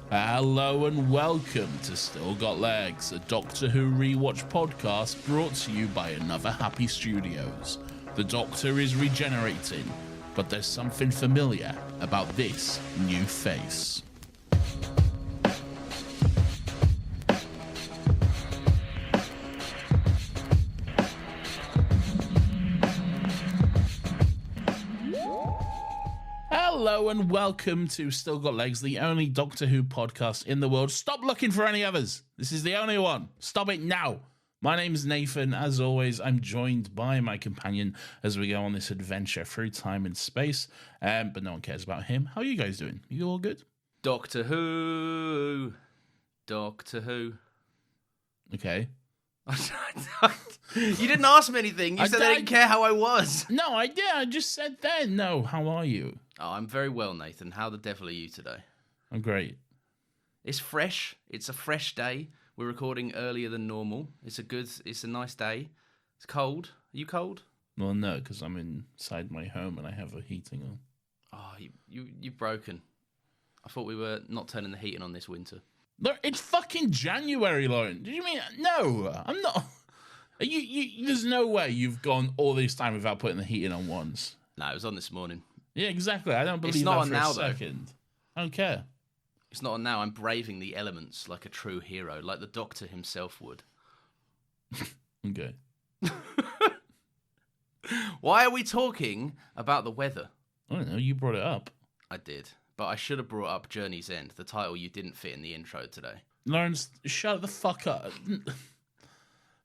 Hello and welcome to Still Got Legs, a Doctor Who Rewatch podcast brought to you by Another Happy Studios. The Doctor is regenerating, but there's something familiar about this new face. Hello and welcome to Still Got Legs, the only Doctor Who podcast in the world. Stop looking for any others. This is the only one. Stop it now. My name is Nathan. As always, I'm joined by my companion as we go on this adventure through time and space. But no one cares about him. How are you guys doing? You all good? Doctor Who. Doctor Who. Okay. You didn't ask me anything. You said I didn't care how I was. No, I did. I just said then. No, how are you? Oh, I'm very well, Nathan. How the devil are you today? I'm great. It's fresh. It's a fresh day. We're recording earlier than normal. It's a nice day. It's cold. Are you cold? Well, no, because I'm inside my home and I have a heating on. Oh, you've broken. I thought we were not turning the heating on this winter. Look, it's fucking January, Lauren. Did you mean... No, I'm not... There's no way you've gone all this time without putting the heating on once. No, it was on this morning. Yeah, exactly. I don't believe it's not that on for now, a second. Though. I don't care. It's not on now. I'm braving the elements like a true hero, like the Doctor himself would. Okay. Why are we talking about the weather? I don't know. You brought it up. I did. But I should have brought up Journey's End, the title you didn't fit in the intro today. Lawrence, shut the fuck up.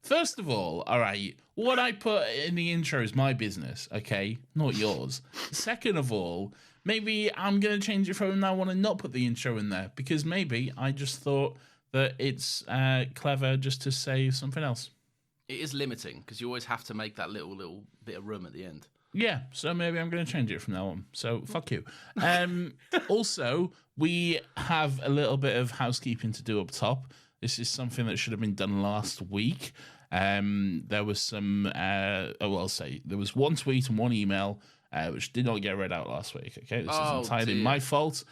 First of all right, what I put in the intro is my business, okay? Not yours. Second of all, maybe I'm going to change it from now on and not put the intro in there, because maybe I just thought that it's clever just to say something else. It is limiting, because you always have to make that little bit of room at the end. Yeah, so maybe I'm going to change it from now on. So, fuck you. Also, we have a little bit of housekeeping to do up top. This is something that should have been done last week. There was some, there was one tweet and one email which did not get read out last week. Okay, this is entirely my fault.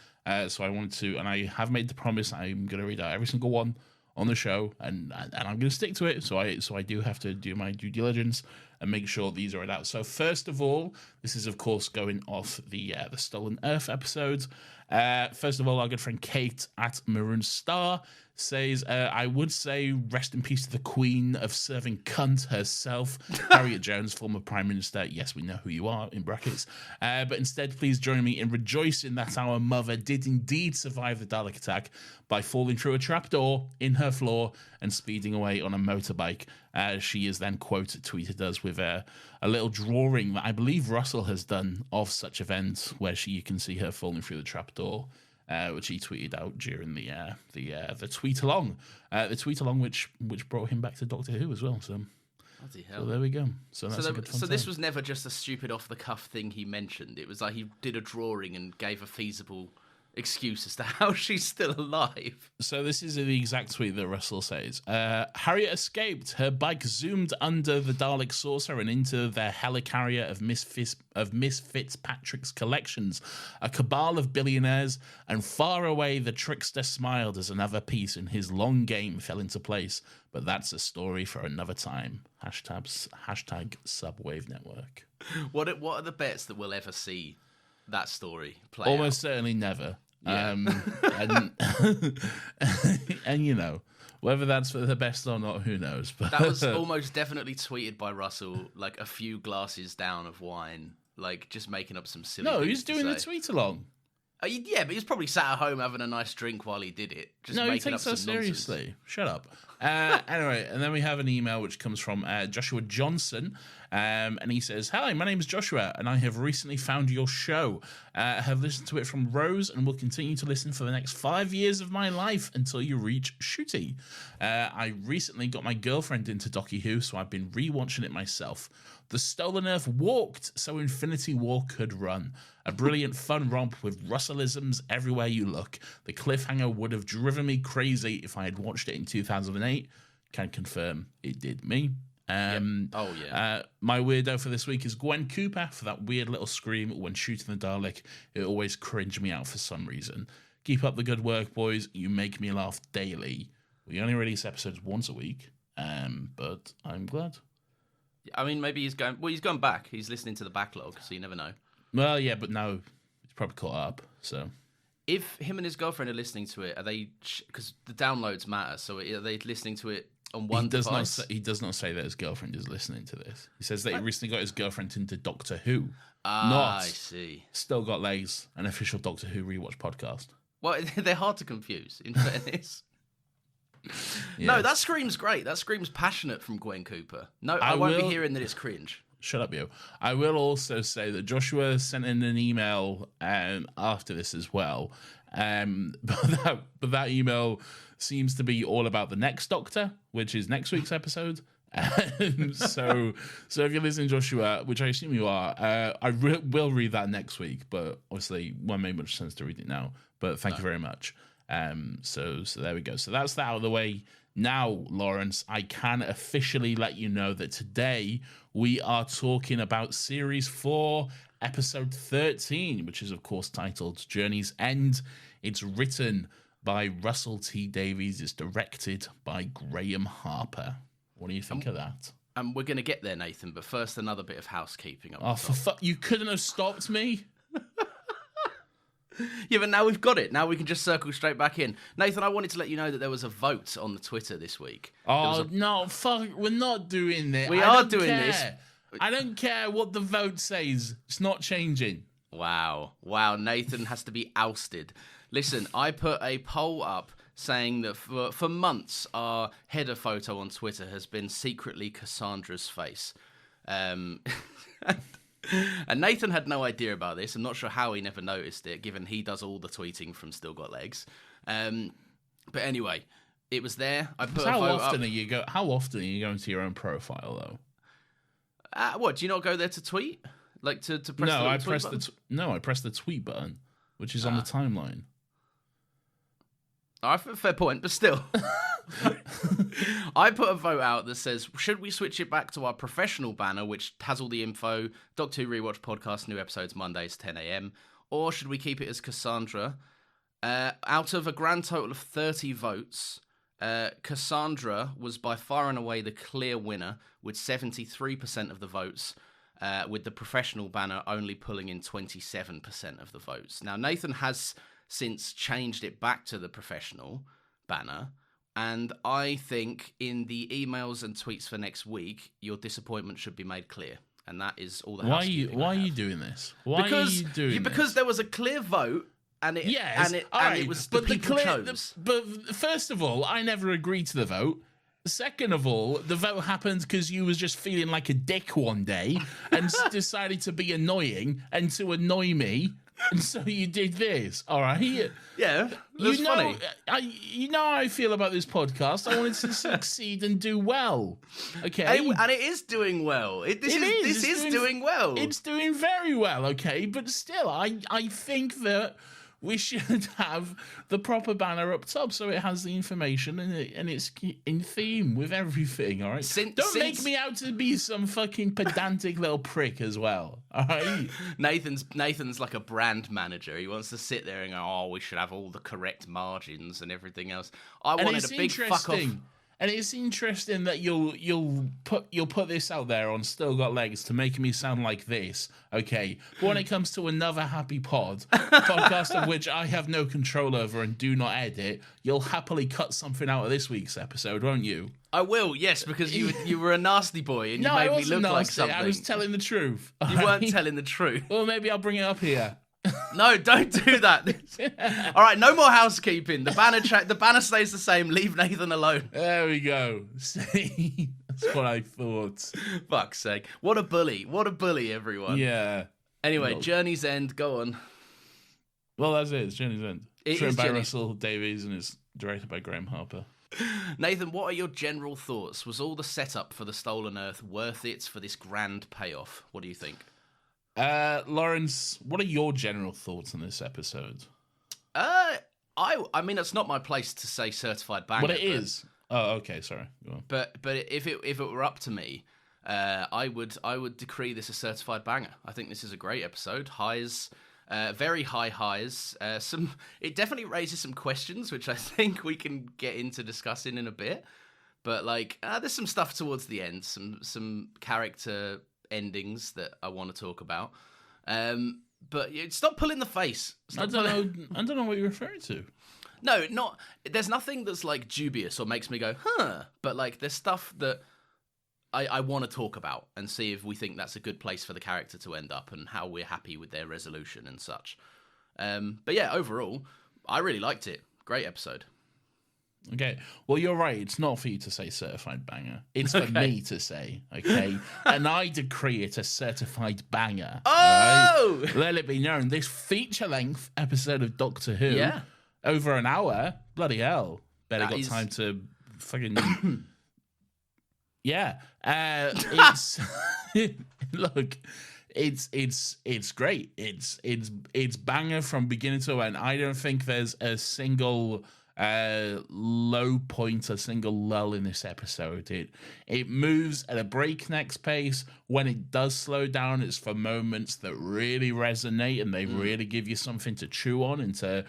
So I wanted to, and I have made the promise I'm going to read out every single one on the show, and I'm going to stick to it. So I do have to do my due diligence and make sure these are read out. So first of all, this is of course going off the Stolen Earth episodes. First of all, our good friend Kate at Maroon Star says, I would say rest in peace to the queen of serving cunt herself, Harriet Jones, former Prime Minister. Yes, we know who you are, in brackets. But instead, please join me in rejoicing that our mother did indeed survive the Dalek attack by falling through a trapdoor in her floor and speeding away on a motorbike. She is then, quote, tweeted us with a little drawing that I believe Russell has done of such events where you can see her falling through the trapdoor. Which he tweeted out during the tweet along, which brought him back to Doctor Who as well. So, bloody hell. So there we go. So that's a good fun so this time. was never just a stupid off the cuff thing he mentioned. It was like he did a drawing and gave a feasible excuse as to how she's still alive. So this is the exact tweet that Russell says. Harriet escaped. Her bike zoomed under the Dalek saucer and into their helicarrier of Miss Fitzpatrick's collections. A cabal of billionaires, and far away the trickster smiled as another piece in his long game fell into place. But that's a story for another time. Hashtag Subwave Network. What are the bets that we'll ever see that story play Almost out? Certainly never. Yeah. And you know, whether that's for the best or not, who knows? But that was almost definitely tweeted by Russell, like a few glasses down of wine, like just making up some silly. No, he was doing the tweet along. Yeah, but he was probably sat at home having a nice drink while he did it. Just no, he making takes up us some seriously. nonsense. Shut up. Anyway, and then we have an email which comes from Joshua Johnson, and he says, "Hi, my name is Joshua, and I have recently found your show. I have listened to it from Rose and will continue to listen for the next 5 years of my life until you reach Shooty. I recently got my girlfriend into Doctor Who, so I've been rewatching it myself. The Stolen Earth walked so Infinity War could run. A brilliant fun romp with Russellisms everywhere you look. The cliffhanger would have driven me crazy if I had watched it in 2008. Can confirm it did me. Yep. Oh, yeah. My weirdo for this week is Gwen Cooper for that weird little scream when shooting the Dalek. It always cringed me out for some reason. Keep up the good work, boys. You make me laugh daily. We only release episodes once a week, but I'm glad. I mean, maybe he's going. Well, he's gone back. He's listening to the backlog, so you never know. Well, yeah, but now he's probably caught up. So, if him and his girlfriend are listening to it, are they? Because the downloads matter. So are they listening to it on one device? He does not say that his girlfriend is listening to this. He says that he recently got his girlfriend into Doctor Who. I see. Still Got Legs, an official Doctor Who rewatch podcast. Well, they're hard to confuse, in fairness. Yeah. No, that screams great. That screams passionate from Gwen Cooper. No, I won't be hearing that it's cringe. Shut up, you. I will also say that Joshua sent in an email after this as well. But that email seems to be all about the next Doctor, which is next week's episode. So if you're listening, Joshua, which I assume you are, I will read that next week. But obviously, won't make much sense to read it now. But thank you very much. So there we go. So that's that out of the way. Now, Lawrence, I can officially let you know that today we are talking about Series 4, Episode 13, which is, of course, titled Journey's End. It's written by Russell T. Davies. It's directed by Graham Harper. What do you think of that? And we're going to get there, Nathan, but first, another bit of housekeeping. Oh, for fuck! You couldn't have stopped me? Yeah, but now we've got it. Now we can just circle straight back in. Nathan, I wanted to let you know that there was a vote on the Twitter this week. Oh, no, fuck. We're not doing this. We are doing this. I don't care what the vote says. It's not changing. Wow. Nathan has to be ousted. Listen, I put a poll up saying that for months, our header photo on Twitter has been secretly Cassandra's face. And Nathan had no idea about this. I'm not sure how he never noticed it, given he does all the tweeting from Still Got Legs. But anyway, it was there. I put How often are you going to your own profile though? What, do you not go there to tweet? Like to press no, the I tweet press button? I press the tweet button, which is on the timeline. All right, fair point, but still. I put a vote out that says, should we switch it back to our professional banner, which has all the info, Doctor Who Rewatch podcast, new episodes Mondays, 10 a.m., or should we keep it as Cassandra? Out of a grand total of 30 votes, Cassandra was by far and away the clear winner, with 73% of the votes, with the professional banner only pulling in 27% of the votes. Now, Nathan has since changed it back to the professional banner, and I think in the emails and tweets for next week, your disappointment should be made clear. And that is all the housekeeping. Why are you doing this? Because there was a clear vote, and it was the people chose. But first of all, I never agreed to the vote. Second of all, the vote happened because you was just feeling like a dick one day and decided to be annoying and to annoy me. And so you did this, all right? Yeah, that's funny. You know how I feel about this podcast. I wanted to succeed and do well, okay? And it is doing well. This is doing well. It's doing very well, okay? But still, I think that we should have the proper banner up top so it has the information and it's in theme with everything, all right? Don't make me out to be some fucking pedantic little prick as well, all right? Nathan's like a brand manager. He wants to sit there and go, oh, we should have all the correct margins and everything else. I wanted a big fuck off. And it's interesting that you'll put this out there on Still Got Legs to make me sound like this, okay? But when it comes to another happy podcast of which I have no control over and do not edit, you'll happily cut something out of this week's episode, won't you? I will, yes, because you were a nasty boy and you made me look like something. I was telling the truth. You weren't telling the truth. Well, maybe I'll bring it up here. No, don't do that. All right, no more housekeeping. The banner stays the same. Leave Nathan alone. There we go. See, that's what I thought. Fuck's sake! What a bully! What a bully, everyone. Yeah. Anyway, Journey's End. Go on. Well, that's it. It's Journey's End. It's written by Russell Davies and it's directed by Graham Harper. Nathan, what are your general thoughts? Was all the setup for the Stolen Earth worth it for this grand payoff? What do you think? Lawrence, what are your general thoughts on this episode? I mean, it's not my place to say certified banger. But it is. Oh, okay, sorry. Go on. But if it were up to me, I would decree this a certified banger. I think this is a great episode. Highs, Very high highs. It definitely raises some questions, which I think we can get into discussing in a bit. But like, there's some stuff towards the end, some character endings that I want to talk about. But stop pulling the face. I don't know what you're referring to. No, not. There's nothing that's like dubious or makes me go, huh. But like, there's stuff that I want to talk about and see if we think that's a good place for the character to end up and how we're happy with their resolution and such. But yeah, overall, I really liked it. Great episode. Okay, well, you're right. It's not for you to say certified banger. It's for me to say, okay? And I decree it a certified banger. Oh! Right? Let it be known. This feature-length episode of Doctor Who, over an hour, bloody hell. Better got time to fucking... Yeah. It's... Look... It's great. It's banger from beginning to end. I don't think there's a single low point, a single lull in this episode. It moves at a breakneck pace. When it does slow down, it's for moments that really resonate and they really give you something to chew on and to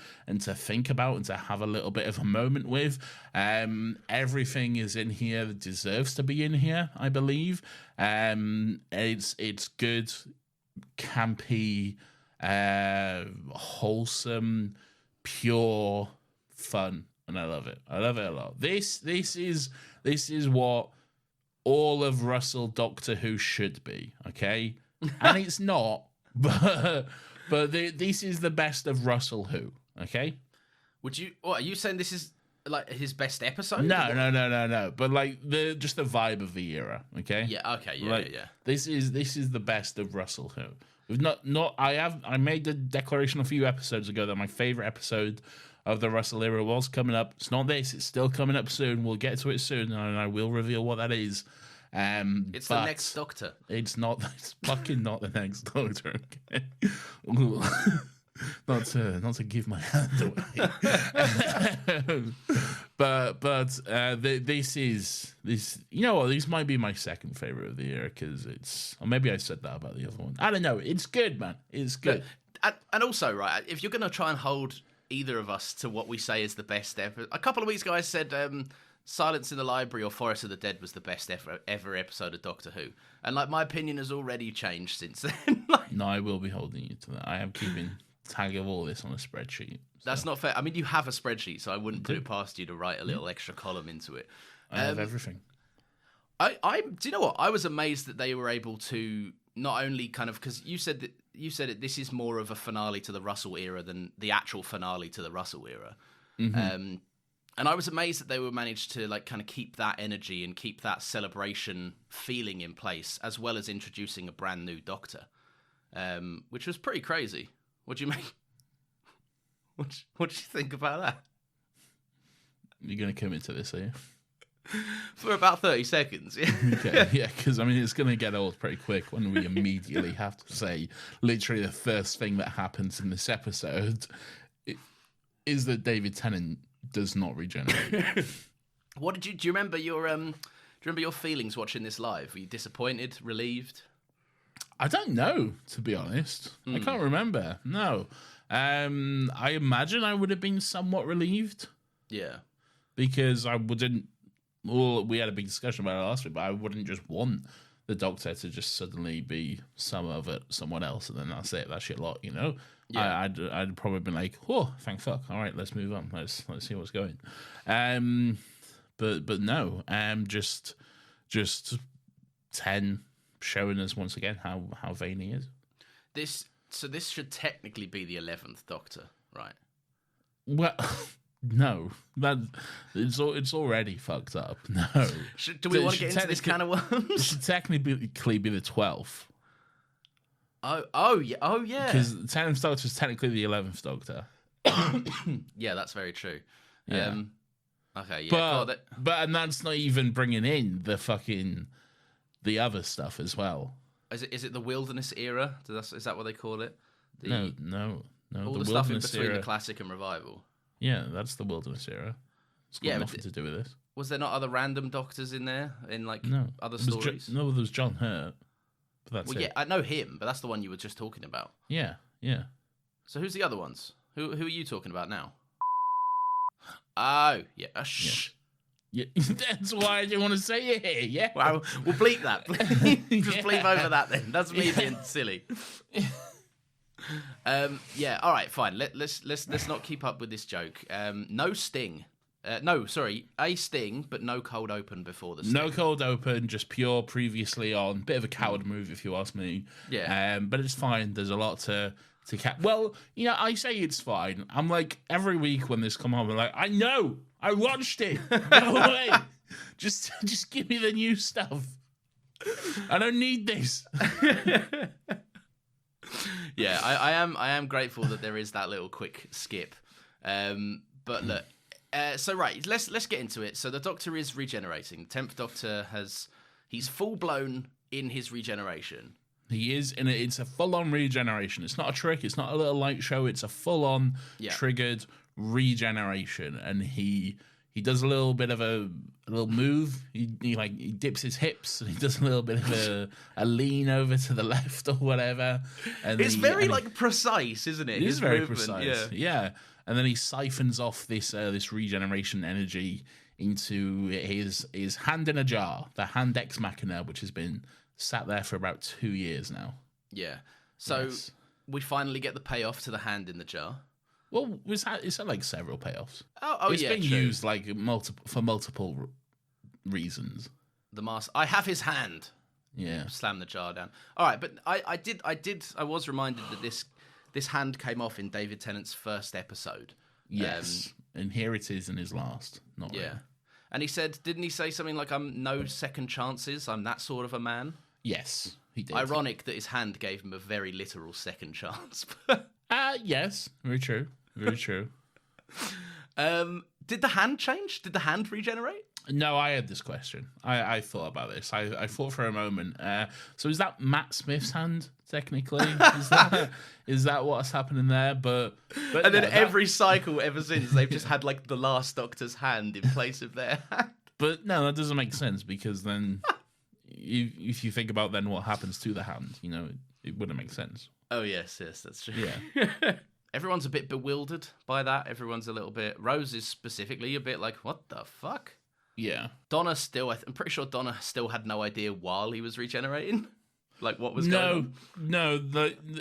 think about and to have a little bit of a moment with. Everything is in here that deserves to be in here, I believe. It's good, campy, wholesome, pure fun, and I love it. I love it a lot. This is what all of Russell Doctor Who should be, okay? And it's not, but this is the best of Russell Who, okay? What are you saying? This is like his best episode? No. But like just the vibe of the era, okay? Yeah. Okay. Yeah. Like, yeah. This is the best of Russell Who. I made the declaration a few episodes ago that my favorite episode of the Russell era was coming up. It's not this. It's still coming up soon. We'll get to it soon, and I will reveal what that is. It's the next Doctor. It's not. It's fucking not the next Doctor. Okay? not to give my hand away. but this is. You know what? This might be my second favorite of the year because it's. Or maybe I said that about the other one. I don't know. It's good, man. It's good. And also, right, if you're gonna try and hold either of us to what we say is the best ever. A couple of weeks ago I said Silence in the Library or Forest of the Dead was the best ever episode of Doctor Who. And like my opinion has already changed since then. No, I will be holding you to that. I am keeping tag of all this on a spreadsheet. So. That's not fair. I mean, you have a spreadsheet, so I wouldn't put it past you to write a little extra column into it. I have everything. Do you know what? I was amazed that they were able to not only kind of, because you said that this is more of a finale to the Russell era than the actual finale to the Russell era. Mm-hmm. And I was amazed that they were managed to like kind of keep that energy and keep that celebration feeling in place, as well as introducing a brand new Doctor, which was pretty crazy. What do you make? What do you think about that? You're going to commit to this, are you? For about 30 seconds, yeah. Okay, yeah, because I mean, it's going to get old pretty quick when we immediately have to say literally the first thing that happens in this episode is that David Tennant does not regenerate. Do you remember your feelings watching this live? Were you disappointed, relieved? I don't know, to be honest. I can't remember. No. I imagine I would have been somewhat relieved. Yeah. Because I wouldn't. Well, we had a big discussion about it last week, but I wouldn't just want the Doctor to just suddenly be someone else, and then that's it. That's your lot, you know. Yeah. I'd probably been like, oh, thank fuck. All right, let's move on. Let's see what's going. But no. Just 10 showing us once again how vain he is. This should technically be the 11th Doctor, right? Well. No, it's already fucked up. No. Do we want to get into this kind of worms? It should technically be the 12th. Oh yeah. Because the 10th Doctor is technically the 11th Doctor. Yeah, that's very true. Yeah. Okay, yeah. But that's not even bringing in the other stuff as well. Is it the Wilderness era? Is that what they call it? No. All the stuff in between the classic and revival. Yeah, that's the Wilderness era. It's got nothing to do with this. Was there not other random Doctors in there other stories? There was John Hurt. But that's it. Yeah, I know him, but that's the one you were just talking about. Yeah. So who's the other ones? Who are you talking about now? Oh, yeah. Shh. Yeah, that's why I didn't want to say it here. Yeah, Well, we'll bleep that. Just bleep over that then. That's me being silly. Yeah. All right. Fine. Let's not keep up with this joke. No sting. No, sorry, a sting, but no cold open before the sting. No cold open, just pure previously on. Bit of a coward move, if you ask me. Yeah. But it's fine. There's a lot to well, I say it's fine. I'm like, every week when this come on, I'm like, I know, I watched it. Go away. Just give me the new stuff. I don't need this. Yeah, I am grateful that there is that little quick skip. But look, so right, let's get into it. So the Doctor is regenerating. 10th Doctor he's full blown in his regeneration. He is, and it's a full-on regeneration. It's not a trick. It's not a little light show. It's a full-on triggered regeneration, and he does a little bit of a little move. He dips his hips, and he does a little bit of a lean over to the left or whatever. And it's very precise, isn't it? It is very precise. Yeah. And then he siphons off this regeneration energy into his hand in a jar, the hand ex machina, which has been sat there for about 2 years now. Yeah. So we finally get the payoff to the hand in the jar. Well, it's had like several payoffs. It's been used like for multiple reasons. The mask. I have his hand. Yeah. Slam the jar down. All right, but I was reminded that this hand came off in David Tennant's first episode. Yes. And here it is in his last. Not really. And he said, didn't he say something like, I'm no second chances, I'm that sort of a man? Yes, he did. Ironic that his hand gave him a very literal second chance. Yes, very true. Very true. Did the hand change? Did the hand regenerate? No, I had this question. I thought about this. I thought for a moment. So is that Matt Smith's hand, technically? Is that what's happening there? But and then every cycle ever since, they've just had like the last Doctor's hand in place of their hand. But no, that doesn't make sense, because then if you think about then what happens to the hand, it wouldn't make sense. Oh, yes, that's true. Yeah. Everyone's a bit bewildered by that. Everyone's a little bit... Rose is specifically a bit like, what the fuck? Yeah. Donna still... I'm pretty sure Donna still had no idea while he was regenerating. Like, what was going on? No,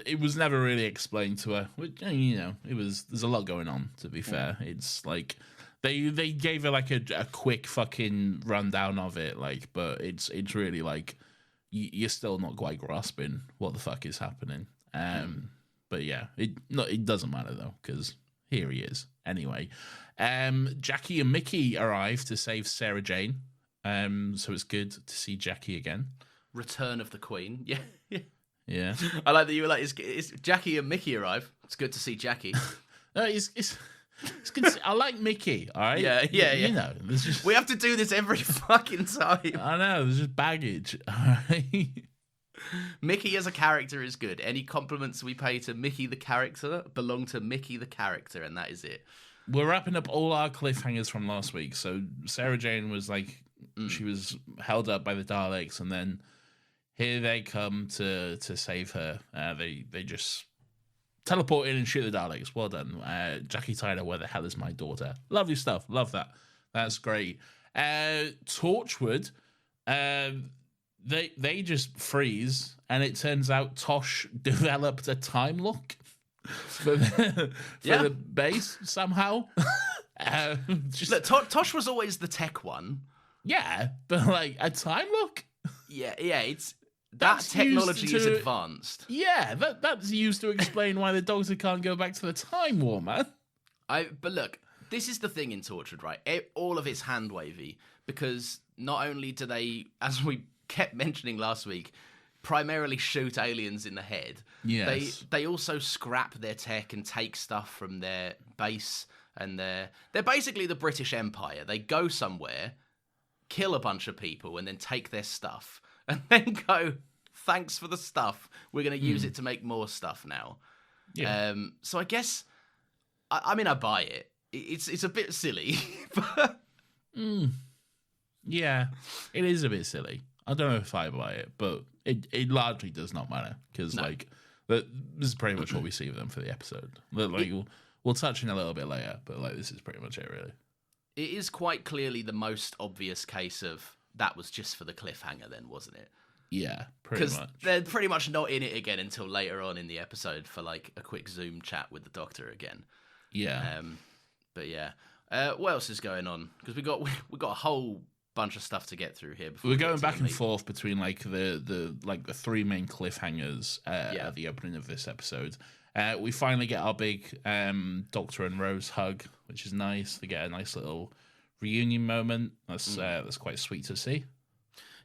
it was never really explained to her. There's a lot going on, to be fair. It's like... They gave her like a quick fucking rundown of it, but it's really like you're still not quite grasping what the fuck is happening. But yeah, it doesn't matter though, because here he is anyway. Jackie and Mickey arrive to save Sarah Jane. So it's good to see Jackie again. Return of the Queen. Yeah. Yeah. I like that you were like, it's Jackie and Mickey arrive. It's good to see Jackie. No, it's good. I like Mickey, all right? Yeah. We have to do this every fucking time. I know, there's just baggage, all right? Mickey as a character is good. Any compliments we pay to Mickey the character belong to Mickey the character, and that is it. We're wrapping up all our cliffhangers from last week. So Sarah Jane was like, she was held up by the Daleks, and then here they come to save her. They just... teleport in and shoot the Daleks. Well done. Jackie Tyler, where the hell is my daughter? Lovely stuff. Love that. That's great. Torchwood, they just freeze, and it turns out Tosh developed a time lock for the base somehow. Look, Tosh was always the tech one. Yeah, but like a time lock? Yeah, it's... That technology is advanced. Yeah, that's used to explain why the Doctor can't go back to the Time War, man. But look, this is the thing in Torchwood, right? All of it's hand-wavy, because not only do they, as we kept mentioning last week, primarily shoot aliens in the head, they also scrap their tech and take stuff from their base, and they're basically the British Empire. They go somewhere, kill a bunch of people, and then take their stuff. And then go, thanks for the stuff. We're going to use it to make more stuff now. Yeah. So I guess, I mean, I buy it. It's a bit silly. But... Yeah, it is a bit silly. I don't know if I buy it, but it largely does not matter. Because, But this is pretty much what we see of them for the episode. Like, we'll touch on it a little bit later, but like this is pretty much it, really. It is quite clearly the most obvious case of that was just for the cliffhanger, then, wasn't it? Yeah, pretty much. Because they're pretty much not in it again until later on in the episode for like a quick Zoom chat with the Doctor again. Yeah. But yeah, what else is going on? Because we got a whole bunch of stuff to get through here. We're going back and forth between like the three main cliffhangers at the opening of this episode. We finally get our big Doctor and Rose hug, which is nice. They get a nice little reunion moment. That's quite sweet to see.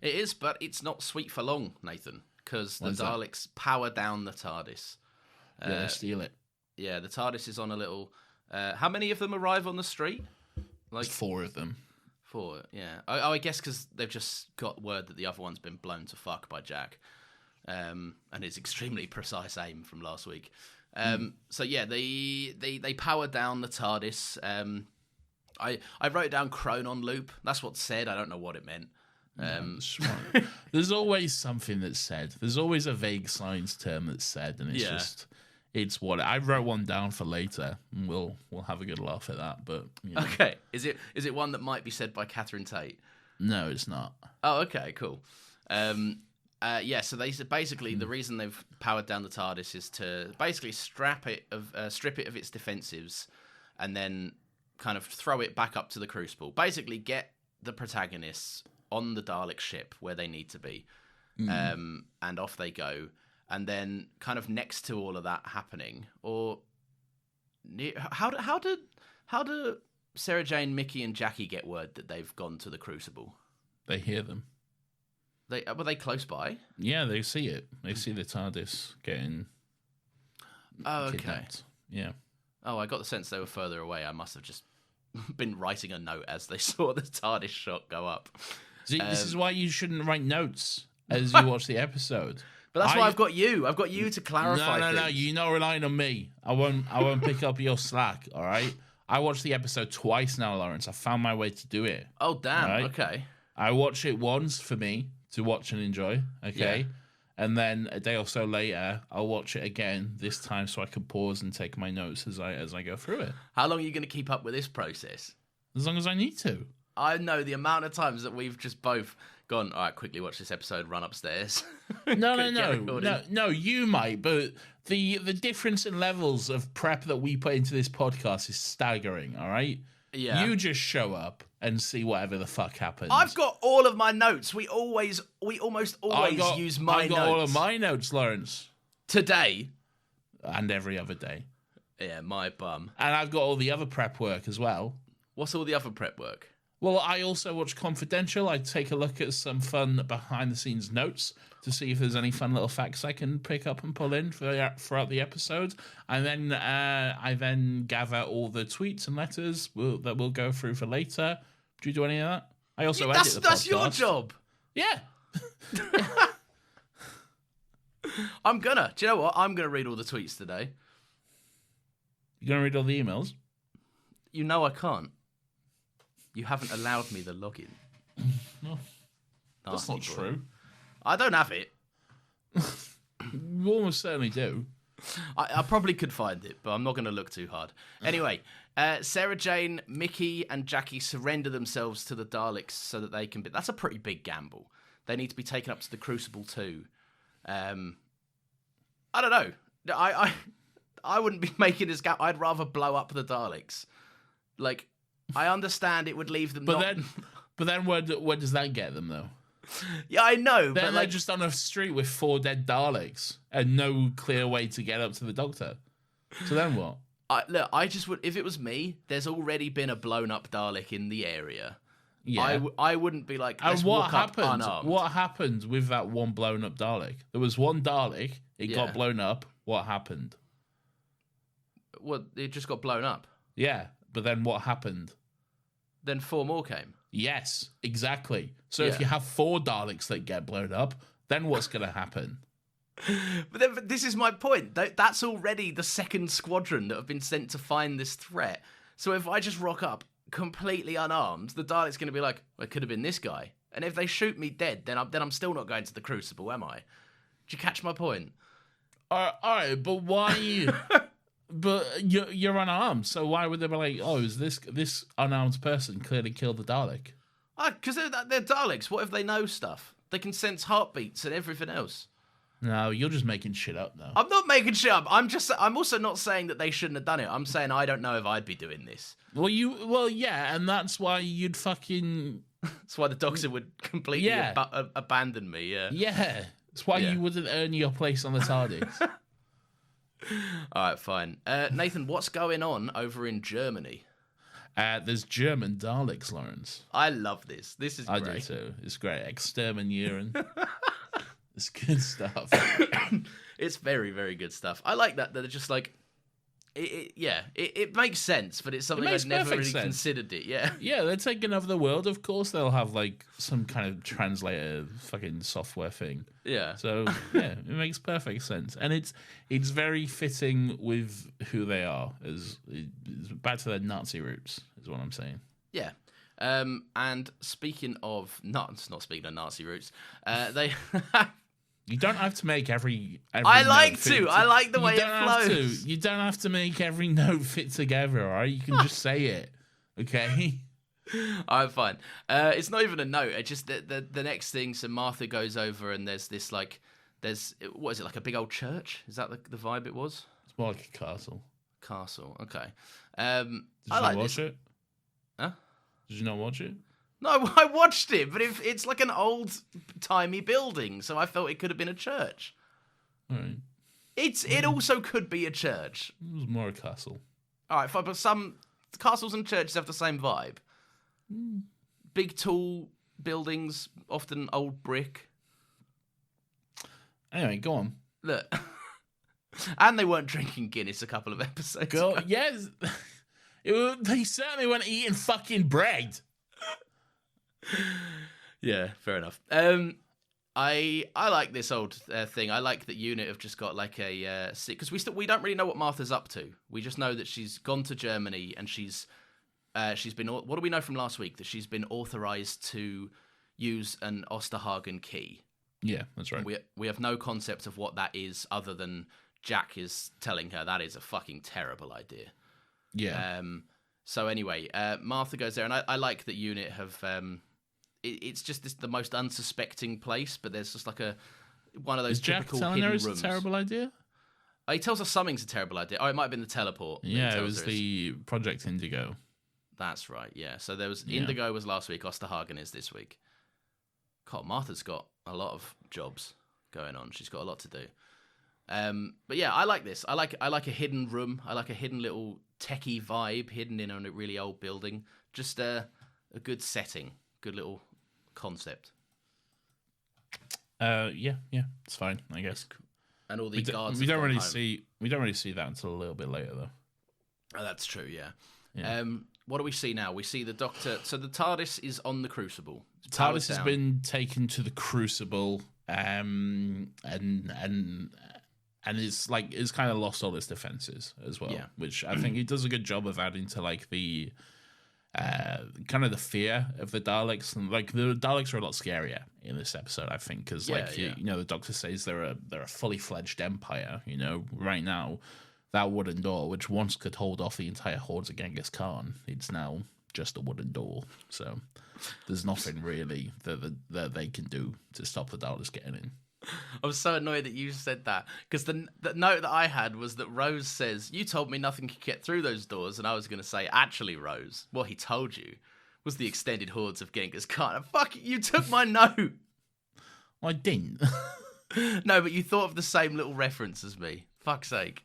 It is, but it's not sweet for long, Nathan, because the Daleks power down the TARDIS. They steal it. Yeah, the TARDIS is on a little... how many of them arrive on the street? Like 4 of them. 4, yeah. I guess because they've just got word that the other one's been blown to fuck by Jack. And it's extremely precise aim from last week. So yeah, they power down the TARDIS. I wrote down Chronon loop. That's what's said. I don't know what it meant. There's always something that's said. There's always a vague science term that's said, and it's what I wrote one down for later, and we'll have a good laugh at that. But okay, is it one that might be said by Catherine Tate? No, it's not. Oh, okay, cool. So they basically the reason they've powered down the TARDIS is to basically strip it of its defensives, and then kind of throw it back up to the Crucible. Basically, get the protagonists on the Dalek ship where they need to be, and off they go. And then, kind of next to all of that happening, or how do Sarah Jane, Mickey, and Jackie get word that they've gone to the Crucible? They hear them. Were they close by? Yeah, they see it. They see the TARDIS getting kidnapped. Yeah. Oh, I got the sense they were further away. I must have just been writing a note as they saw the TARDIS shot go up. See, this is why you shouldn't write notes as you watch the episode. But that's why I've got you. I've got you to clarify things. No. You're not relying on me. I won't pick up your slack, all right? I watched the episode twice now, Lawrence. I found my way to do it. Oh, damn. Right? Okay. I watch it once for me to watch and enjoy, okay? Yeah. And then a day or so later, I'll watch it again, this time so I can pause and take my notes as I go through it. How long are you going to keep up with this process? As long as I need to. I know the amount of times that we've just both gone, all right, quickly watch this episode, run upstairs. No, you might, but the difference in levels of prep that we put into this podcast is staggering, all right? Yeah. You just show up and see whatever the fuck happens. I've got all of my notes. We almost always use my notes. I got all of my notes, Lawrence. Today. And every other day. Yeah, my bum. And I've got all the other prep work as well. What's all the other prep work? Well, I also watch Confidential. I take a look at some fun behind-the-scenes notes to see if there's any fun little facts I can pick up and pull in throughout the episode. And then I gather all the tweets and letters that we'll go through for later. Do you do any of that? I also edit the podcast. That's your job. Yeah. Do you know what? I'm gonna read all the tweets today. You're gonna read all the emails? You know I can't. You haven't allowed me the login. No, that's not true. I don't have it. You almost certainly do. I probably could find it, but I'm not going to look too hard. Anyway, Sarah Jane, Mickey, and Jackie surrender themselves to the Daleks so that they can be... That's a pretty big gamble. They need to be taken up to the Crucible too. I don't know. I wouldn't be making this gamble. I'd rather blow up the Daleks. Like... I understand it would leave them but then where does that get them, though? Yeah, I know. They're just on a street with 4 dead Daleks and no clear way to get up to the Doctor. So then what? I just would... If it was me, there's already been a blown-up Dalek in the area. Yeah. I wouldn't be like, let's walk up unarmed. What happened with that one blown-up Dalek? There was one Dalek, it got blown up. What happened? Well, it just got blown up. Yeah. But then what happened? Then 4 more came. Yes, exactly. So if you have 4 Daleks that get blown up, then what's going to happen? But this is my point. That's already the 2nd squadron that have been sent to find this threat. So if I just rock up completely unarmed, the Dalek's going to be like, well, it could have been this guy. And if they shoot me dead, then I'm still not going to the Crucible, am I? Do you catch my point? All right, but why? But you're unarmed, so why would they be like, oh, is this unarmed person clearly killed the Dalek? Because they're Daleks. What if they know stuff? They can sense heartbeats and everything else. No, you're just making shit up now. I'm not making shit up. I'm also not saying that they shouldn't have done it. I'm saying I don't know if I'd be doing this. Well, yeah, and that's why you'd fucking. That's why the Doctor would completely abandon me. Yeah. Yeah, that's why you wouldn't earn your place on the TARDIS. All right, fine. Nathan, what's going on over in Germany? There's German Daleks, Lawrence. I love this. This is great. I do too. It's great. Exterminieren. It's good stuff. It's very, very good stuff. I like that it's just like, it makes sense, but it's something I've never really considered it. Yeah. Yeah, they're taking over the world. Of course, they'll have like some kind of translator fucking software thing. Yeah. So yeah, it makes perfect sense, and it's very fitting with who they are. It's back to their Nazi roots, is what I'm saying. Yeah. And speaking of not speaking of Nazi roots, they. You don't have to make every I like to. I like the way it flows. You don't have to make every note fit together, all right? You can just say it, okay? I'm fine. It's not even a note. It's just the next thing. So Martha goes over, and there's this what is it, like a big old church? Is that the vibe it was? It's more like a castle. Castle. Okay. Did you not watch it? Huh? Did you not watch it? No, I watched it, but it's like an old-timey building, so I felt it could have been a church. All right. It also could be a church. It was more a castle. All right, fine, but some castles and churches have the same vibe. Big, tall buildings, often old brick. Anyway, go on. Look. And they weren't drinking Guinness a couple of episodes ago. Yes. They certainly weren't eating fucking bread. Yeah, fair enough. I like this old thing. I like that Unit have just got like a because we don't really know what Martha's up to. We just know that she's gone to Germany and she's been. What do we know from last week? That she's been authorized to use an Osterhagen key. Yeah, that's right. We have no concept of what that is, other than Jack is telling her that is a fucking terrible idea. Yeah. So anyway, Martha goes there, and I like that Unit have. It's just the most unsuspecting place, but there's just like one of those typical hidden rooms. Is Jack telling her it's a terrible idea? He tells her something's a terrible idea. Oh, it might have been the teleport. Yeah, it was the Project Indigo. That's right, yeah. So there was Indigo was last week, Osterhagen is this week. God, Martha's got a lot of jobs going on. She's got a lot to do. But yeah, I like this. I like a hidden room. I like a hidden little techie vibe hidden in a really old building. Just a good setting, good little concept. Yeah, it's fine, I guess. And all the guards. We don't really see that until a little bit later, though. Oh, that's true. Yeah. What do we see now? We see the Doctor. So the TARDIS is on the Crucible. TARDIS has been taken to the Crucible, and it's kind of lost all its defenses as well. Yeah. Which I think it does a good job of adding to like the kind of the fear of the Daleks, and like the Daleks are a lot scarier in this episode, I think, because you know, the Doctor says they're a fully fledged empire. You know, right now that wooden door, which once could hold off the entire hordes of Genghis Khan, it's now just a wooden door. So there's nothing really that they can do to stop the Daleks getting in. I was so annoyed that you said that, because the note that I had was that Rose says, "You told me nothing could get through those doors," and I was going to say, actually, Rose, what he told you was the extended hordes of Genghis Khan. Fuck, you took my note. I didn't. No, but you thought of the same little reference as me. Fuck's sake.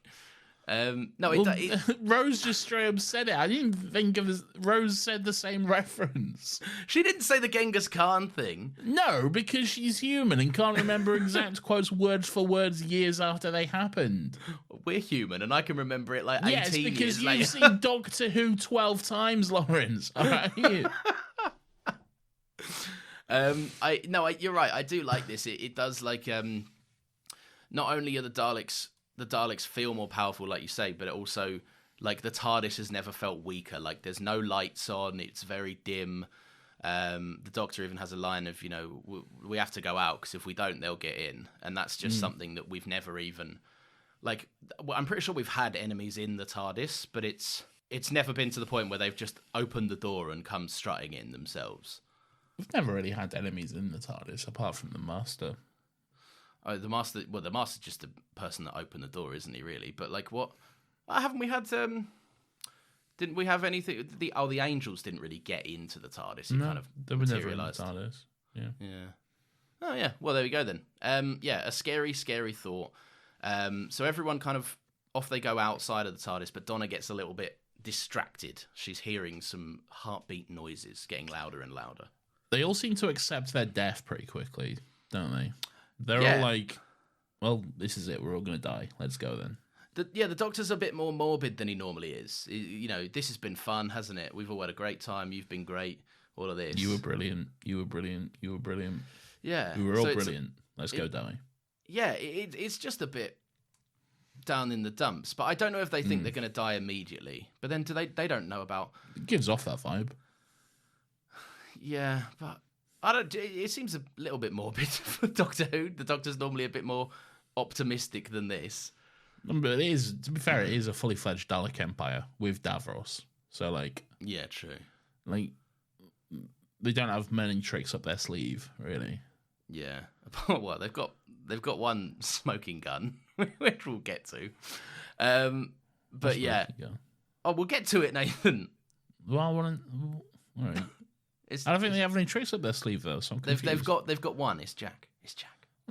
Rose just straight up said it. I didn't think of this. Rose said the same reference. She didn't say the Genghis Khan thing. No, because she's human and can't remember exact quotes word for words years after they happened. We're human, and I can rember it like 18 years later. Yes, because you've seen Doctor Who 12 times, Lawrence. All right. You're right. I do like this. It does like not only are the Daleks feel more powerful, like you say, but it also, like, the TARDIS has never felt weaker. Like, there's no lights on, it's very dim. The Doctor even has a line of, you know, we have to go out, because if we don't, they'll get in. And that's just something that we've never even like, I'm pretty sure we've had enemies in the TARDIS, but it's never been to the point where they've just opened the door and come strutting in themselves. We've never really had enemies in the TARDIS apart from the Master. Oh, the Master. Well, the Master's just the person that opened the door, isn't he? Really, but like, what? Haven't we had? Didn't we have anything? The angels didn't really get into the TARDIS. It kind of they were never in the materialised. TARDIS. Yeah. Yeah. Oh yeah. Well, there we go then. Yeah, a scary, scary thought. So everyone kind of off they go outside of the TARDIS, but Donna gets a little bit distracted. She's hearing some heartbeat noises getting louder and louder. They all seem to accept their death pretty quickly, don't they? They're Yeah. all like, well, this is it. We're all going to die. Let's go then. The Doctor's a bit more morbid than he normally is. You know, this has been fun, hasn't it? We've all had a great time. You've been great. All of this. You were brilliant. You were brilliant. You were brilliant. Yeah. We were all brilliant. Let's go die. Yeah, it's just a bit down in the dumps. But I don't know if they think they're going to die immediately. But then they don't know about... It gives off that vibe. Yeah, but I don't. It seems a little bit morbid for Doctor Who. The Doctor's normally a bit more optimistic than this. But it is, to be fair, it is a fully fledged Dalek Empire with Davros. So, like... Yeah, true. Like, they don't have many tricks up their sleeve, really. Yeah. Well, they've got one smoking gun, which we'll get to. But yeah. Oh, we'll get to it, Nathan. Well, all right. I don't think they have any tricks up their sleeve though. So I'm confused. they've got one. It's Jack.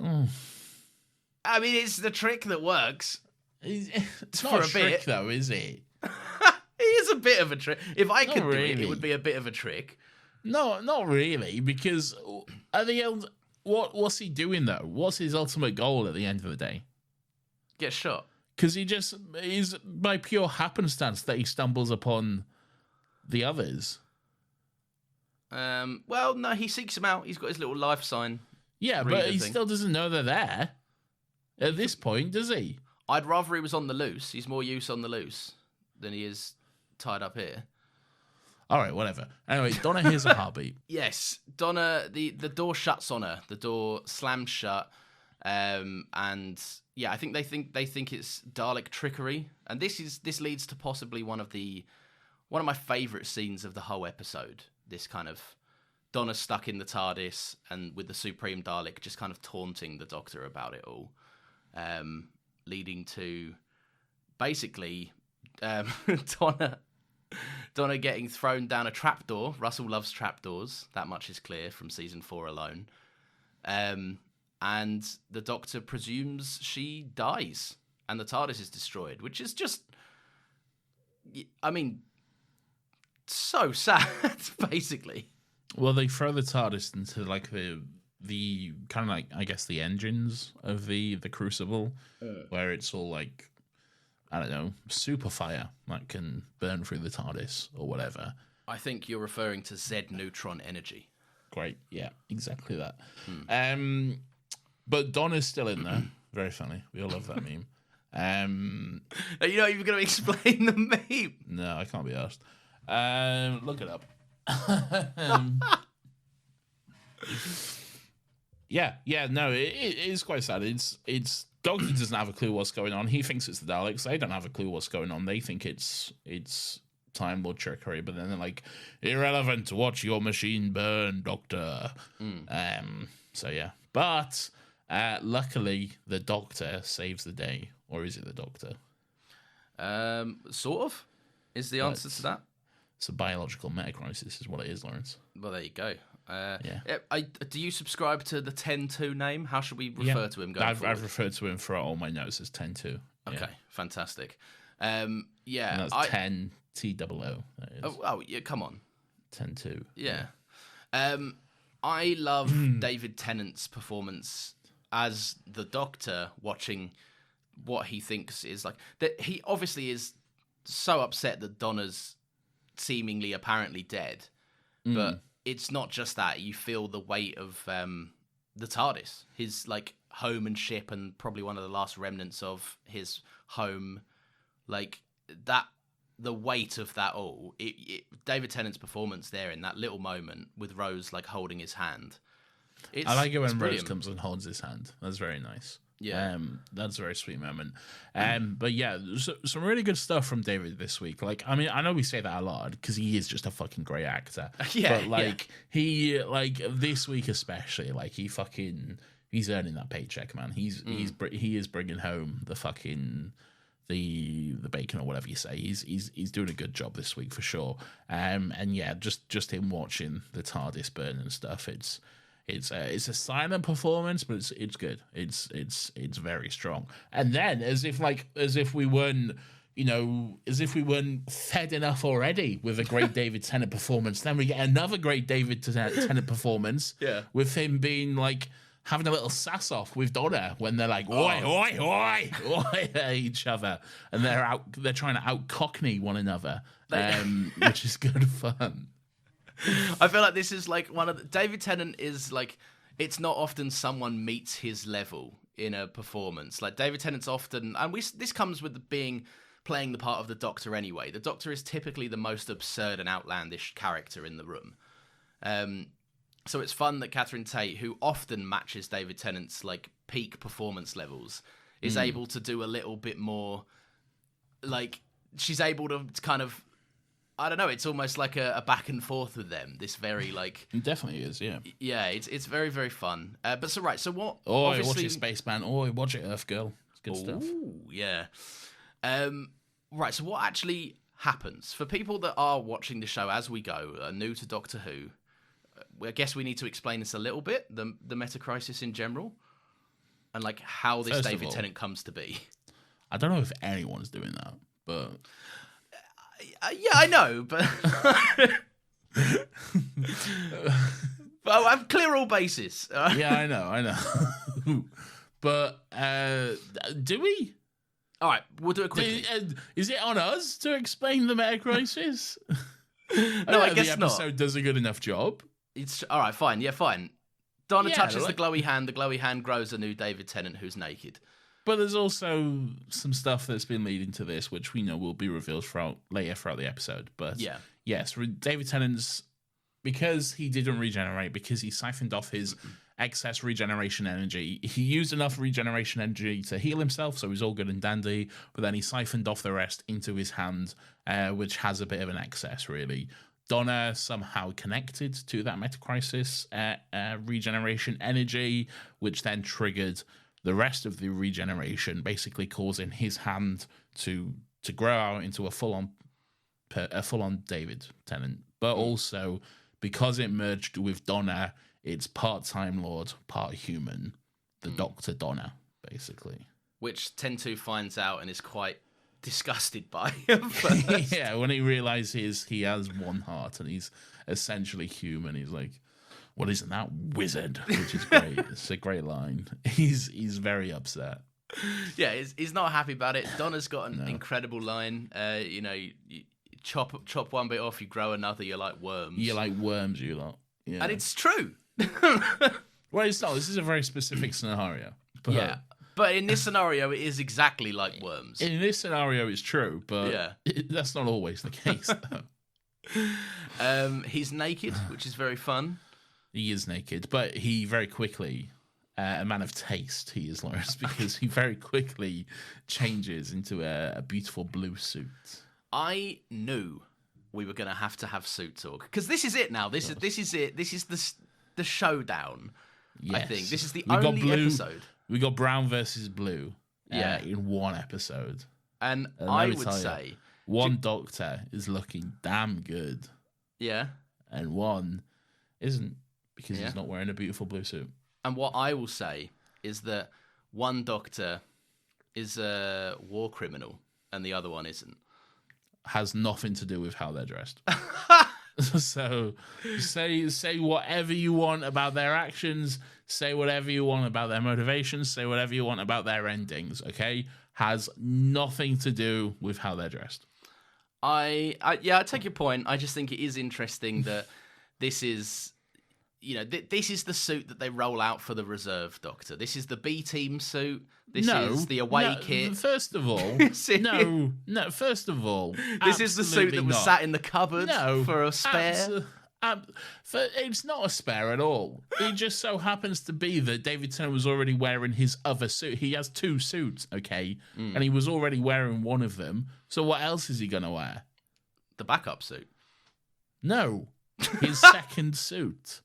Oh. I mean, it's the trick that works. It's not a trick though, is it? It is a bit of a trick. If I could do it, really. it would be a bit of a trick. No, not really, because at the end, what's he doing though? What's his ultimate goal at the end of the day? Get shot. Because he just is by pure happenstance that he stumbles upon the others. Well, no, he seeks them out. He's got his little life sign. Yeah, but he still doesn't know they're there at this point, does he? I'd rather he was on the loose. He's more use on the loose than he is tied up here. All right, whatever. Anyway, Donna hears a heartbeat. Yes, Donna. The door shuts on her. The door slams shut. And yeah, I think they think it's Dalek trickery, and this leads to possibly one of my favourite scenes of the whole episode. This kind of Donna stuck in the TARDIS and with the Supreme Dalek just kind of taunting the Doctor about it all, leading to basically Donna getting thrown down a trapdoor. Russell loves trapdoors. That much is clear from season 4 alone. And the Doctor presumes she dies and the TARDIS is destroyed, which is just, I mean, so sad, basically. Well, they throw the TARDIS into like the kind of like, I guess, the engines of the Crucible, where it's all like, I don't know, super fire that can burn through the TARDIS or whatever. I think you're referring to Z neutron energy. Great, yeah, exactly that. But Donna's still in there. Very funny. We all love that meme. Are you not even going to explain the meme? No, I can't be asked. Look it up. Yeah, no, it is quite sad. It's Doctor doesn't have a clue what's going on. He thinks it's the Daleks. They don't have a clue what's going on. They think it's Time Lord trickery, but then they're like, irrelevant. Watch your machine burn, Doctor. So yeah, but luckily the Doctor saves the day, or is it the Doctor? Sort of is the answer to that. It's a biological metacrisis, is what it is, Lawrence. Well, there you go. Yeah. Do you subscribe to the 10-2 name? How should we refer to him going forward? I've referred to him throughout all my notes as 10-2. Okay, fantastic. Yeah, and that's 10 TOO. That is. Oh, yeah, come on. 10-2. Yeah. I love David Tennant's performance as the Doctor, watching what he thinks is like that. He obviously is so upset that Donna's seemingly apparently dead, but it's not just that. You feel the weight of the TARDIS, his like home and ship, and probably one of the last remnants of his home, like that. The weight of that all. David Tennant's performance there in that little moment with Rose like holding his hand. I like it when Rose comes and holds his hand. That's very nice. Yeah. That's a very sweet moment. But yeah, some really good stuff from David this week. Like, I mean, I know we say that a lot because he is just a fucking great actor. Yeah. But like he this week especially, like he's earning that paycheck, man. He is bringing home the fucking the bacon or whatever you say. He's doing a good job this week for sure. And yeah, just him watching the TARDIS burn and stuff. It's a silent performance, but it's good. It's very strong. And then as if we weren't fed enough already with a great David Tennant performance, then we get another great David Tennant performance. Yeah. With him being like having a little sass off with Donna when they're like oi oi oi oi at each other, and they're trying to out Cockney one another, which is good fun. I feel like this is like David Tennant is like, it's not often someone meets his level in a performance. Like David Tennant's often, and this comes with playing the part of the Doctor anyway. The Doctor is typically the most absurd and outlandish character in the room. So it's fun that Catherine Tate, who often matches David Tennant's like peak performance levels, is able to do a little bit more. Like she's able to kind of, I don't know. It's almost like a back and forth with them. This very like it definitely is, yeah. Yeah, it's very very fun. So what? Oh, watch it, Spaceman. Oh, watch it, Earth Girl. It's good stuff. Yeah. Right. So what actually happens for people that are watching the show as we go, are new to Doctor Who? I guess we need to explain this a little bit. The meta crisis in general, and like how this David Tennant comes to be. I don't know if anyone's doing that, but. Yeah, I know, but I'm clear all bases. Yeah, I know. But do we? All right, we'll do it quickly. Is it on us to explain the meta crisis? No, I guess the episode does a good enough job. It's all right. Fine. Yeah, fine. Donna touches the glowy hand. The glowy hand grows a new David Tennant who's naked. But there's also some stuff that's been leading to this, which we know will be revealed later throughout the episode. But yes, David Tennant's, because he didn't regenerate, because he siphoned off his excess regeneration energy, he used enough regeneration energy to heal himself, so he's all good and dandy, but then he siphoned off the rest into his hand, which has a bit of an excess, really. Donna somehow connected to that metacrisis regeneration energy, which then triggered the rest of the regeneration, basically causing his hand to grow out into a full-on David Tennant. But also, because it merged with Donna, it's part Time Lord, part human. The Dr. Donna, basically. Which 10-2 finds out and is quite disgusted by. Yeah, when he realizes he has one heart and he's essentially human, he's like, what isn't that wizard? Which is great. It's a great line. He's very upset. Yeah, he's not happy about it. Donna's got an incredible line. You chop one bit off, you grow another. You're like worms. You're like worms, you lot. Yeah. And it's true. Well, it's not. This is a very specific scenario. But yeah. But in this scenario, it is exactly like worms. In this scenario, it's true, but that's not always the case. He's naked, which is very fun. He is naked, but he very quickly, a man of taste, he is, Lawrence, because he very quickly changes into a beautiful blue suit. I knew we were going to have suit talk, because this is it now. This is it. This is the showdown. Yes. I think this is the only episode. We got brown versus blue. In one episode, and I would say one Doctor is looking damn good. Yeah, and one isn't. Because he's not wearing a beautiful blue suit. And what I will say is that one Doctor is a war criminal and the other one isn't. Has nothing to do with how they're dressed. So say whatever you want about their actions, say whatever you want about their motivations, say whatever you want about their endings, okay? Has nothing to do with how they're dressed. I take your point. I just think it is interesting that this is... this is the suit that they roll out for the reserve Doctor. This is the B team suit. This is the away kit. First of all, First of all, this is the suit that was sat in the cupboard for a spare. It's not a spare at all. It just so happens to be that David Tennant was already wearing his other suit. He has 2 suits, okay? And he was already wearing one of them. So what else is he going to wear? The backup suit. No. His second suit.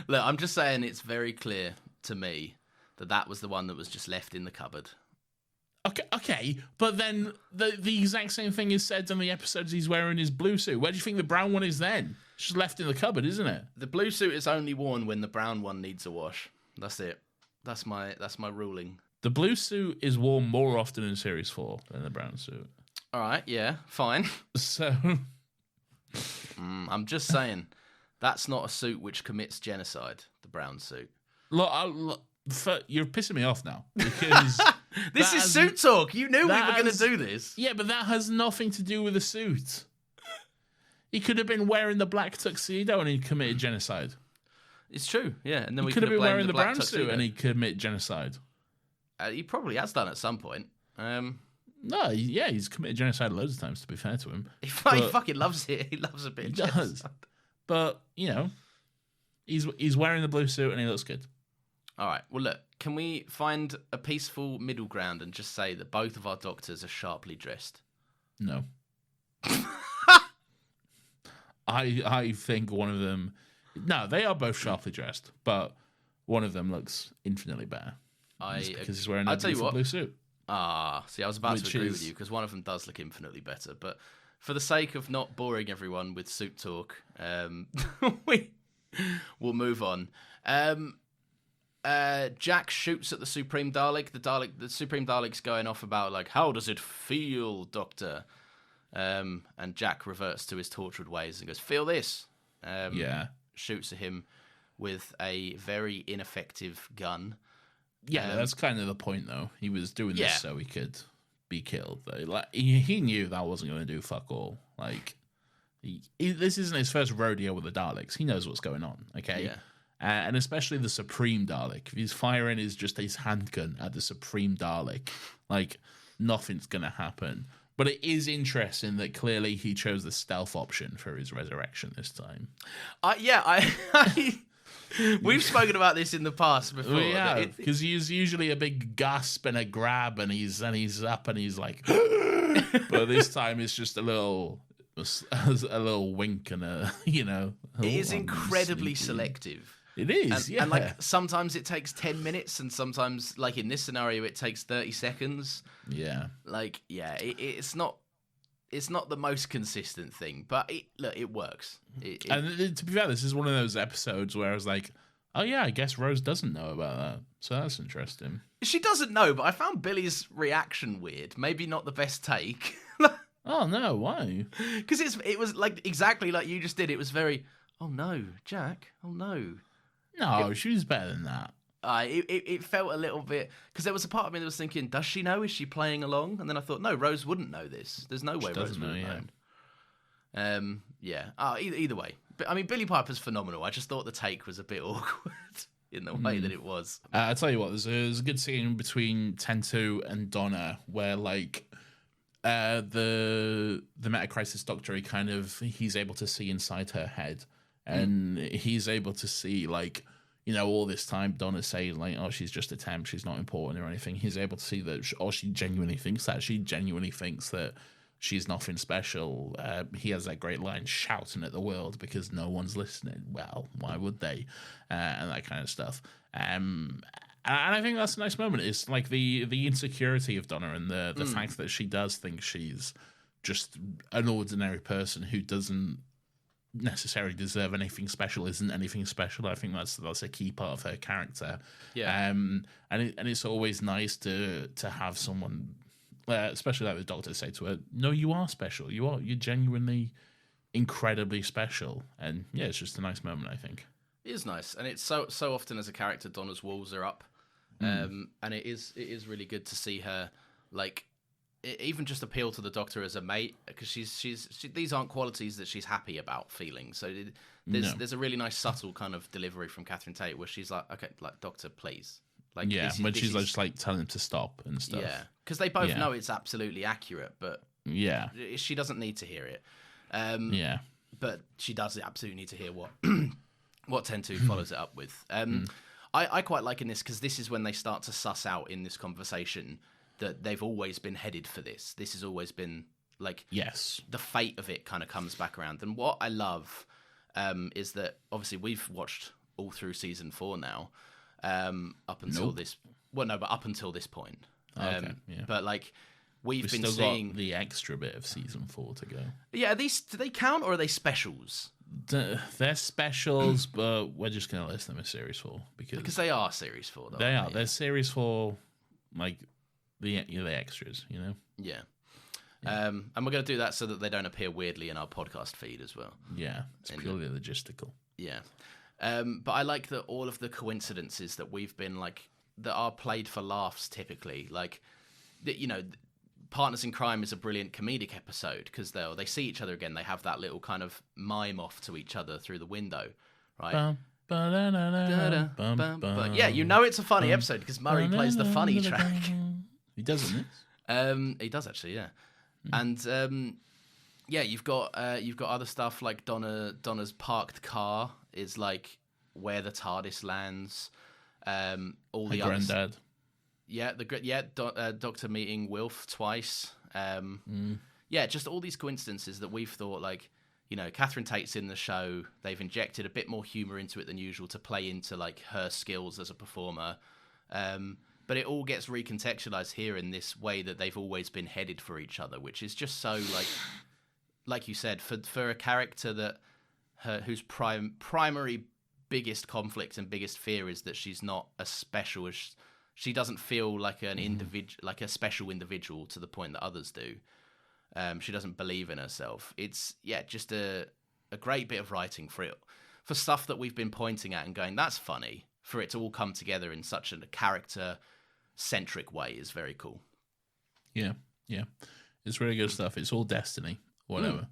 Look, I'm just saying it's very clear to me that was the one that was just left in the cupboard. Okay, but then the exact same thing is said in the episodes he's wearing his blue suit. Where do you think the brown one is then? It's just left in the cupboard, isn't it? The blue suit is only worn when the brown one needs a wash. That's it. That's my ruling. The blue suit is worn more often in Series 4 than the brown suit. All right, yeah, fine. So... I'm just saying, that's not a suit which commits genocide, the brown suit. Look, you're pissing me off now. Because... This is suit talk. You knew we were going to do this. Yeah, but that has nothing to do with the suit. He could have been wearing the black tuxedo and he committed genocide. It's true, yeah. And then he could have been wearing the brown tuxedo. suit and he committed genocide. He probably has done at some point. No, yeah, he's committed genocide loads of times, to be fair to him. He fucking loves it. He loves a bit of genocide. Does. But, he's wearing the blue suit and he looks good. All right, well, look, can we find a peaceful middle ground and just say that both of our doctors are sharply dressed? No. I think one of them... No, they are both sharply dressed, but one of them looks infinitely better. Because he's wearing a beautiful blue suit. See, I was about to agree with you, because one of them does look infinitely better, but for the sake of not boring everyone with suit talk, we'll move on. Jack shoots at the Supreme Dalek. The Supreme Dalek's going off about, like, how does it feel, Doctor? And Jack reverts to his tortured ways and goes, feel this. Shoots at him with a very ineffective gun. Yeah, that's kind of the point, though. He was doing this so he could be killed. Like, he knew that wasn't going to do fuck all. Like, this isn't his first rodeo with the Daleks. He knows what's going on, okay? Yeah. And especially the Supreme Dalek. If he's firing just his handgun at the Supreme Dalek, like, nothing's going to happen. But it is interesting that clearly he chose the stealth option for his resurrection this time. We've spoken about this in the past before. Yeah, because he's usually a big gasp and a grab, and he's up and he's like, but this time it's just a little wink and it is incredibly selective. It is, and like sometimes it takes 10 minutes, and sometimes, like in this scenario, it takes 30 seconds. Yeah, it's not the most consistent thing, but it works. And to be fair, this is one of those episodes where I was like, oh yeah, I guess Rose doesn't know about that, so that's interesting. She doesn't know, but I found Billy's reaction weird. Maybe not the best take. Oh no, why? Because it was like exactly like you just did. It was very, oh no, Jack, oh no. No, she was better than that. It felt a little bit, because there was a part of me that was thinking, does she know? Is she playing along? And then I thought, no, Rose wouldn't know this. There's no way Rose would have known. Either way. But I mean, Billy Piper's phenomenal. I just thought the take was a bit awkward in the way that it was. I'll tell you what, there's a good scene between Tentu and Donna where, like, the Metacrisis Doctor, he's able to see inside her head. And he's able to see, like, all this time Donna's saying, like, oh, she's just a temp, she's not important or anything. He's able to see that, she genuinely thinks that. She genuinely thinks that she's nothing special. He has that great line, shouting at the world because no one's listening. Well, why would they? And that kind of stuff. And I think that's a nice moment. It's like the insecurity of Donna and the fact that she does think she's just an ordinary person who doesn't necessarily deserve anything special, isn't anything special. I think that's a key part of her character. Yeah. And it's always nice to have someone, especially like the Doctor, say to her, no, you are special. You're genuinely incredibly special. And yeah, it's just a nice moment, I think. It is nice, and it's so often as a character, Donna's walls are up, and it is really good to see her, like, even just appeal to the Doctor as a mate, because these aren't qualities that she's happy about feeling. So there's a really nice subtle kind of delivery from Catherine Tate where she's like, okay, like, Doctor, please. Like, yeah, when she's just like telling him to stop and stuff. Yeah, because they both know it's absolutely accurate, but she doesn't need to hear it. but she does absolutely need to hear what 10-2 follows it up with. I quite like in this because this is when they start to suss out in this conversation that they've always been headed for this. This has always been like the fate of it kind of comes back around. And what I love is that obviously we've watched all through season 4 now, up until this. Well, no, but up until this point. But like we've been still seeing got the extra bit of season 4 to go. Yeah, are these, do they count or are they specials? They're specials, but we're just going to list them as series 4 because they are series 4. Though, they are. They're series 4, like the extras, you know. Yeah. And we're going to do that so that they don't appear weirdly in our podcast feed as well. Yeah, it's purely logistical. Yeah. But I like that all of the coincidences that we've been like that are played for laughs typically, like you know, Partners in Crime is a brilliant comedic episode because they see each other again. They have that little kind of mime off to each other through the window, right? But yeah, you know it's a funny episode because Murray plays the funny track. He does in this. He does actually, yeah. And yeah, you've got other stuff like Donna's parked car is like where the TARDIS lands. All the others. Granddad. Yeah, Doctor meeting Wilf twice. Yeah, just all these coincidences that we've thought like, you know, Catherine Tate's in the show. They've injected a bit more humor into it than usual to play into like her skills as a performer. But it all gets recontextualized here in this way that they've always been headed for each other, which is just so like you said, for a character that whose primary biggest conflict and biggest fear is that she's not as special as she doesn't feel like an individual, like a special individual to the point that others do. She doesn't believe in herself. It's just a great bit of writing for stuff that we've been pointing at and going, that's funny. For it to all come together in such a character-centric way is very cool. Yeah. It's really good stuff. It's all destiny, whatever.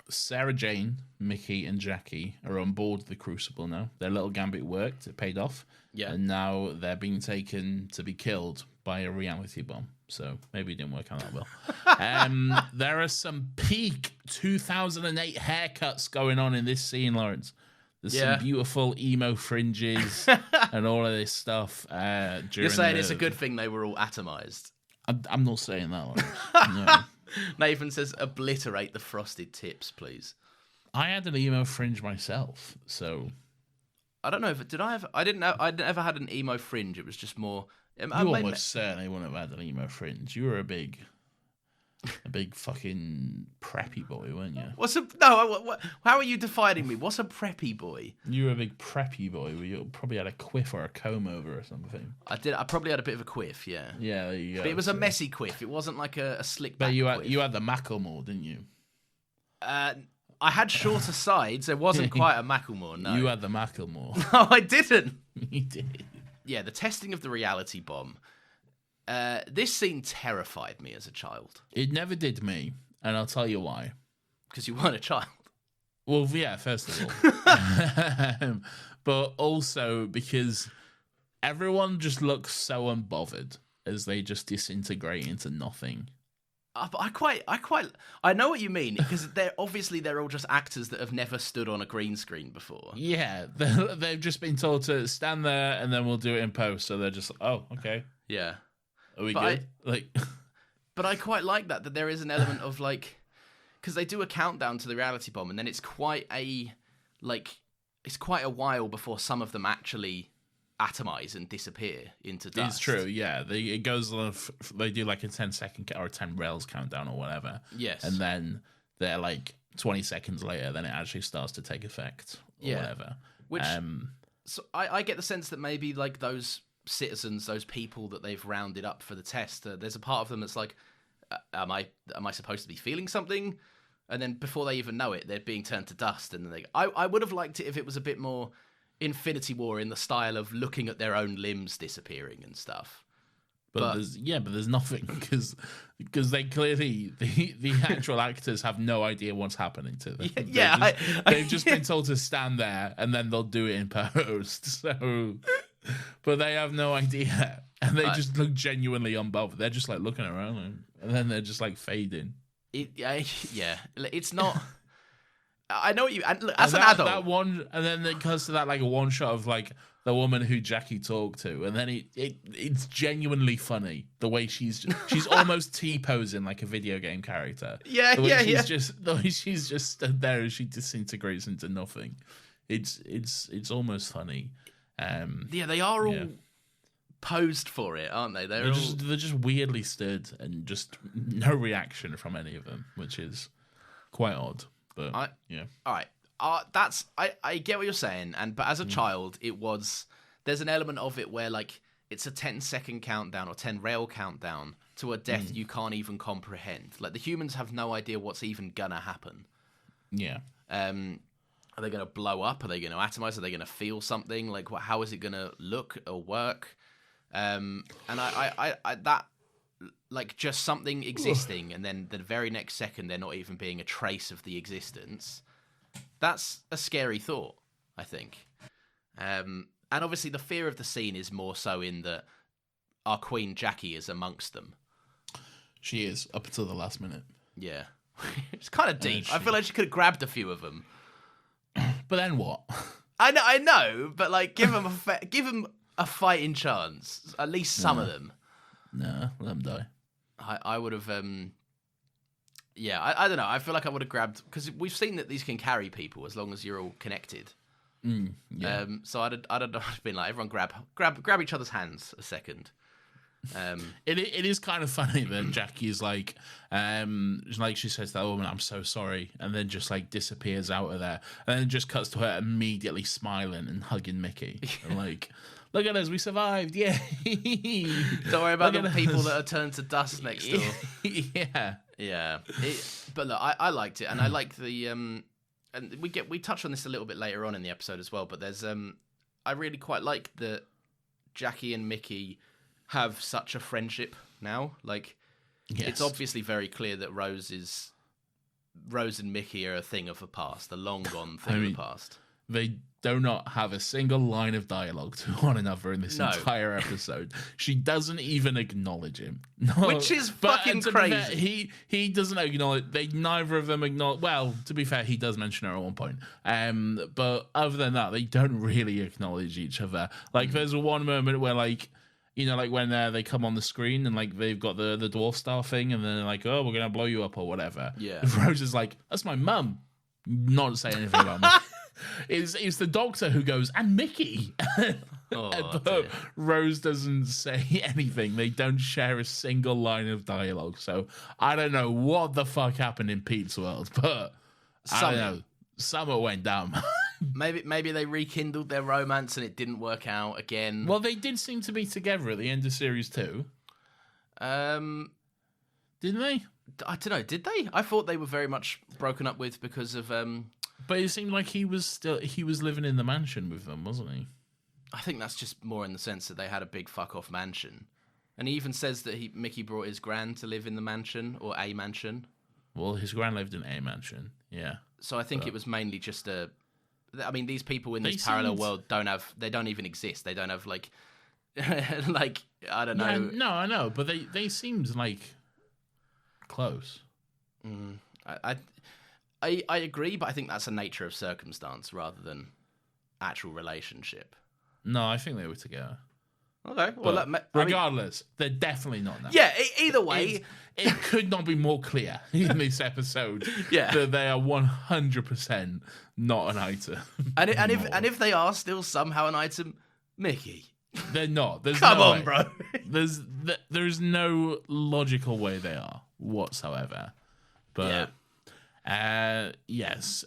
Sarah Jane, Mickey, and Jackie are on board the Crucible now. Their little gambit worked. It paid off. Yeah. And now they're being taken to be killed by a reality bomb. So maybe it didn't work out that well. There are some peak 2008 haircuts going on in this scene, Lawrence. There's some beautiful emo fringes and all of this stuff. You're saying it's a good thing they were all atomized? I'm not saying that, Lawrence. No. Nathan says, obliterate the frosted tips, please. I had an emo fringe myself, so... I don't know if... I never had an emo fringe. It was just more... You almost certainly wouldn't have had an emo fringe. You were a big fucking preppy boy, weren't you? How are you defining me? What's a preppy boy? You were a big preppy boy. You probably had a quiff or a comb over or something. I did. I probably had a bit of a quiff, yeah. Yeah, there you go. But it was a messy quiff. It wasn't like a slick back quiff. You had the Macklemore, didn't you? I had shorter sides. It wasn't quite a Macklemore, no. You had the Macklemore. No, I didn't. You did. Yeah, the testing of the reality bomb. This scene terrified me as a child. It never did me, and I'll tell you why. Because you weren't a child. Well, yeah, first of all. But also because everyone just looks so unbothered as they just disintegrate into nothing. But I know what you mean, because they're all just actors that have never stood on a green screen before. Yeah, they've just been told to stand there and then we'll do it in post. So they're just, oh, okay. Yeah. Are we good? But I quite like that there is an element of like, because they do a countdown to the reality bomb, and then it's quite a while before some of them actually atomize and disappear into dust. It's true, yeah. It goes on. They do like a 10-second or a 10 rails countdown or whatever. Yes, and then they're like 20 seconds later, then it actually starts to take effect or whatever. Which, so I get the sense that maybe like those citizens, those people that they've rounded up for the test, there's a part of them that's like, am I supposed to be feeling something? And then before they even know it, they're being turned to dust. And then I would have liked it if it was a bit more Infinity War in the style of looking at their own limbs disappearing and stuff. But there's nothing because they clearly the actual actors have no idea what's happening to them. They've just been told to stand there and then they'll do it in post. So, but they have no idea and they just look genuinely unbothered. They're just like looking around and then they're just like fading. Yeah, it's not. I know what you. And look, as and an that, adult, that one, and then it comes to that like a one shot of like the woman who Jackie talked to, and then it's genuinely funny the way she's almost T-posing like a video game character. Yeah, the way yeah. The way she's just stood there as she disintegrates into nothing. It's almost funny. Yeah, they are all posed for it, aren't they? They're just weirdly stood and just no reaction from any of them, which is quite odd. But all right. I get what you're saying, but as a child, there's an element of it where like it's a 10-second countdown or 10 rail countdown to a death you can't even comprehend. Like the humans have no idea what's even gonna happen. Yeah. Are they gonna blow up? Are they gonna atomize? Are they gonna feel something? Like how is it gonna look or work? And I that like just something existing, and then the very next second there not even being a trace of the existence. That's a scary thought, I think. And obviously the fear of the scene is more so in that our Queen Jackie is amongst them. She is, up until the last minute. Yeah. It's kind of deep. I feel like she could have grabbed a few of them. But then what? I know, but like give them a fighting chance. At least some of them. No, let them die. I would have... Yeah, I don't know. I feel like I would have grabbed... Because we've seen that these can carry people as long as you're all connected. Yeah. So I'd have been like, everyone grab each other's hands a second. It is kind of funny that Jackie is like she says to that woman, "I'm so sorry," and then just like disappears out of there, and then it just cuts to her immediately smiling and hugging Mickey, and like, look at us, we survived, yeah. Don't worry about the people that are turned to dust next door. Yeah. But look, I liked it, and I like the and we touch on this a little bit later on in the episode as well. But there's I really quite like that Jackie and Mickey have such a friendship now. Like, it's obviously very clear that Rose and Mickey are a thing of the past, a long gone thing of the past. They do not have a single line of dialogue to one another in this entire episode. She doesn't even acknowledge him. No, which is fucking crazy. Fair, he doesn't acknowledge. Neither of them acknowledge. Well, to be fair, he does mention her at one point. But other than that, they don't really acknowledge each other. Like, there's one moment where like, you know, like when they come on the screen and like they've got the dwarf star thing, and then they're like, "Oh, we're gonna blow you up" or whatever. Yeah. Rose is like, "That's my mum." Not saying anything about me. It's the doctor who goes, "And Mickey." But Rose doesn't say anything. They don't share a single line of dialogue. So I don't know what the fuck happened in Pete's world, but I don't know. Something went down. Maybe they rekindled their romance and it didn't work out again. Well, they did seem to be together at the end of series 2. Didn't they? I don't know. Did they? I thought they were very much broken up with because of. But it seemed like he was living in the mansion with them, wasn't he? I think that's just more in the sense that they had a big fuck off mansion, and he even says that Mickey brought his gran to live in the mansion or a mansion. Well, his gran lived in a mansion, yeah. So I think it was mainly just a. I mean, these people in this parallel world they don't even exist. They don't have like, like I don't know. Yeah, no, I know, but they seemed like close. I agree, but I think that's a nature of circumstance rather than actual relationship. No, I think they were together. Okay, well, regardless, they're definitely not now. Yeah, either way, it could not be more clear in this episode. Yeah, that they are 100% not an item. And if they are still somehow an item, Mickey, they're not. There's Come no on, way. bro. There's no logical way they are whatsoever. But yes.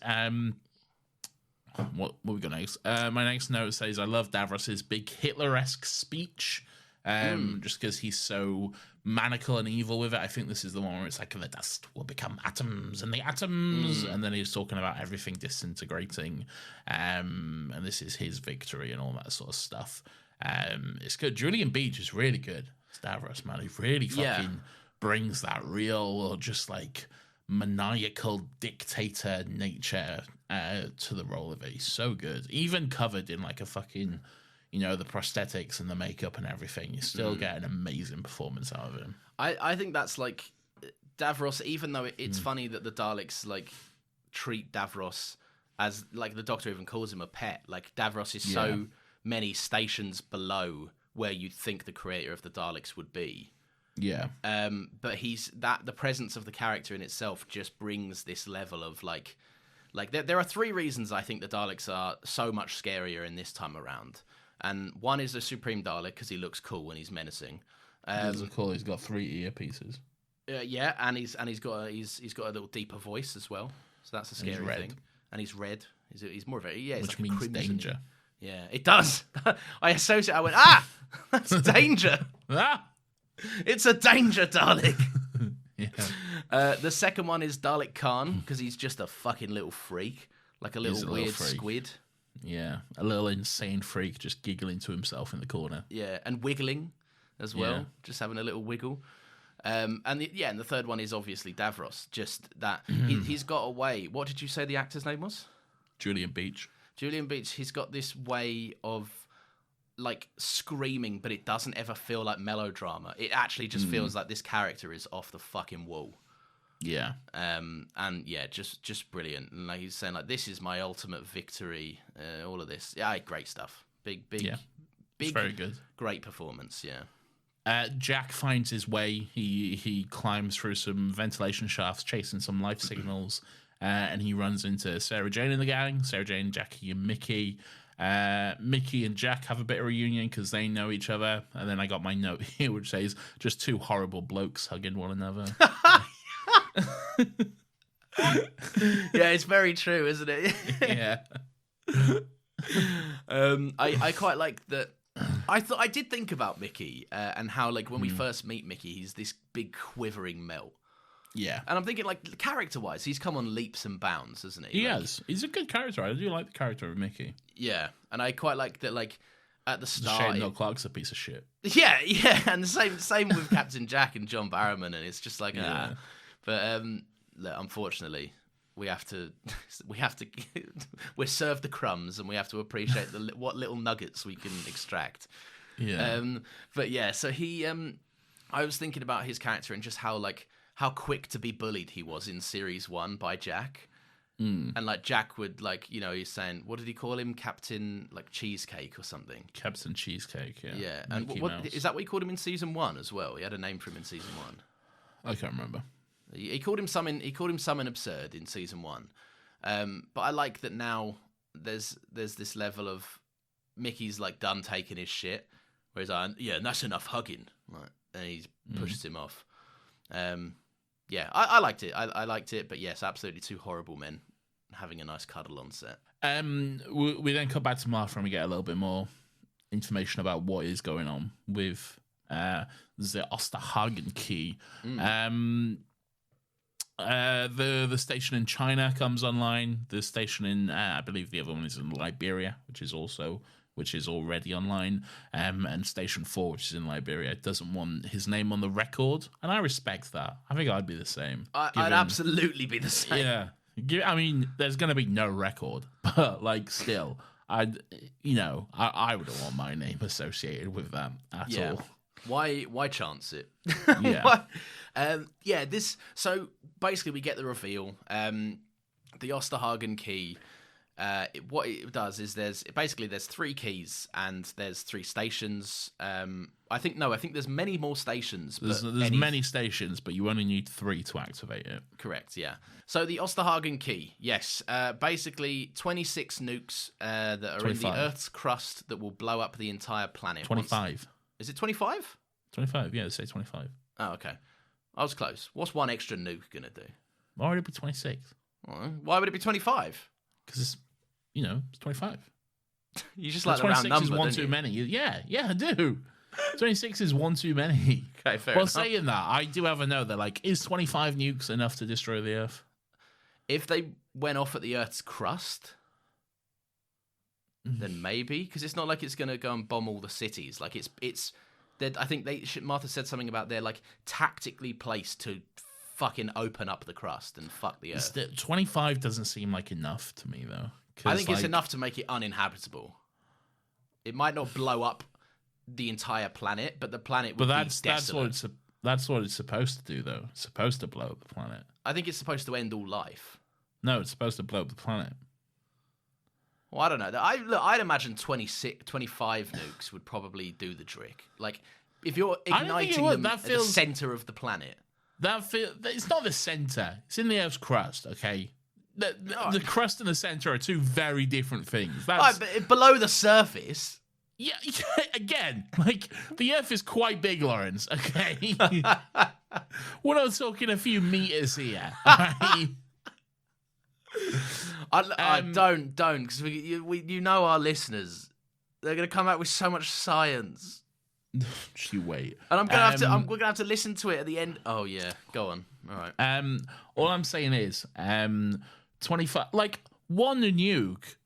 What we got next? My next note says, I love Davros's big Hitler-esque speech, just because he's so maniacal and evil with it. I think this is the one where it's like, the dust will become atoms and the atoms, and then he's talking about everything disintegrating, and this is his victory and all that sort of stuff. It's good. Julian Beach is really good. It's Davros, man. He really fucking brings that real, just like maniacal dictator nature to the role of it. He's so good. Even covered in like a fucking, the prosthetics and the makeup and everything, you still get an amazing performance out of him. I think that's like Davros, even though it's funny that the Daleks like treat Davros as like the Doctor even calls him a pet. Like Davros is so many stations below where you'd think the creator of the Daleks would be. Yeah. But the presence of the character in itself just brings this level of like there are three reasons I think the Daleks are so much scarier in this time around. And one is the Supreme Dalek because he looks cool and he's menacing. He's cool. He's got 3 earpieces. Yeah, and he's got a little deeper voice as well. So that's a scary thing. And he's red. He's more of a which like means crimson. danger. Yeah, it does. I went, that's danger. It's a danger, Dalek. Yeah. The second one is Dalek Khan because he's just a fucking little freak, like a little weird squid. Yeah, a little insane freak just giggling to himself in the corner. Yeah, and wiggling as well, just having a little wiggle. And the third one is obviously Davros. Just that he's got a way. What did you say the actor's name was? Julian Beach. Julian Beach. He's got this way of like screaming, but it doesn't ever feel like melodrama. It actually just feels like this character is off the fucking wall. Yeah. And yeah, just brilliant. And like he's saying, like, this is my ultimate victory. All of this, yeah, great stuff. Big, it's very good. Great performance. Yeah. Jack finds his way. He climbs through some ventilation shafts, chasing some life signals, and he runs into Sarah Jane and the gang. Sarah Jane, Jackie, and Mickey. Mickey and Jack have a bit of a reunion because they know each other. And then I got my note here which says just 2 horrible blokes hugging one another. Yeah, it's very true, isn't it? Yeah. I quite like that. I did think about Mickey and how like when we first meet Mickey, he's this big quivering melt. Yeah. And I'm thinking like character-wise, he's come on leaps and bounds, hasn't he? He has. He's a good character. I do like the character of Mickey. Yeah, and I quite like that. Like at the start, Shane Noel Clark's a piece of shit. Yeah, and the same with Captain Jack and John Barrowman, and it's just like But look, unfortunately, we have to we're served the crumbs, and we have to appreciate what little nuggets we can extract. Yeah. But yeah, so he I was thinking about his character and just how quick to be bullied he was in series 1 by Jack. And like Jack would he's saying, what did he call him? Captain like Cheesecake or something. Captain Cheesecake, yeah. Yeah. And what is that what he called him in season 1 as well? He had a name for him in season 1. I can't remember. He called him something absurd in season 1. But I like that now there's this level of Mickey's like done taking his shit, where he's like, yeah, that's enough hugging. Right. And he's pushed him off. Yeah, I liked it. I liked it, but yes, absolutely 2 horrible men having a nice cuddle on set. We then come back to Martha and we get a little bit more information about what is going on with the Osterhagen key. The station in China comes online. The station in I believe the other one is in Liberia, which is already online, and Station 4, which is in Liberia, doesn't want his name on the record, and I respect that. I think I'd be the same. I'd absolutely be the same. Yeah, I mean, there's going to be no record, but like, still, I wouldn't want my name associated with that at all. Why chance it? Yeah. So basically, we get the reveal. The Osterhagen key. What it does is there's 3 keys and there's 3 stations. I think there's many more stations. There's many stations, but you only need 3 to activate it. Correct, yeah. So the Osterhagen key, yes. Basically, 26 nukes that are 25. in the Earth's crust that will blow up the entire planet. 25. Is it 25? 25, yeah, they say 25. Oh, okay. I was close. What's one extra nuke going to do? Why would it be 26? Why would it be 25? Because it's 25. You just like the round number, 26 is one too many. Yeah, I do. 26 is one too many. Okay, fair enough. Well, saying that, I do have a note that, like, is 25 nukes enough to destroy the Earth? If they went off at the Earth's crust, then maybe. Because it's not like it's going to go and bomb all the cities. Like, it's. I think Martha said something about they're, like, tactically placed to fucking open up the crust and fuck the Earth. 25 doesn't seem like enough to me, though. I think it's enough to make it uninhabitable. It might not blow up the entire planet, but the planet would be desolate. That's what it's supposed to do, though. It's supposed to blow up the planet. I think it's supposed to end all life. No, it's supposed to blow up the planet. Well, I don't know. I'd imagine 25 nukes would probably do the trick. Like, if you're igniting them at the center of the planet. It's not the center. It's in the Earth's crust, okay? The crust and the center are two very different things. Right, but below the surface... Yeah, again, like, the Earth is quite big, Lawrence, okay? We're not talking a few meters here, right? Don't, because you know our listeners. They're going to come out with so much science. Just you wait. And we're gonna have to listen to it at the end. Oh yeah, go on. All right. All I'm saying is, 25, like, one nuke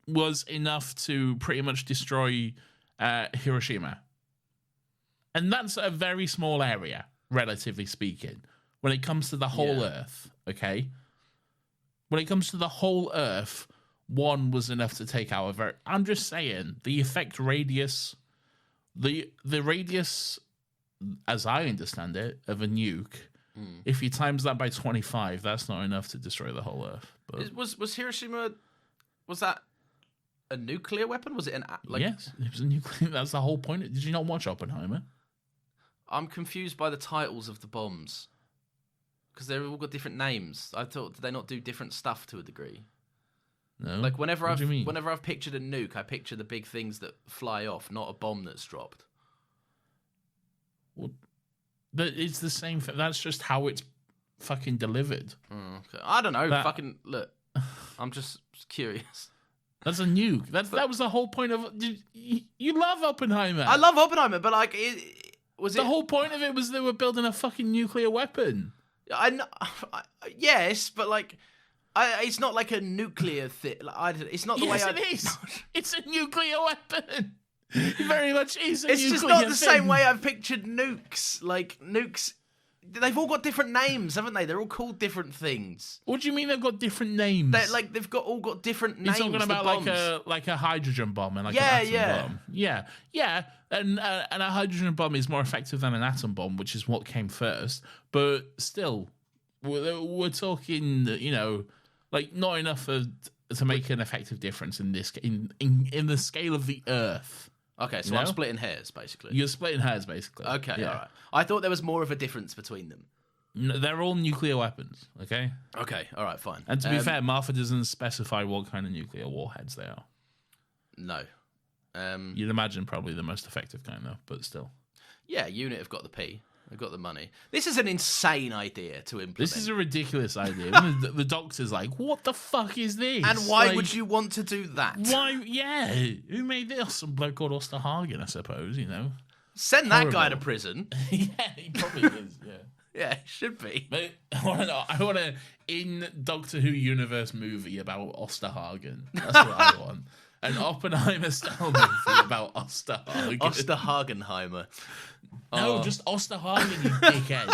was enough to pretty much destroy Hiroshima. And that's a very small area, relatively speaking, when it comes to the whole Earth, okay? When it comes to the whole Earth, one was enough to take out I'm just saying, the effect radius, the radius, as I understand it, of a nuke, if you times that by 25, that's not enough to destroy the whole Earth. But was Hiroshima, was that a nuclear weapon? Was it yes, it was a nuclear. That's the whole point. Did you not watch Oppenheimer? I'm confused by the titles of the bombs because they've all got different names. I thought, did they not do different stuff to a degree? No. Like whenever I've pictured a nuke, I picture the big things that fly off, not a bomb that's dropped. Well, but it's the same. That's just how it's fucking delivered. Okay. I don't know. Fucking look. I'm just curious. That's a nuke. That was the whole point of. You love Oppenheimer. I love Oppenheimer, but like, the whole point of it was they were building a fucking nuclear weapon. Yes, but like, it's not like a nuclear thing. It's not the way it is. It's a nuclear weapon. It very much is. It's just not the same way I've pictured nukes. Like nukes. They've all got different names, haven't they? They're all called different things. What do you mean they've got different names? They've all got different names. You're talking about like a hydrogen bomb and like an atom bomb. Yeah. And a hydrogen bomb is more effective than an atom bomb, which is what came first. But still, we're talking, like not enough to make an effective difference in this in the scale of the Earth. Okay, so I'm splitting hairs, basically. You're splitting hairs, basically. Okay, all right. I thought there was more of a difference between them. No, they're all nuclear weapons, okay? Okay, all right, fine. And to be fair, Martha doesn't specify what kind of nuclear warheads they are. No. You'd imagine probably the most effective kind, though, but still. Yeah, UNIT have got the P. They've got the money. This is an insane idea to implement. This is a ridiculous idea. The doctor's like, what the fuck is this? And why would you want to do that? Why? Yeah. Who made this? Some bloke called Osterhagen, I suppose, Send that guy to prison. Yeah, he probably is, yeah. Yeah, he should be. But I want a in Doctor Who universe movie about Osterhagen. That's what I want. An Oppenheimer-style movie about Osterhagen. Osterhagenheimer. No, just Osterhagen, you dickhead.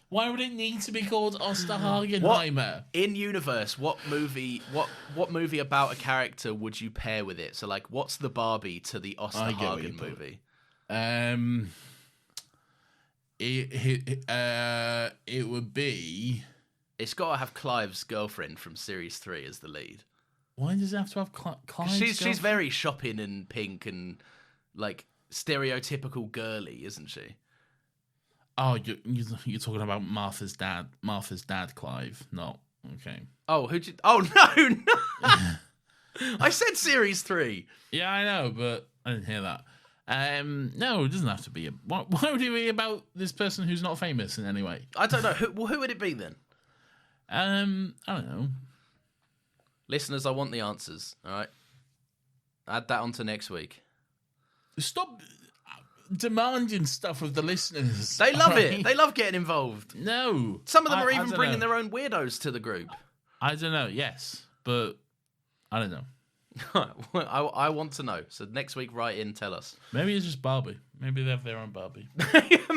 Why would it need to be called Osterhagenheimer? In universe, what movie about a character would you pair with it? So, like, what's the Barbie to the Osterhagen movie? It would be. It's got to have Clive's girlfriend from series 3 as the lead. Why does it have to have Clive's She's very shopping and pink and like stereotypical girly, isn't she? Oh, you're talking about Martha's dad, Clive. No, okay. Oh, no. I said series 3. Yeah, I know, but I didn't hear that. No, it doesn't have to be. Why would it be about this person who's not famous in any way? I don't know. Who would it be then? I don't know. Listeners, I want the answers. All right, add that on to next week. Stop demanding stuff of the listeners. They love it. They love getting involved. No, some of them are even bringing their own weirdos to the group. I don't know. Yes, but I don't know. I want to know. So next week, write in, tell us. Maybe it's just Barbie. Maybe they have their own Barbie.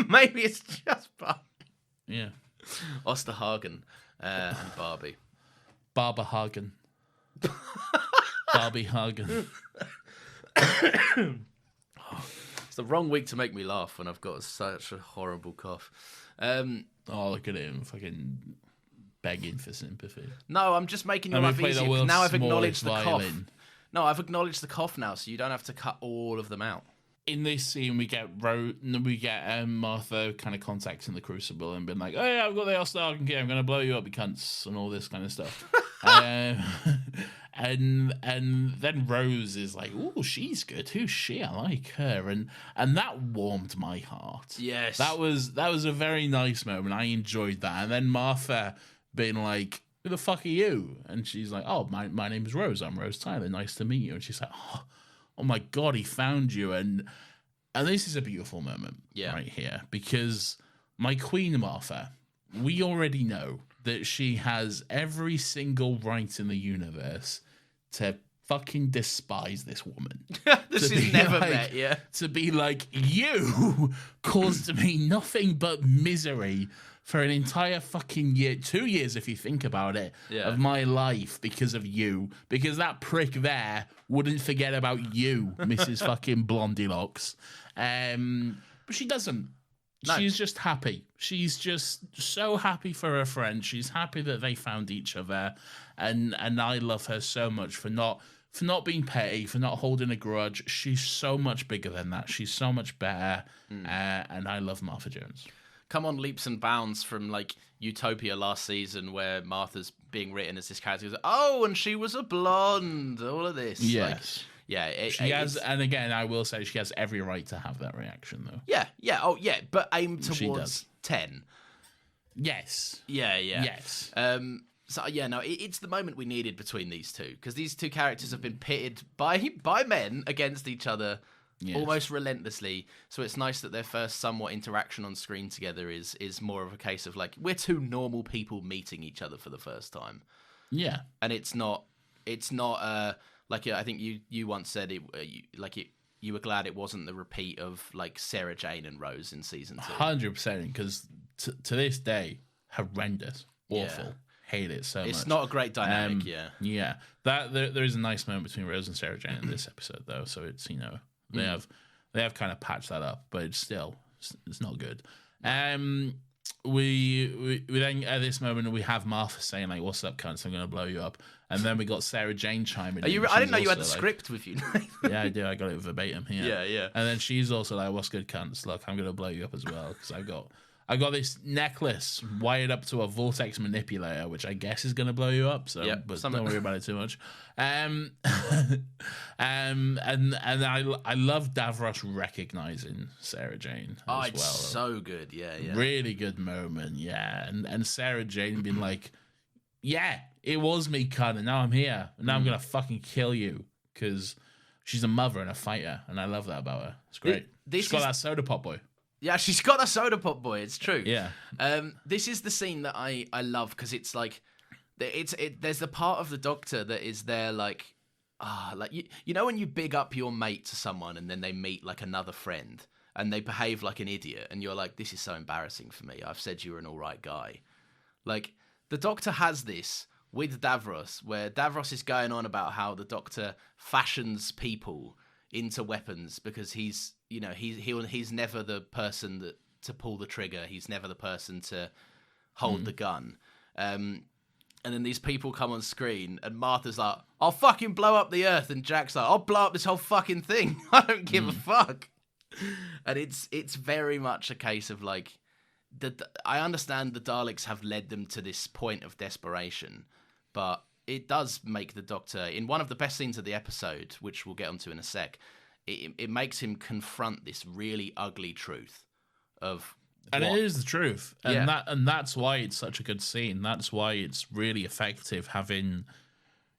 Maybe it's just Barbie. Yeah. Osterhagen and Barbie. Barberhagen. Barbie Hagen. It's the wrong week to make me laugh when I've got such a horrible cough. Oh, look at him, fucking begging for sympathy. No, I'm just making your life easier. Now I've acknowledged the cough. Violin. No, I've acknowledged the cough now, so you don't have to cut all of them out. In this scene, we get Martha kind of contacting the Crucible and being like, "Oh yeah, I've got the All-Star key. I'm going to blow you up, you cunts," and all this kind of stuff. And then Rose is like, "Oh, she's good. Who's she? I like her." And that warmed my heart. Yes, that was a very nice moment. I enjoyed that. And then Martha being like, "Who the fuck are you?" And she's like, "Oh, my name is Rose. I'm Rose Tyler. Nice to meet you." And she's like, "Oh my God, he found you." And this is a beautiful moment right here, because my Queen Martha, we already know that she has every single right in the universe to fucking despise this woman. This is never met, To be like, "You caused me nothing but misery for an entire fucking year, 2 years if you think about it, of my life because of you. Because that prick there wouldn't forget about you, Mrs. fucking Blondylocks." But she doesn't. No. She's just happy. She's just so happy for her friend. She's happy that they found each other. And I love her so much for not being petty, for not holding a grudge. She's so much bigger than that. She's so much better. And I love Martha Jones. Come on leaps and bounds from like Utopia last season, where Martha's being written as this character. And she was a blonde. All of this. Yes. She has, and again, I will say she has every right to have that reaction, though. Yeah, but aim towards 10. Yes. Yes. It's the moment we needed between these two, because these two characters have been pitted by men against each other almost relentlessly. So it's nice that their first somewhat interaction on screen together is more of a case of like, we're two normal people meeting each other for the first time. Yeah, and it's not. Like I think you once said, you were glad it wasn't the repeat of like Sarah Jane and Rose in season 2. 100%, because to this day, horrendous, awful, hate it so much. It's not a great dynamic. That there is a nice moment between Rose and Sarah Jane in this episode, though. So it's they have kind of patched that up, but it's not good. We then at this moment we have Martha saying like, "What's up, cunts? I'm gonna blow you up." And then we got Sarah Jane chiming in. I didn't know you had the script with you. Yeah, I do. I got it verbatim here. Yeah. And then she's also like, "What's good, cunts? Look, I'm gonna blow you up as well because I got this necklace wired up to a vortex manipulator, which I guess is gonna blow you up. So, but don't worry about it too much." And I love Davros recognizing Sarah Jane as well. It's so good. Yeah. Really good moment. Yeah, and Sarah Jane being like, "Yeah, it was me, cunt, and now I'm here. And now I'm going to fucking kill you," because she's a mother and a fighter, and I love that about her. It's great. She's got that soda pop boy. Yeah, she's got a soda pop boy. It's true. Yeah. This is the scene that I love, because it's like, there's the part of the Doctor that is there like, you know when you big up your mate to someone and then they meet like another friend and they behave like an idiot and you're like, this is so embarrassing for me. I've said you were an all right guy. Like, the Doctor has this with Davros, where Davros is going on about how the Doctor fashions people into weapons because he's never the person to pull the trigger. He's never the person to hold the gun. And then these people come on screen and Martha's like, "I'll fucking blow up the Earth," and Jack's like, "I'll blow up this whole fucking thing. I don't give a fuck." And it's very much a case of like, I understand the Daleks have led them to this point of desperation, but it does make the Doctor, in one of the best scenes of the episode, which we'll get onto in a sec, it makes him confront this really ugly truth of And it is the truth. And that's why it's such a good scene. That's why it's really effective having,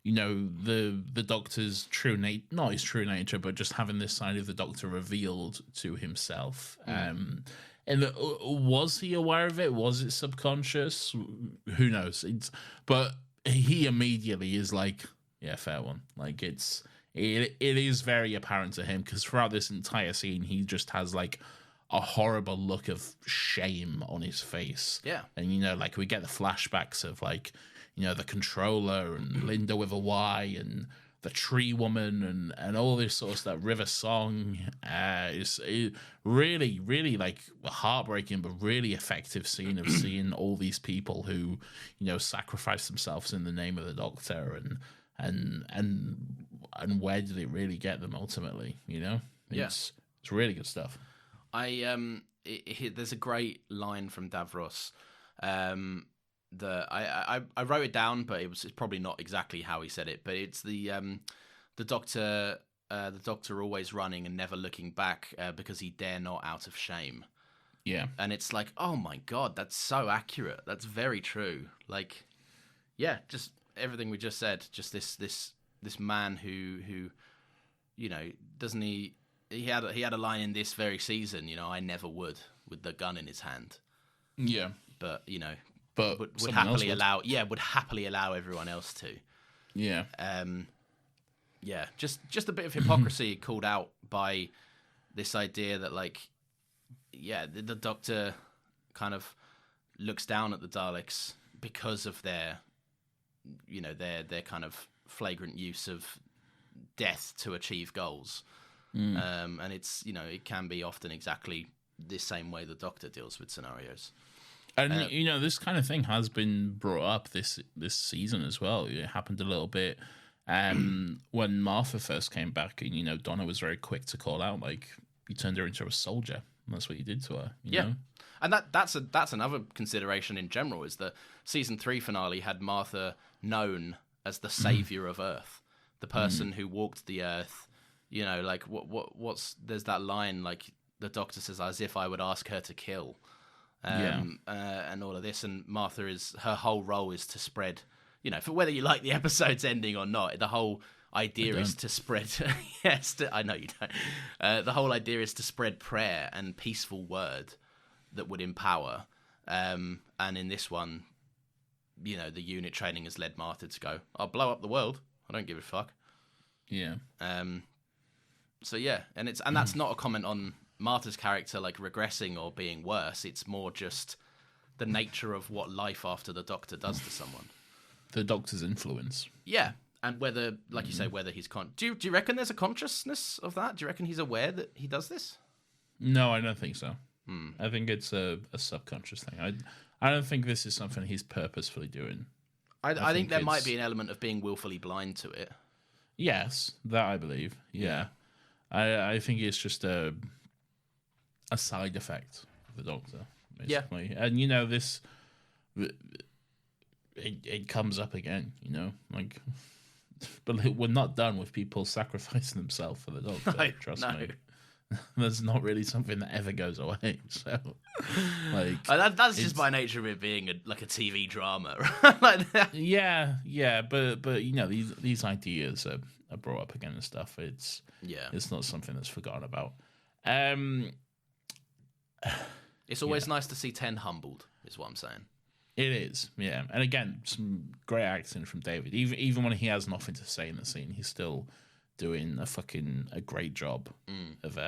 the Doctor's true nature, not his true nature, but just having this side of the Doctor revealed to himself. And was he aware of it? Was it subconscious? Who knows? But he immediately is like, yeah, fair one. Like it is very apparent to him, because throughout this entire scene, he just has like a horrible look of shame on his face. Yeah. And, like we get the flashbacks of like, the controller and Linda with a Y and the Tree Woman and all this sort of stuff. River Song is really, really like heartbreaking, but really effective scene of seeing all these people who, sacrifice themselves in the name of the Doctor, and where did it really get them ultimately? It's really good stuff. There's a great line from Davros. I wrote it down, but it's probably not exactly how he said it. But it's the Doctor always running and never looking back because he dare not out of shame. Yeah, and it's like, oh my god, that's so accurate. That's very true. Like, yeah, just everything we just said. Just this man who doesn't he had a line in this very season. I never would, with the gun in his hand. Yeah, but but would happily allow everyone else to. Yeah. Just a bit of hypocrisy called out by this idea that, like, the Doctor kind of looks down at the Daleks because of their kind of flagrant use of death to achieve goals. And it's, it can be often exactly the same way the Doctor deals with scenarios. And this kind of thing has been brought up this season as well. It happened a little bit when Martha first came back, and Donna was very quick to call out, like, you turned her into a soldier. And that's what you did to her. You know? And that's another consideration in general, is the season 3 finale had Martha known as the savior of Earth, the person who walked the Earth. Like what's there's that line, like, the Doctor says, as if I would ask her to kill. And all of this, and Martha her whole role is to spread, for whether you like the episode's ending or not, the whole idea is to spread. Yes, I know you don't. The whole idea is to spread prayer and peaceful word that would empower. And in this one, the unit training has led Martha to go, I'll blow up the world. I don't give a fuck. Yeah. So yeah, and that's not a comment on Martha's character, like, regressing or being worse. It's more just the nature of what life after the Doctor does to someone. The Doctor's influence. Yeah, and whether, like you say, whether he's do you reckon there's a consciousness of that? Do you reckon he's aware that he does this? No, I don't think so. I think it's a subconscious thing. I don't think this is something he's purposefully doing. I think there might be an element of being willfully blind to it. Yes, that I believe. Yeah. I think it's just a side effect of the Doctor, basically. Yeah. And this, it comes up again, like, but we're not done with people sacrificing themselves for the Doctor. Trust me. That's not really something that ever goes away. So, like, that's just by nature of it being a TV drama, right? Like that. Yeah, but these ideas are brought up again and stuff. It's not something that's forgotten about. It's always nice to see Ten humbled, is what I'm saying. It is, yeah. And again, some great acting from David. Even when he has nothing to say in the scene, he's still doing a great job of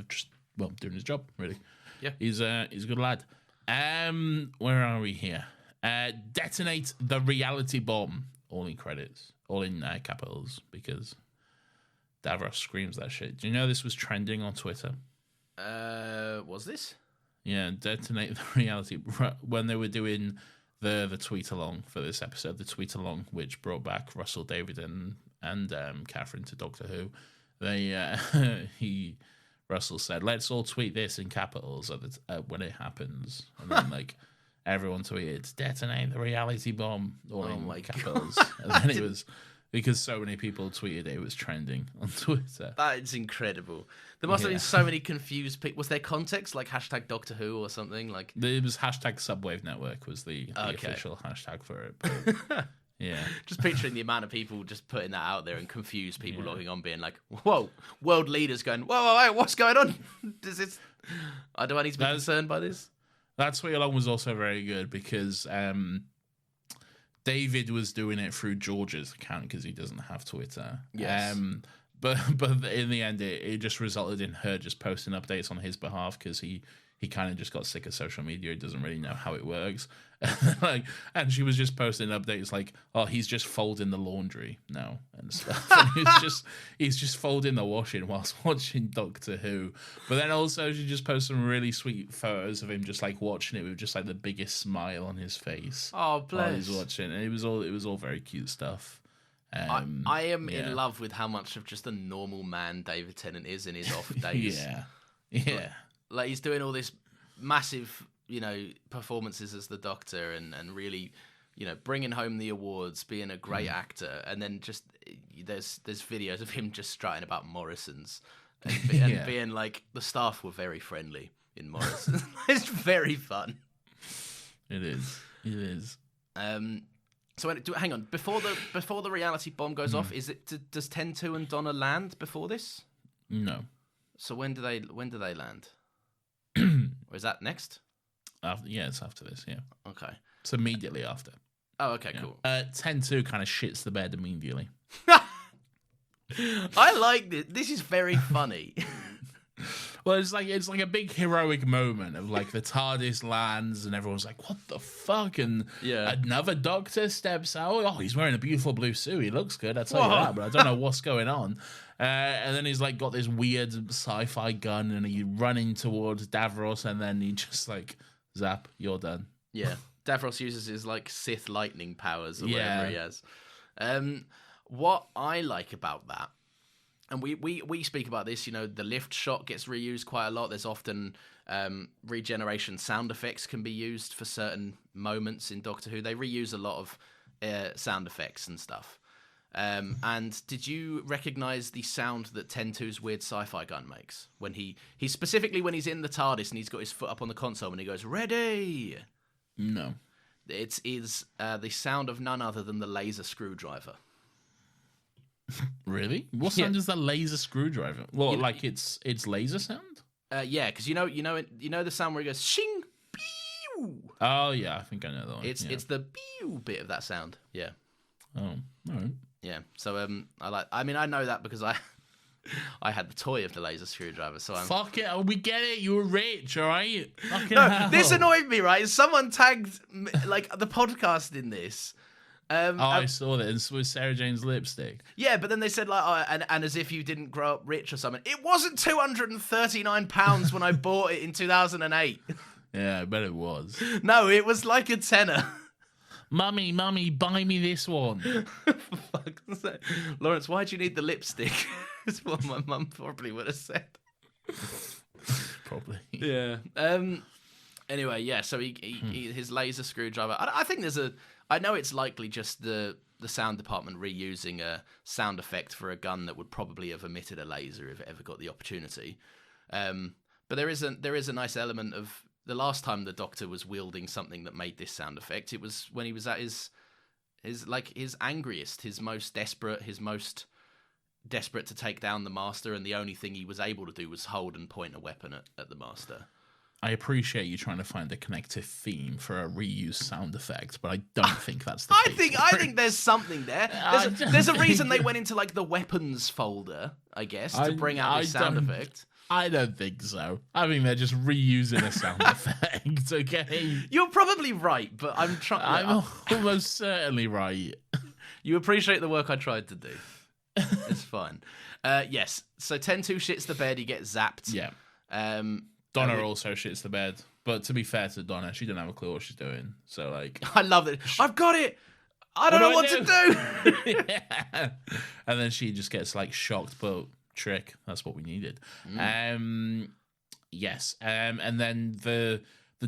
just doing his job, really. Yeah, he's a good lad. Where are we here? Detonate the reality bomb. All in credits, all in capitals, because Davros screams that shit. Do you know this was trending on Twitter? Was this? Yeah, detonate the reality. When they were doing the tweet along for this episode, the tweet along, which brought back Russell David and Catherine to Doctor Who, Russell said, "Let's all tweet this in capitals when it happens," and then like everyone tweeted, "Detonate the reality bomb," all in capitals, and then it was. Because so many people tweeted it was trending on Twitter. That is incredible. There must have been so many confused people. Was there context, like hashtag Doctor Who or something? Like, it was hashtag Subwave Network was the official hashtag for it. But, yeah. Just picturing the amount of people just putting that out there and confused people logging on being like, whoa, world leaders going, whoa, what's going on? Do I need to be concerned by this? That tweet along was also very good because... David was doing it through George's account because he doesn't have Twitter. Yes. But in the end, it just resulted in her just posting updates on his behalf because he he kind of just got sick of social media. He doesn't really know how it works. And she was just posting updates like, "Oh, he's just folding the laundry now and stuff." And he's just folding the washing whilst watching Doctor Who. But then also she just posted some really sweet photos of him just like watching it with just like the biggest smile on his face. Oh, bless. While he's watching, and it was all very cute stuff. I am in love with how much of just a normal man David Tennant is in his off days. Yeah. Like he's doing all this massive, performances as the Doctor and really, bringing home the awards, being a great actor. And then just there's videos of him just strutting about Morrison's and being like, the staff were very friendly in Morrison's. It's very fun. It is. So hang on, before the reality bomb goes off, does 10-2 and Donna land before this? No. So when do they land? Or is that next? It's after this. Yeah. Okay. It's immediately after. Oh, okay, cool. 10-2 kind of shits the bed immediately. I like this. This is very funny. Well, it's like a big heroic moment of like the TARDIS lands and everyone's like, "What the fuck?" And another Doctor steps out. Oh, he's wearing a beautiful blue suit. He looks good. I tell you that, but I don't know what's going on. And then he's like got this weird sci-fi gun, and he's running towards Davros, and then he just like zap. You're done. Yeah, Davros uses his like Sith lightning powers or whatever he has. What I like about that. And we speak about this, the lift shot gets reused quite a lot. There's often regeneration sound effects can be used for certain moments in Doctor Who. They reuse a lot of sound effects and stuff. And did you recognise the sound that 10-2's weird sci-fi gun makes? When he specifically when he's in the TARDIS and he's got his foot up on the console and he goes, "Ready!" No. It is the sound of none other than the laser screwdriver. Really? What sound is the laser screwdriver? Well, like it's laser sound? Yeah, because you know the sound where it goes shing, pew. Oh yeah, I think I know that one. It's the pew bit of that sound. Yeah. Oh, all right. Yeah. So I know that because I had the toy of the laser screwdriver. So fuck it, we get it. You were rich, all right? No, this annoyed me. Right, someone tagged like the podcast in this. I saw that. It was Sarah Jane's lipstick. Yeah, but then they said like, and as if you didn't grow up rich or something. It wasn't £239 when I bought it in 2008. Yeah, I bet it was. No, it was like a tenner. Mummy, buy me this one. For fuck's sake. Lawrence, why do you need the lipstick? That's what my mum probably would have said. Probably. Yeah. Anyway, yeah. So he his laser screwdriver. I think I know it's likely just the sound department reusing a sound effect for a gun that would probably have emitted a laser if it ever got the opportunity. But there is a nice element of the last time the Doctor was wielding something that made this sound effect. It was when he was at his angriest, his most desperate to take down the Master, and the only thing he was able to do was hold and point a weapon at the Master. I appreciate you trying to find a connective theme for a reused sound effect, but I don't think that's the case. I think there's something there. There's a reason they went into like the weapons folder, I guess, to bring out this sound effect. I don't think so. I think they're just reusing a sound effect, okay? You're probably right, but I'm trying. I'm almost certainly right. You appreciate the work I tried to do. It's fine. Yes, so 10-2 shits the bed, he gets zapped. Yeah. Donna also shits the bed, but to be fair to Donna, she didn't have a clue what she's doing. So like, I love it. I've got it. I don't know what to do. Yeah. And then she just gets like shocked, but trick. That's what we needed. Yes. And then the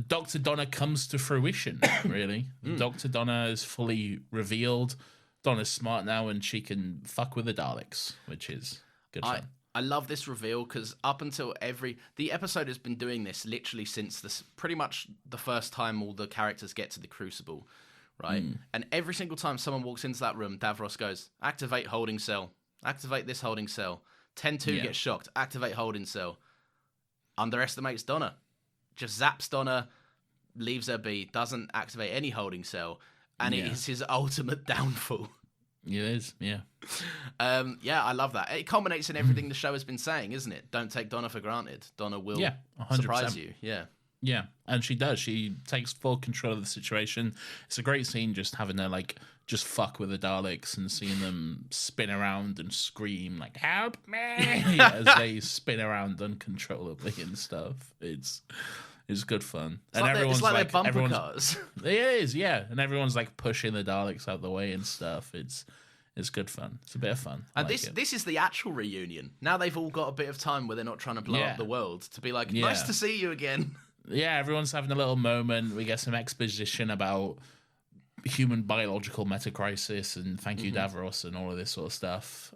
Dr. Donna comes to fruition. Really, Dr. Donna is fully revealed. Donna's smart now, and she can fuck with the Daleks, which is good fun. I love this reveal because up until the episode has been doing this literally since pretty much the first time all the characters get to the Crucible, right? And every single time someone walks into that room, Davros goes, "Activate holding cell. Activate this holding cell." 10-2 gets shocked. Activate holding cell. Underestimates Donna. Just zaps Donna, leaves her be, doesn't activate any holding cell, and it is his ultimate downfall. It is, yeah. I love that. It culminates in everything the show has been saying, isn't it? Don't take Donna for granted. Donna will surprise you. Yeah. Yeah, and she does. She takes full control of the situation. It's a great scene, just having her like just fuck with the Daleks and seeing them spin around and scream like "Help me!" as they spin around uncontrollably and stuff. It's good fun, and everyone's like their bumper everyone's, cars. It is, yeah, and everyone's like pushing the Daleks out the way and stuff. It's good fun. It's a bit of fun. And this is the actual reunion. Now they've all got a bit of time where they're not trying to blow up the world to be like, nice to see you again. Yeah, everyone's having a little moment. We get some exposition about human biological metacrisis and thank you Davros and all of this sort of stuff,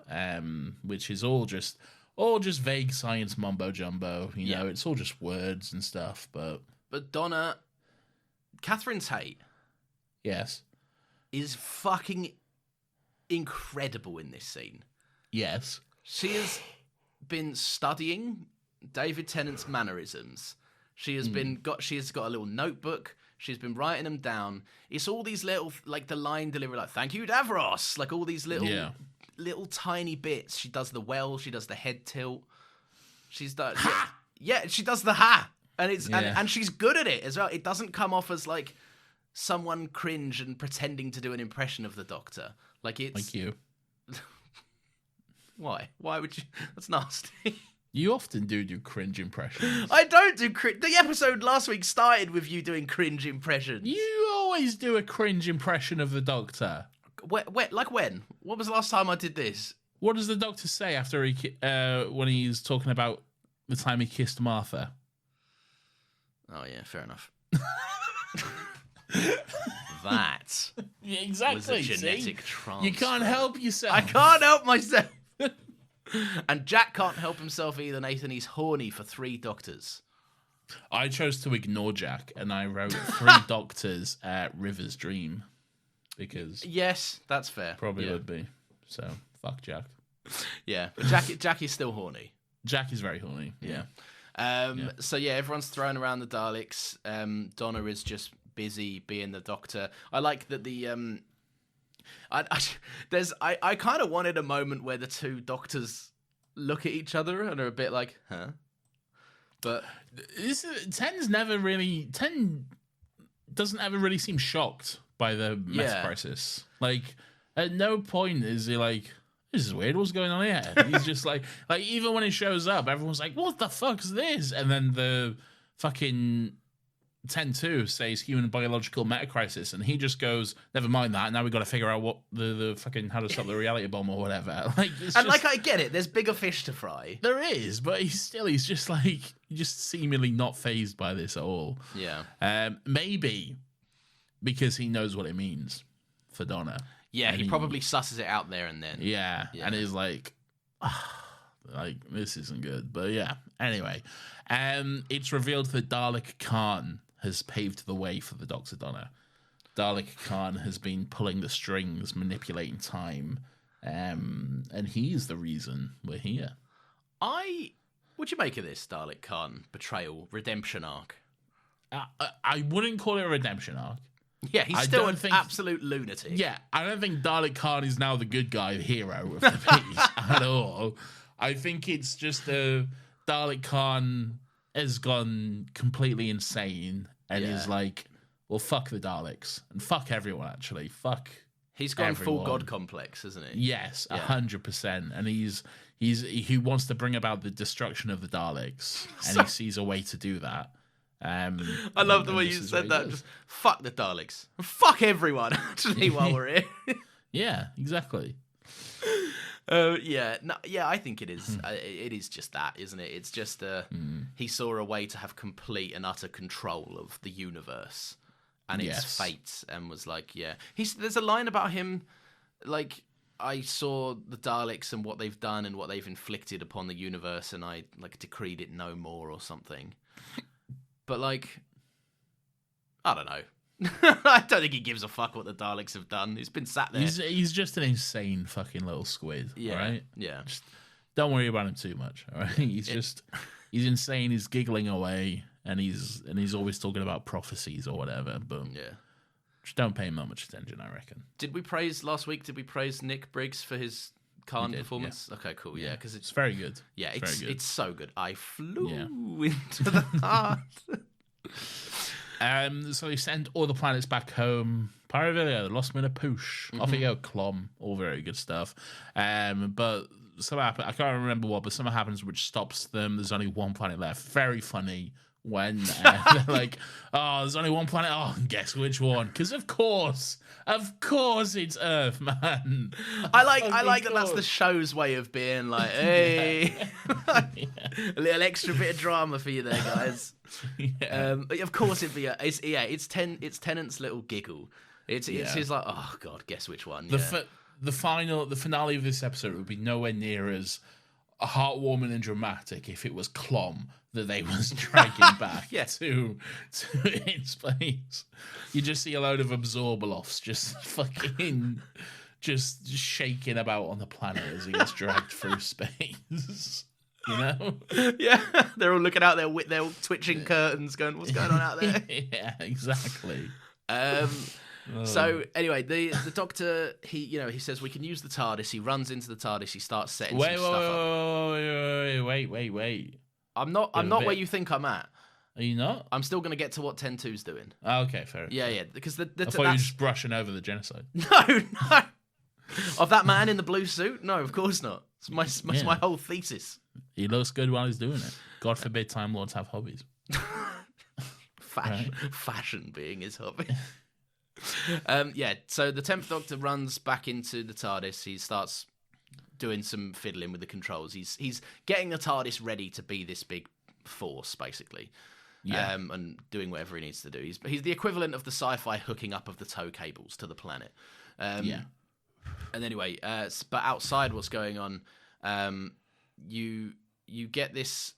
which is all just vague science mumbo jumbo. You know, it's all just words and stuff. But Donna, Catherine Tate, yes, is fucking incredible in this scene. Yes, she has been studying David Tennant's mannerisms. She has got a little notebook. She's been writing them down. It's all these little, like the line delivery, like "Thank you, Davros," like all these little tiny bits. She does the well. She does the head tilt. She's done. She does the ha, and and she's good at it as well. It doesn't come off as like someone cringe and pretending to do an impression of the Doctor. Like it's like you. Why? Why would you? That's nasty. You often do cringe impressions. I don't do cringe. The episode last week started with you doing cringe impressions. You always do a cringe impression of the Doctor. Like when? What was the last time I did this? What does the Doctor say after when he's talking about the time he kissed Martha? Oh yeah, fair enough. That exactly was a genetic transfer. You can't help yourself. I can't help myself. And Jack can't help himself either, Nathan. He's horny for 3 doctors. I chose to ignore Jack, and I wrote 3 doctors at River's Dream. Because... Yes, that's fair. Probably would be. So, fuck Jack. Yeah, but Jack is still horny. Jack is very horny, yeah. So, everyone's throwing around the Daleks. Donna is just busy being the Doctor. I like that the... I kind of wanted a moment where the 2 doctors look at each other and are a bit like, huh? But Ten doesn't ever really seem shocked by the meth crisis. Like, at no point is he like, this is weird, what's going on here? He's just like even when he shows up, everyone's like, what the fuck's this? And then the fucking 10-2 says human biological metacrisis, and he just goes, never mind that, now we've got to figure out what the fucking how to stop the reality bomb or whatever. Like, I get it, there's bigger fish to fry. There is, but he's just like, just seemingly not fazed by this at all. Yeah. Maybe because he knows what it means for Donna. Yeah, he probably susses it out there and then. Yeah. And he's like, like, this isn't good. But yeah, anyway. It's revealed that Dalek Khan has paved the way for the Dr. Donna. Dalek Khan has been pulling the strings, manipulating time, and he's the reason we're here. Would you make of this Dalek Khan betrayal redemption arc? I wouldn't call it a redemption arc. Yeah, he's still an absolute lunatic. Yeah, I don't think Dalek Khan is now the good guy, the hero of the piece at all. I think it's just Dalek Khan has gone completely insane and is like, well, fuck the Daleks and fuck everyone. Actually, fuck. He's gone full god complex, hasn't he? Yes, 100%. And he wants to bring about the destruction of the Daleks, and he sees a way to do that. I love the way you said that. Just fuck the Daleks, fuck everyone. Actually, while we're here. Yeah, exactly. I think it is. It is just that, isn't it? It's just he saw a way to have complete and utter control of the universe and its fate, and was like, there's a line about him, like, I saw the Daleks and what they've done and what they've inflicted upon the universe, and I like decreed it no more or something. But like, I don't know. I don't think he gives a fuck what the Daleks have done. He's been sat there. He's just an insane fucking little squid. Yeah, right? Yeah. Just don't worry about him too much. All right. He's insane. He's giggling away, and he's always talking about prophecies or whatever. But just don't pay him that much attention, I reckon. Did we praise last week? Did we praise Nick Briggs for his Khan performance? Yeah. Okay, cool. Yeah, because it's very good. Yeah, it's so good. I flew into the heart. So they send all the planets back home. Paravilia, lost me in a poosh. Off you go, Clom. All very good stuff. But something happened. I can't remember what, but something happens which stops them. There's only one planet left. Very funny when they're like, oh, there's only one planet. Oh, guess which one? Because of course it's Earth, man. I like that. That's the show's way of being like, hey, a little extra bit of drama for you there, guys. Of course it'd be. It's Tennant's little giggle. It's like, oh god, guess which one? The finale of this episode would be nowhere near as heartwarming and dramatic if it was Clom that they was dragging back to its place. You just see a load of Absorbalofts just fucking just shaking about on the planet as he gets dragged through space. You know? Yeah, they're all looking out there with their twitching curtains, going, "What's going on out there?" Yeah, exactly. So anyway, the Doctor, he says we can use the TARDIS. He runs into the TARDIS. He starts setting some stuff up. Wait. I'm not where you think I'm at. Are you not? I'm still going to get to what 10-2's doing. Oh, okay, fair. Yeah. Because I thought you were just brushing over the genocide. No. Of that man in the blue suit? No, of course not. It's my whole thesis. He looks good while he's doing it. God forbid Time Lords have hobbies. Fashion being his hobby. So the 10th Doctor runs back into the TARDIS. He starts doing some fiddling with the controls. He's getting the TARDIS ready to be this big force, basically. And doing whatever he needs to do. He's the equivalent of the sci-fi hooking up of the tow cables to the planet. And anyway, but outside what's going on, you get this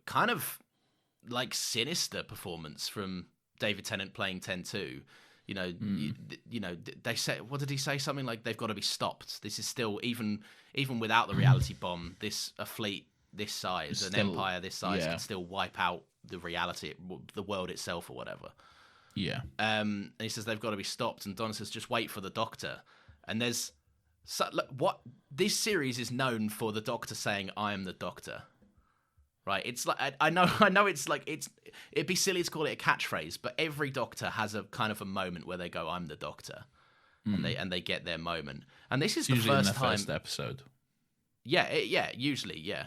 kind of like sinister performance from David Tennant playing 10-2. They say, what did he say? Something like they've got to be stopped. This is still even without the reality bomb. A fleet this size, an empire this size, can still wipe out the reality, the world itself, or whatever. Yeah. And he says they've got to be stopped, and Donna says just wait for the Doctor. And there's what this series is known for: the Doctor saying, "I am the Doctor." Right? It's like I know it's like it'd be silly to call it a catchphrase, but every Doctor has a kind of a moment where they go, "I'm the Doctor," and they get their moment. And this is usually the first in the time. First episode. Yeah, usually, yeah.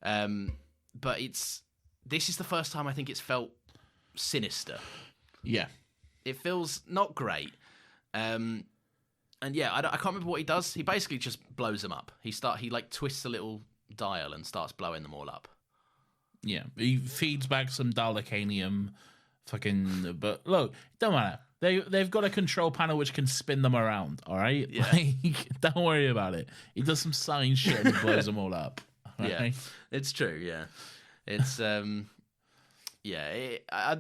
But this is the first time I think it's felt sinister. Yeah, it feels not great. And yeah, I can't remember what he does. He basically just blows them up. He like twists a little dial and starts blowing them all up. Yeah, he feeds back some Dalekanium, but look, don't matter. They've got a control panel which can spin them around. All right, yeah. Don't worry about it. He does some science shit and he blows them all up. Right? Yeah, it's true. Yeah, it's I'm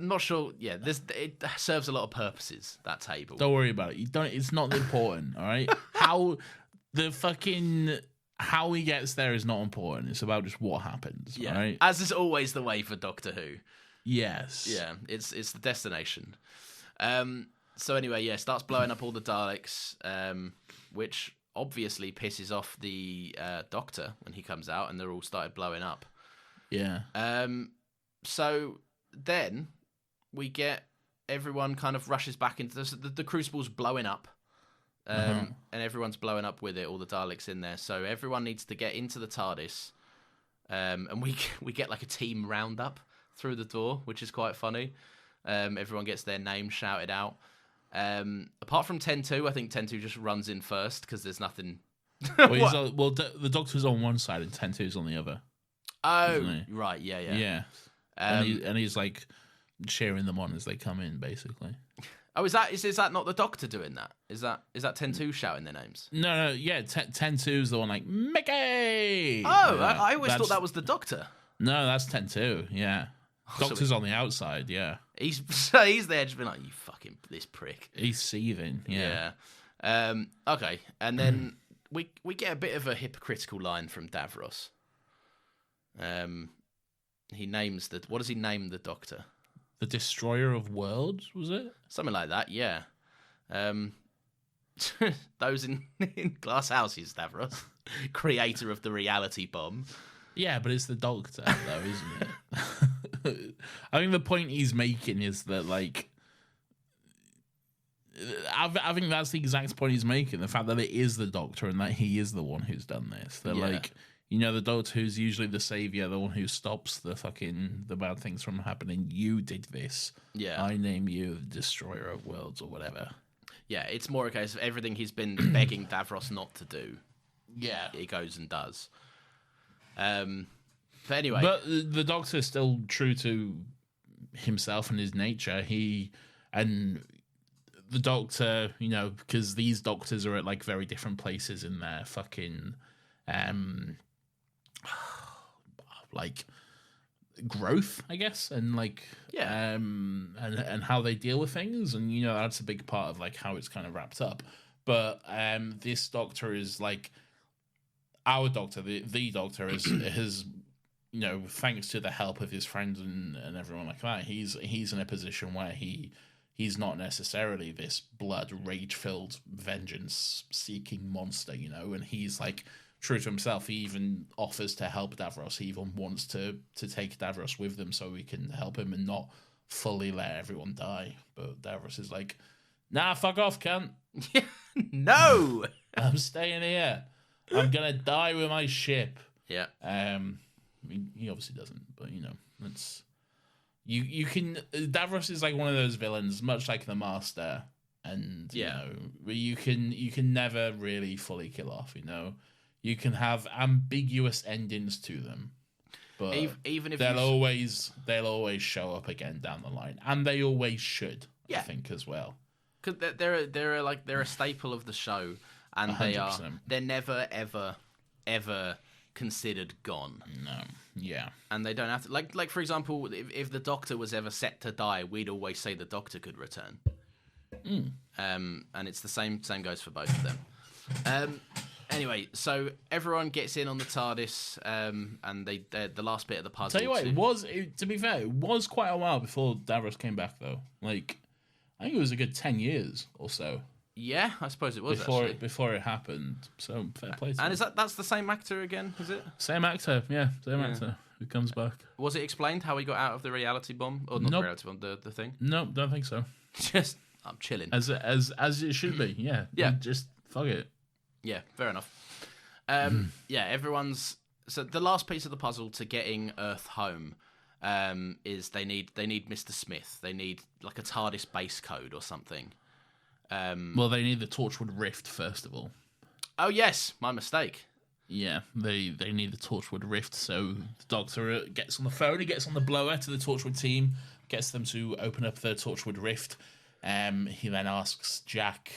not sure. Yeah, it serves a lot of purposes. That table. Don't worry about it. It's not important. All right, how he gets there is not important. It's about just what happens. Yeah, right? As is always the way for Doctor Who. Yes. Yeah, it's the destination. So anyway, starts blowing up all the Daleks, which obviously pisses off the Doctor when he comes out, and they're all started blowing up. Yeah. So then we get everyone kind of rushes back into the Crucible's blowing up. And everyone's blowing up with it, all the Daleks in there. So everyone needs to get into the TARDIS. And we get like a team roundup through the door, which is quite funny. Everyone gets their name shouted out. Apart from 10-2, I think 10-2 just runs in first because there's nothing. The Doctor's on one side and 10-2's on the other. Oh, right, yeah. Yeah. And he's like cheering them on as they come in, basically. Oh, is that not the Doctor doing that? Is that 10-2 shouting their names? No, yeah, 10-2's the one like Mickey. Oh, I always thought that was the Doctor. No, that's 10-2. Yeah, Doctor's on the outside. Yeah, he's there just being like, you fucking this prick. He's seething. Yeah. Okay, and then we get a bit of a hypocritical line from Davros. He names what does he name the Doctor? The Destroyer of Worlds, was it? Something like that, yeah. Those in glass houses, Davros. Creator of the reality bomb. Yeah, but it's the Doctor, though, isn't it? I think the point he's making is that, like, I think that's the exact point he's making. The fact that it is the Doctor and that he is the one who's done this. That, like, you know, the Doctor who's usually the savior, the one who stops the bad things from happening. You did this. Yeah. I name you the destroyer of worlds or whatever. Yeah, it's more a case of everything he's been begging Davros not to do. Yeah. He goes and does. But anyway. But the Doctor is still true to himself and his nature. The Doctor, you know, because these Doctors are at, like, very different places in their fucking, like, growth, I guess, and, like, and how they deal with things, and, you know, that's a big part of, like, how it's kind of wrapped up. But this Doctor is, like, our Doctor, the Doctor has, you know, thanks to the help of his friends and everyone like that, he's in a position where he's not necessarily this blood, rage-filled, vengeance-seeking monster, you know, and he's, like, true to himself. He even offers to help Davros. He even wants to take Davros with them so he can help him and not fully let everyone die. But Davros is like, nah, fuck off, cunt. No! I'm staying here. I'm going to die with my ship. Yeah. I mean, he obviously doesn't, but, you know, it's... You can... Davros is like one of those villains, much like the Master, and, you know, you can never really fully kill off, you know? You can have ambiguous endings to them, but even if they'll always show up again down the line, and they always should, I think, as well. Because they're a staple of the show, and 100%. they're never ever considered gone. No, yeah, and they don't have to like for example, if the Doctor was ever set to die, we'd always say the Doctor could return. And it's the same goes for both of them. Anyway, so everyone gets in on the TARDIS, and the last bit of the puzzle. Tell you what, to be fair, it was quite a while before Davros came back, though. Like, I think it was a good 10 years or so. Yeah, I suppose it was before it happened. So fair play to him. And that's the same actor again? Is it same actor? Yeah, same actor who comes back. Was it explained how he got out of the reality bomb or not? The reality bomb, the thing? No, don't think so. Just I'm chilling as it should be. Yeah, yeah. Just fuck it. Yeah, fair enough. Yeah, everyone's... So the last piece of the puzzle to getting Earth home is they need Mr. Smith. They need, like, a TARDIS base code or something. Well, they need the Torchwood Rift, first of all. Oh, yes, my mistake. Yeah, they need the Torchwood Rift, so the Doctor gets on the phone, he gets on the blower to the Torchwood team, gets them to open up the Torchwood Rift. He then asks Jack,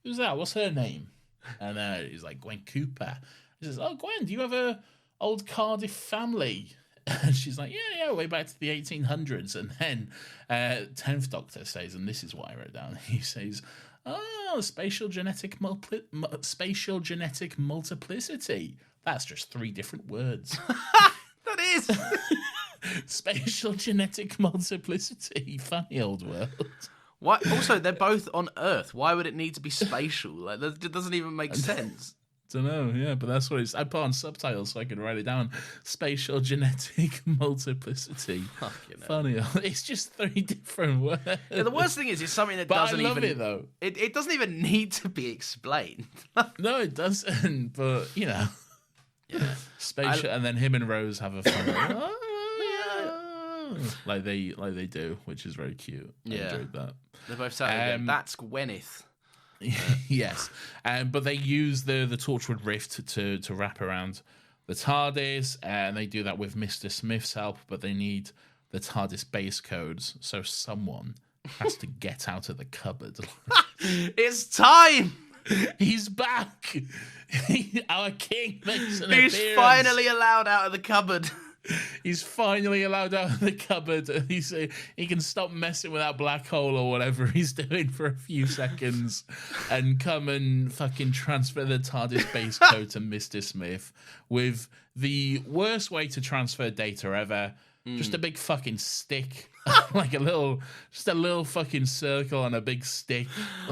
who's that? What's her name? And he's like, Gwen Cooper. He says, oh, Gwen, do you have a old Cardiff family? And she's like, yeah, way back to the 1800s. And then 10th Doctor says, and this is what I wrote down, he says, oh, spatial genetic multiplicity. That's just 3 different words. That is. Spatial genetic multiplicity. Funny old world. Why? Also, they're both on Earth. Why would it need to be spatial? Like, it doesn't even make sense. Don't know, yeah, but that's what it's... I put on subtitles so I could write it down. Spatial genetic multiplicity. Funny. It's just 3 different words. Yeah, the worst thing is, it's something that doesn't even... I love it, though. It doesn't even need to be explained. No, it doesn't, but, you know. Yeah. Spatial... And then him and Rose have a fun... like they do, which is very cute. I enjoyed that. They're both saying that's Gwyneth. Yes, but they use the Torchwood Rift to wrap around the TARDIS, and they do that with Mr. Smith's help. But they need the TARDIS base codes, so someone has to get out of the cupboard. It's time. He's back. Our king makes an appearance. He's finally allowed out of the cupboard. He's finally allowed out of the cupboard. He can stop messing with that black hole or whatever he's doing for a few seconds and come and fucking transfer the TARDIS base code to Mr. Smith with the worst way to transfer data ever. Just a big fucking stick. Like a little fucking circle on a big stick.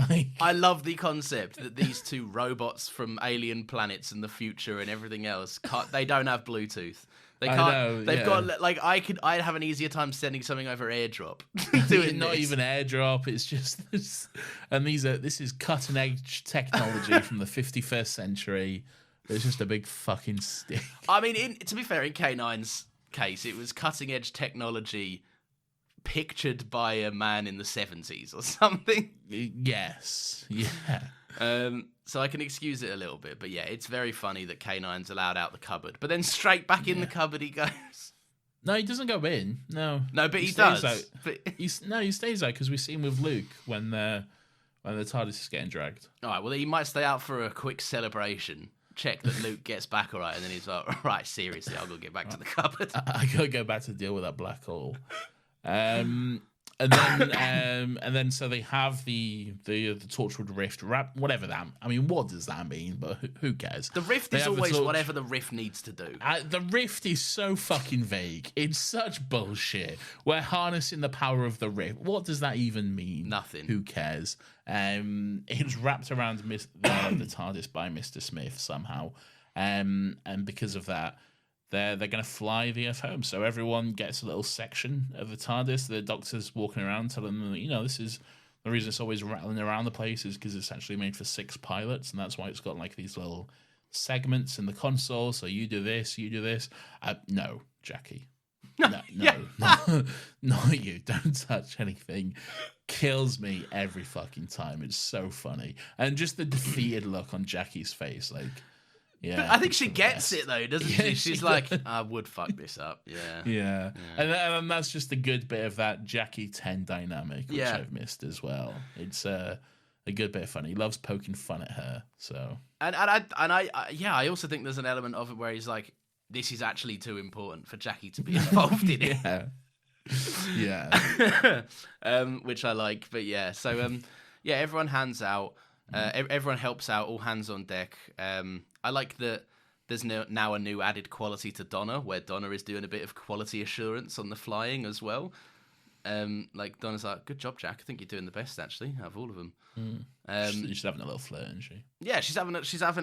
Like, I love the concept that these 2 robots from alien planets in the future and everything else, they don't have Bluetooth. They I can't. know, They've yeah. got like I'd have an easier time sending something over AirDrop. Doing Not this. even airdrop. It's just this, and this is cutting edge technology from the 51st century. It's just a big fucking stick. I mean, to be fair, in K9's case, it was cutting edge technology pictured by a man in the 70s or something. Yes, yeah. So I can excuse it a little bit, but yeah, it's very funny that K9's allowed out the cupboard, but then straight back in the cupboard he goes. No, he doesn't go in. No, but he stays does. out. But... He stays out because we see him with Luke when the TARDIS is getting dragged. All right, well, he might stay out for a quick celebration. Check that Luke gets back all right, and then he's like, right, seriously, I'll go get back to the cupboard. I gotta go back to deal with that black hole. And then so they have the Torchwood Rift wrap, whatever that. I mean, what does that mean? But who cares? The Rift is always whatever the Rift needs to do. The Rift is so fucking vague. It's such bullshit. We're harnessing the power of the Rift. What does that even mean? Nothing. Who cares? It was wrapped around the TARDIS by Mr. Smith somehow, and because of that, they're going to fly the Earth home. So everyone gets a little section of the TARDIS. The Doctor's walking around telling them that, this is the reason it's always rattling around the place is because it's actually made for 6 pilots, and that's why it's got like these little segments in the console. So you do this, you do this. No, Jackie. No, not you. Don't touch anything. Kills me every fucking time. It's so funny. And just the defeated look on Jackie's face, like... Yeah, I think she gets it though, doesn't she? She's like, I would fuck this up. Yeah. And that's just a good bit of that Jackie 10 dynamic, which I've missed as well. It's a good bit of fun. He loves poking fun at her. So I also think there's an element of it where he's like, this is actually too important for Jackie to be involved in it. Yeah. Which I like, but yeah. So everyone hands out. Everyone helps out. All hands on deck. I like that there's now a new added quality to Donna, where Donna is doing a bit of quality assurance on the flying as well. Like Donna's like, good job, Jack. I think you're doing the best actually out of all of them. She's having a little flirt, isn't she? Yeah, she's having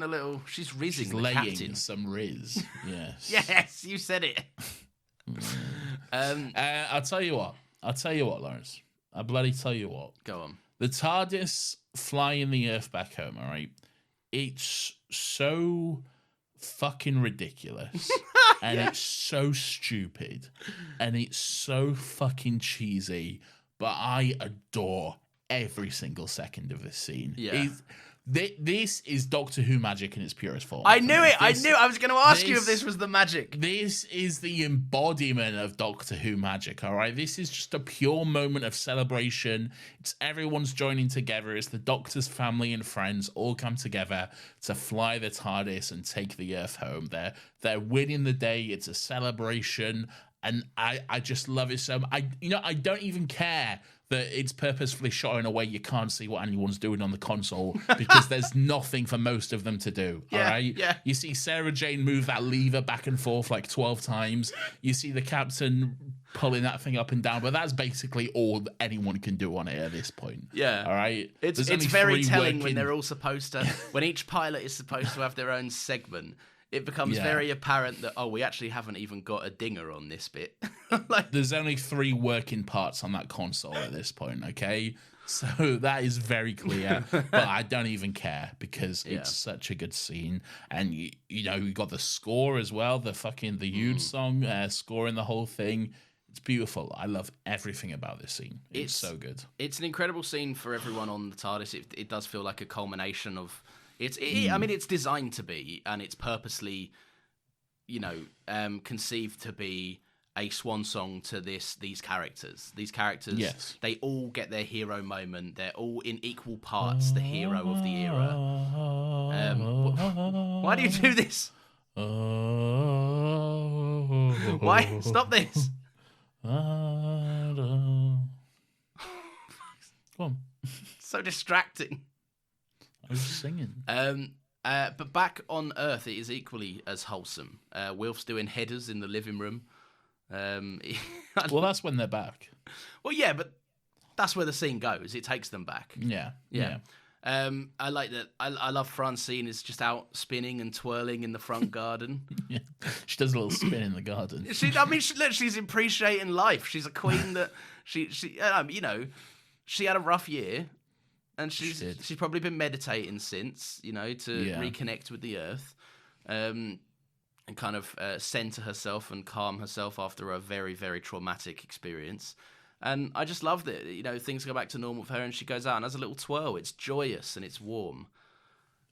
a little. She's rizzing she's the laying captain. Some riz. Yes. Yes, you said it. I'll tell you what, Lawrence. I bloody tell you what. Go on. The TARDIS flying the Earth back home, all right? It's so fucking ridiculous. And it's so stupid. And it's so fucking cheesy. But I adore every single second of this scene. Yeah. This is Doctor Who magic in its purest form. I knew it. I was going to ask you if this was the magic. This is the embodiment of Doctor Who magic, all right? This is just a pure moment of celebration. It's everyone's joining together. It's the Doctor's family and friends all come together to fly the TARDIS and take the Earth home. They're winning the day. It's a celebration. And I just love it so much. I don't even care that it's purposefully shot in a way you can't see what anyone's doing on the console because there's nothing for most of them to do. All right? Yeah. You see Sarah Jane move that lever back and forth like 12 times. You see the captain pulling that thing up and down, but that's basically all anyone can do on it at this point. Yeah. All right? It's very telling when they're all supposed to, when each pilot is supposed to have their own segment. It becomes very apparent that, we actually haven't even got a dinger on this bit. There's only 3 working parts on that console at this point, okay? So that is very clear, but I don't even care because it's such a good scene. And, you got the score as well, the Yude song, scoring the whole thing. It's beautiful. I love everything about this scene. It's so good. It's an incredible scene for everyone on the TARDIS. It does feel like a culmination of... I mean, it's designed to be, and it's purposely, conceived to be a swan song to these characters. These characters, they all get their hero moment. They're all in equal parts the hero of the era. Why do you do this? Why? Stop this. Come on. So distracting. I was singing. But back on Earth, it is equally as wholesome. Wilf's doing headers in the living room. Well, that's when they're back. Well, yeah, but that's where the scene goes. It takes them back. Yeah. I like that. I love Francine is just out spinning and twirling in the front garden. Yeah. She does a little spin in the garden. She's appreciating life. She's a queen that she had a rough year, and she's probably been meditating since, to reconnect with the earth, and kind of center herself and calm herself after a very, very traumatic experience. And I just love that, things go back to normal for her, and she goes out and has a little twirl. It's joyous and it's warm.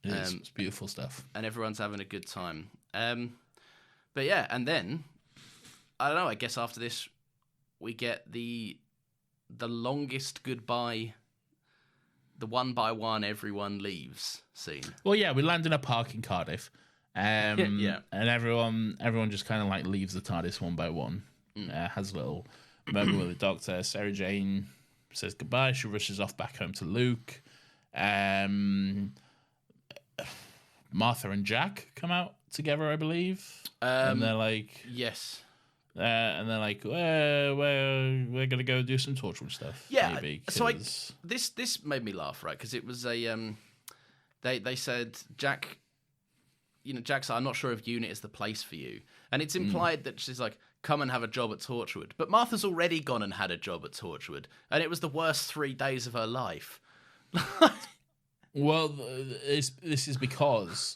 It's beautiful stuff. And everyone's having a good time. But yeah, and then, I don't know, I guess after this, we get the longest goodbye, the one by one everyone leaves scene. Well, yeah, we land in a park in Cardiff. And everyone just kind of like leaves the TARDIS one by one. Has a little moment with the Doctor. Sarah Jane says goodbye. She rushes off back home to Luke. Martha and Jack come out together, I believe. And they're like, yes. And they're like, we're gonna go do some torturing stuff. Yeah. Maybe, so this made me laugh, right? Because it was a they said Jack. Jack said, I'm not sure if UNIT is the place for you. And it's implied that she's like, come and have a job at Torchwood. But Martha's already gone and had a job at Torchwood. And it was the worst 3 days of her life. Well, this is because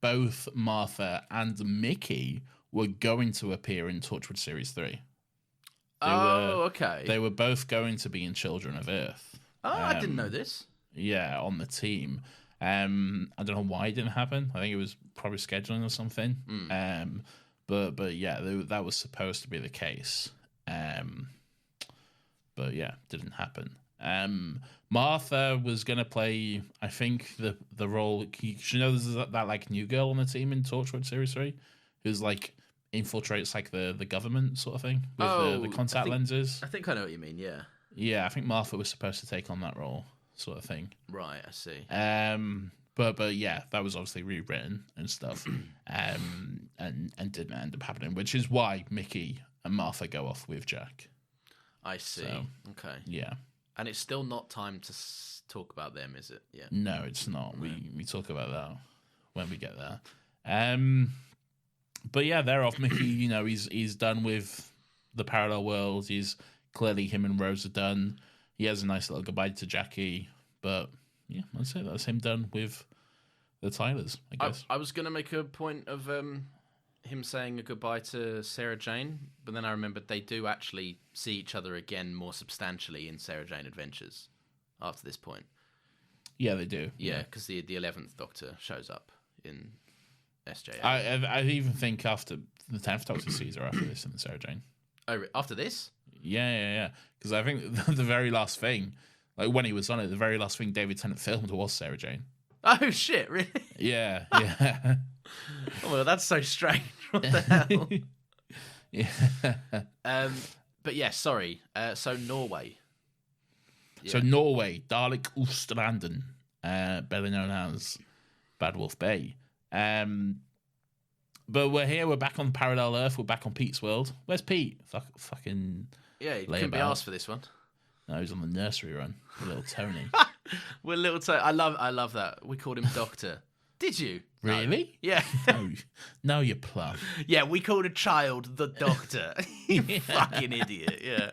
both Martha and Mickey were going to appear in Torchwood Series 3. Okay. They were both going to be in Children of Earth. Oh, I didn't know this. Yeah, on the team. I don't know why it didn't happen. I think it was probably scheduling or something. But yeah, that was supposed to be the case. But yeah, didn't happen. Martha was gonna play, I think, the role. You know, there's that like new girl on the team in Torchwood Series 3, who's like infiltrates like the government sort of thing with the contact lenses. I think I know what you mean. Yeah. Yeah, I think Martha was supposed to take on that role, sort of thing. Right, I see. But yeah, that was obviously rewritten and stuff, and didn't end up happening, which is why Mickey and Martha go off with Jack. I see. So, okay. Yeah. And it's still not time to talk about them, is it? Yeah. No, it's not. We talk about that when we get there. But yeah, they're off. Mickey, he's done with the parallel world. He's clearly, him and Rose are done. He has a nice little goodbye to Jackie, but yeah, that's it. That's him done with the Tylers, I guess. I was going to make a point of him saying a goodbye to Sarah Jane, but then I remembered they do actually see each other again more substantially in Sarah Jane Adventures after this point. Yeah, they do. Yeah, because the 11th Doctor shows up in SJ. I even think after the 10th Doctor sees her after this in the Sarah Jane. Oh, after this? Yeah. Because I think the very last thing, like when he was on it, the very last thing David Tennant filmed was Sarah Jane. Oh, shit, really? Yeah. Oh, well, that's so strange. What the hell? Yeah. But yeah, sorry. So Norway. Yeah. So Norway, Dalek Ostranden, better known as Bad Wolf Bay. But we're here. We're back on Parallel Earth. We're back on Pete's world. Where's Pete? Fucking. Yeah, he couldn't be asked for this one. No, he's on the nursery run with little Tony. With little Tony. I love that. We called him Doctor. Did you? Really? No. Yeah. No, you plum. Yeah, we called a child the Doctor. You fucking idiot. Yeah.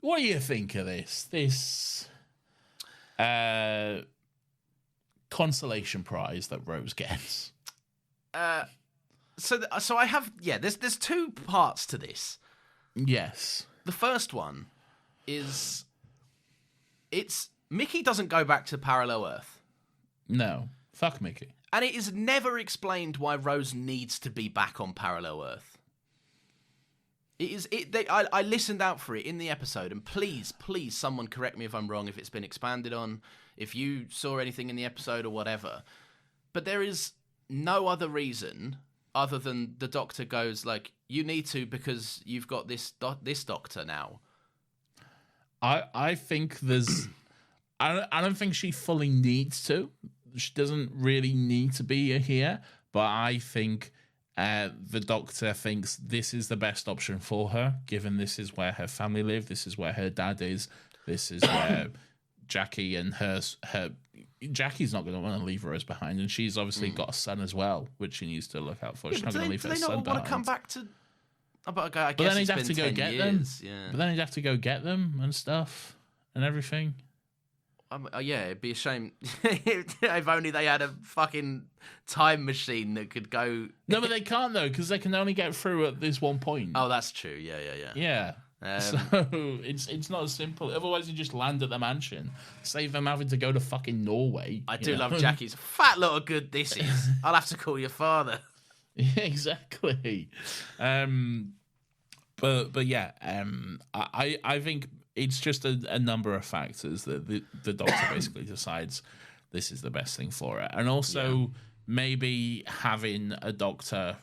What do you think of this? This consolation prize that Rose gets. So I have there's 2 parts to this. Yes. The first one is Mickey doesn't go back to Parallel Earth. No. Fuck Mickey. And it is never explained why Rose needs to be back on Parallel Earth. I listened out for it in the episode, and please, someone correct me if I'm wrong, if it's been expanded on, if you saw anything in the episode or whatever. But there is no other reason other than the Doctor goes like, you need to because you've got this Doctor now. I think there's... I don't think she fully needs to. She doesn't really need to be here, but I think the Doctor thinks this is the best option for her, given this is where her family live, this is where her dad is, This is where Jackie and her Jackie's not going to want to leave Rose behind, and she's obviously got a son as well, which she needs to look out for. She's not going to leave her son behind. Do they not want to come back to? But then he'd have to go get them. Yeah. But then he'd have to go get them and stuff and everything. Yeah, it'd be a shame if only they had a fucking time machine that could go. No, but they can't though, because they can only get through at this one point. Oh, that's true. Yeah. So it's not as simple. Otherwise, you just land at the mansion, save them having to go to fucking Norway. I do love Jackie's fat lot of good. This is. I'll have to call your father. Yeah, exactly. But yeah, I think it's just a number of factors that the doctor basically decides this is the best thing for it, and also maybe having a doctor,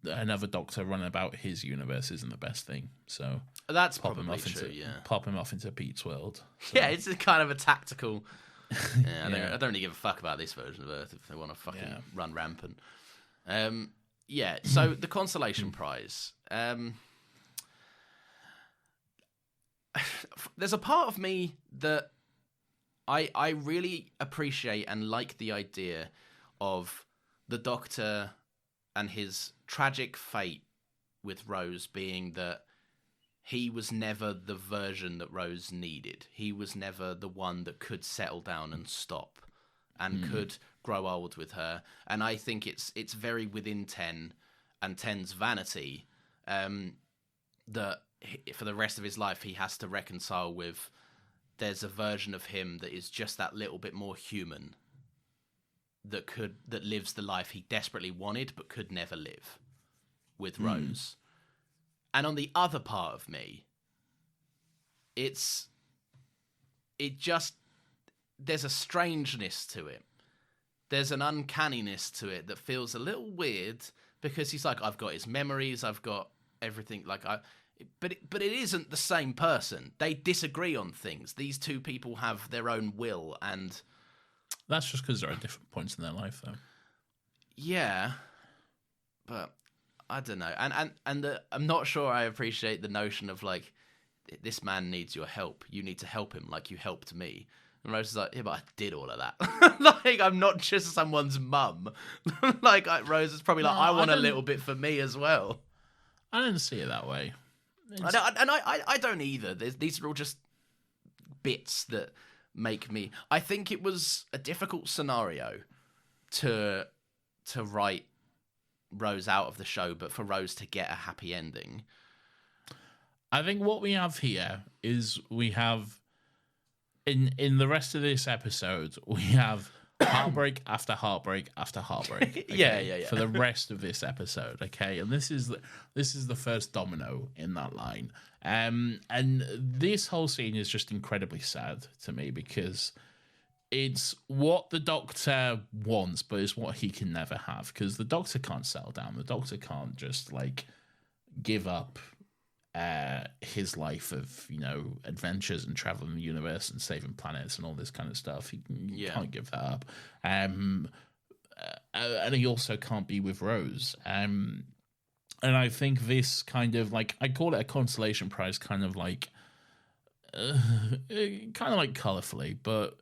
another doctor run about his universe isn't the best thing. So that's probably true. Pop him off into Pete's world. So. Yeah, it's a kind of a tactical. I don't really give a fuck about this version of Earth if they want to fucking run rampant. So the consolation prize. There's a part of me that I really appreciate and like the idea of the Doctor and his tragic fate with Rose being that he was never the version that Rose needed. He was never the one that could settle down and stop and could grow old with her. And I think it's very within Ten and Ten's vanity that for the rest of his life he has to reconcile with. There's a version of him that is just that little bit more human, that lives the life he desperately wanted but could never live with Rose. And on the other part of me, there's a strangeness to it. There's an uncanniness to it that feels a little weird, because he's like, I've got his memories, I've got everything, but it isn't the same person. They disagree on things. These two people have their own will, and that's just because they're at different points in their life, though. Yeah, but I don't know, and I'm not sure I appreciate the notion of this man needs your help. You need to help him like you helped me. And Rose is like, yeah, but I did all of that. I'm not just someone's mum. Rose is probably I want a little bit for me as well. I didn't see it that way. I don't either. These are all just bits that make me. I think it was a difficult scenario to write Rose out of the show, but for Rose to get a happy ending. I think what we have here is we have in the rest of this episode we have heartbreak after heartbreak after heartbreak. Okay, yeah. For the rest of this episode, okay, and this is the first domino in that line. And this whole scene is just incredibly sad to me, because it's what the Doctor wants, but it's what he can never have, because the Doctor can't settle down. The Doctor can't just give up his life of adventures and traveling the universe and saving planets and all this kind of stuff. He can't give that up, and he also can't be with Rose. And I think this kind of I call it a consolation prize, kind of colorfully, but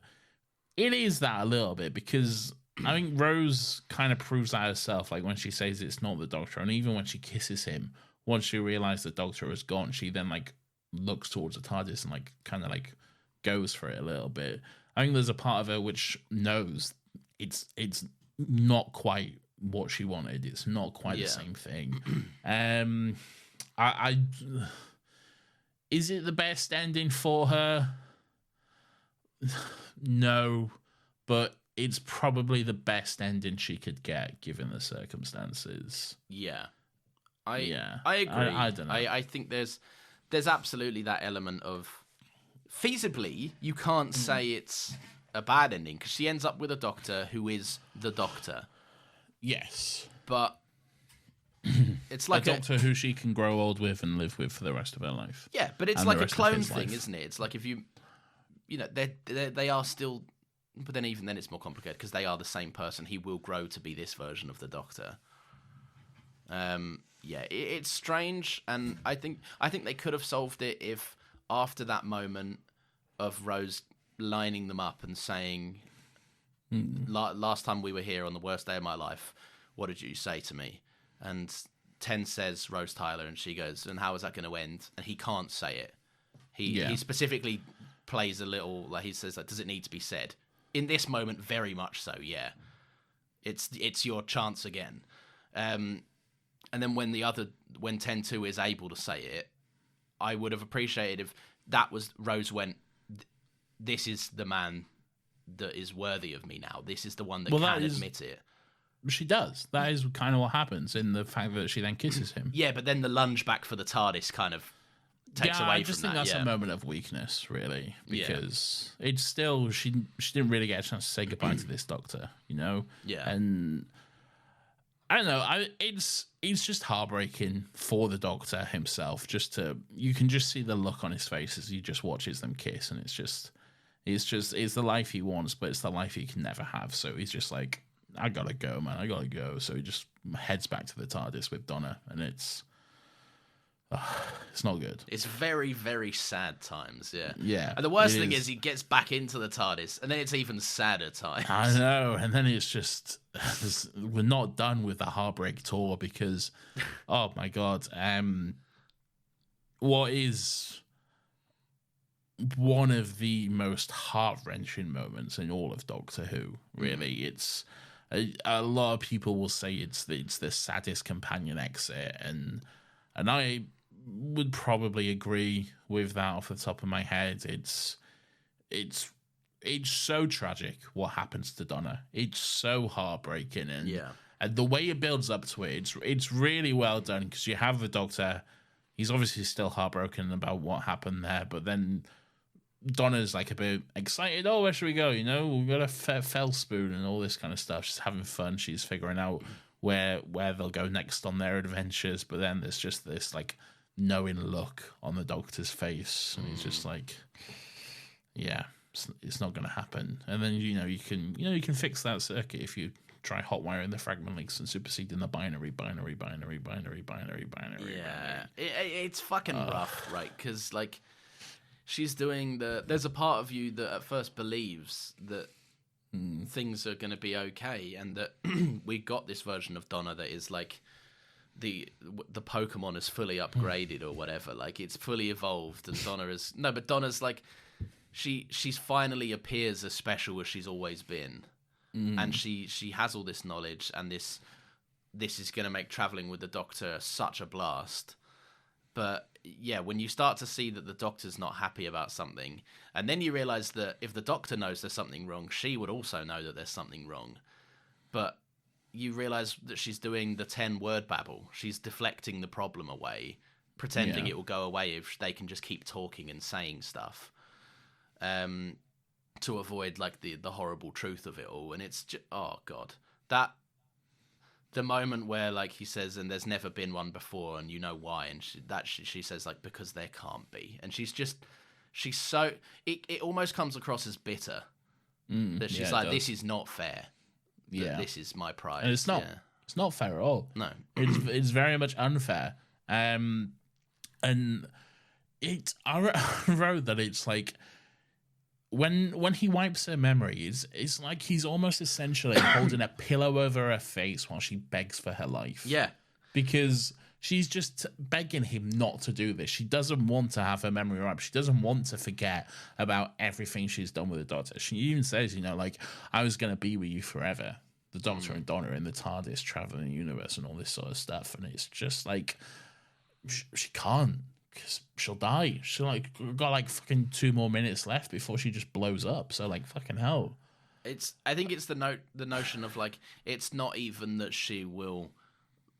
it is that a little bit, because I think Rose kind of proves that herself, when she says it's not the Doctor, and even when she kisses him. Once she realized the Doctor was gone, she then looks towards the TARDIS and kind of goes for it a little bit. I think there's a part of her which knows it's not quite what she wanted. It's not quite the same thing. Is it the best ending for her? No, but it's probably the best ending she could get given the circumstances. Yeah. I agree. I don't know. I think there's absolutely that element of feasibly you can't say it's a bad ending, because she ends up with a Doctor who is the Doctor. Yes, but it's like a Doctor who she can grow old with and live with for the rest of her life. Yeah, but it's like a clone thing, isn't it? It's like if they are still, but then even then it's more complicated, because they are the same person. He will grow to be this version of the Doctor. It's strange, and I think they could have solved it if after that moment of Rose lining them up and saying, last time we were here on the worst day of my life, what did you say to me? And 10 says Rose Tyler, and she goes, and how is that going to end? And he can't say it. He specifically plays a little, like he says, like, does it need to be said? In this moment, very much so, yeah. It's your chance again. And then when 10-2 is able to say it, I would have appreciated if that was Rose went, this is the man that is worthy of me now. This is the one that can admit it. She does. That is kind of what happens in the fact that she then kisses him. Yeah, but then the lunge back for the TARDIS kind of takes away from that. I just think that's a moment of weakness, really, because it's still she didn't really get a chance to say goodbye to this doctor, you know. Yeah, and I don't know. It's just heartbreaking for the doctor himself. You can just see the look on his face as he just watches them kiss, and it's the life he wants, but it's the life he can never have. So he's just like, I gotta go, man. I gotta go. So he just heads back to the TARDIS with Donna, and it's not good. It's very, very sad times, yeah. Yeah. And the worst thing is he gets back into the TARDIS, and then it's even sadder times. I know. And then it's just, we're not done with the heartbreak tour because, oh my God, what is one of the most heart-wrenching moments in all of Doctor Who, really. It's a lot of people will say it's the saddest companion exit, and I would probably agree with that off the top of my head. It's so tragic what happens to Donna. It's so heartbreaking, and the way it builds up to it, it's really well done, because you have the Doctor. He's obviously still heartbroken about what happened there, but then Donna's like a bit excited. Oh, where should we go? You know, we've got a fell spoon and all this kind of stuff. She's having fun. She's figuring out where they'll go next on their adventures. But then there's just this like knowing look on the Doctor's face, and he's just like, yeah, it's not going to happen. And then you can fix that circuit if you try hotwiring the fragment links and superseding the binary. Yeah, it's fucking rough, right? Because like, she's doing there's a part of you that at first believes that things are going to be okay, and that we got this version of Donna that is like the Pokemon is fully upgraded or whatever, like it's fully evolved, and Donna's like she's finally appears as special as she's always been, and she has all this knowledge, and this is going to make traveling with the Doctor such a blast. But yeah, when you start to see that the Doctor's not happy about something, and then you realize that if the Doctor knows there's something wrong, she would also know that there's something wrong. But you realize that she's doing the 10-word babble. She's deflecting the problem away, pretending it will go away if they can just keep talking and saying stuff, to avoid like the horrible truth of it all. And it's just, oh God, the moment where, like, he says, and there's never been one before, and you know why, and she says, like, because there can't be. And she's so... It almost comes across as bitter. That she's like, this is not fair. Yeah. This is my pride. And it's not. Yeah. It's not fair at all. No. It's very much unfair. And I wrote that it's like... When he wipes her memory, it's like he's almost essentially holding a pillow over her face while she begs for her life. Yeah. Because she's just begging him not to do this. She doesn't want to have her memory wiped. She doesn't want to forget about everything she's done with the Doctor. She even says, like, I was going to be with you forever. The Doctor and Donna in the TARDIS traveling the universe and all this sort of stuff. And it's just like, she can't. Because she'll die. She'll got like fucking 2 more minutes left before she just blows up. So like fucking hell. I think it's the notion of like, it's not even that she will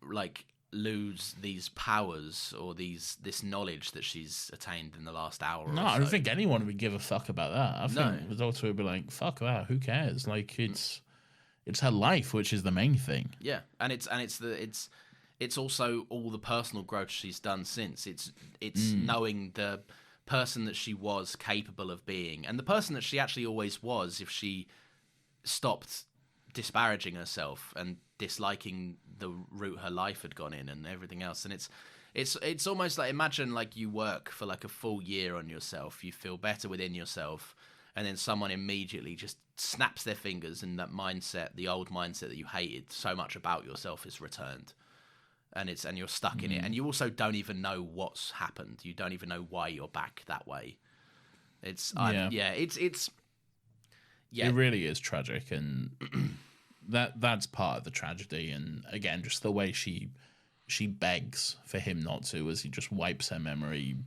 like lose these powers or this knowledge that she's attained in the last hour. No, I don't think anyone would give a fuck about that. I think the Doctor would be like, fuck that. Who cares? Like it's her life, which is the main thing. Yeah, and it's also all the personal growth she's done since. It's knowing the person that she was capable of being, and the person that she actually always was if she stopped disparaging herself and disliking the route her life had gone in and everything else. And It's almost like, imagine like you work for like a full year on yourself, you feel better within yourself, and then someone immediately just snaps their fingers, and that mindset, the old mindset that you hated so much about yourself, is returned, and you're stuck in it, and you also don't even know what's happened. You don't even know why you're back that way. It really is tragic, and that's part of the tragedy. And again, just the way she begs for him not to, as he just wipes her memory.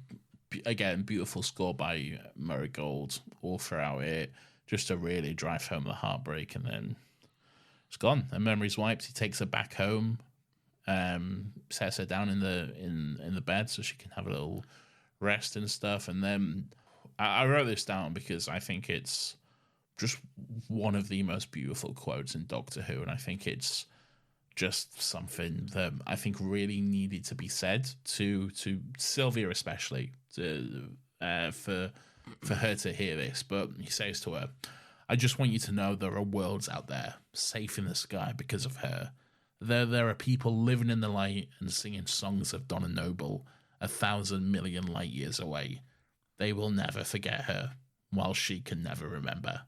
Again, beautiful score by Murray Gold all throughout it, just to really drive home the heartbreak. And then it's gone. Her memory's wiped. He takes her back home, sets her down in the bed so she can have a little rest and stuff. And then I wrote this down because I think it's just one of the most beautiful quotes in Doctor Who, and I think it's just something that I think really needed to be said to Sylvia, especially for her to hear this. But he says to her, "I just want you to know there are worlds out there, safe in the sky because of her. There are people living in the light and singing songs of Donna Noble 1,000 million light years away. They will never forget her, while she can never remember.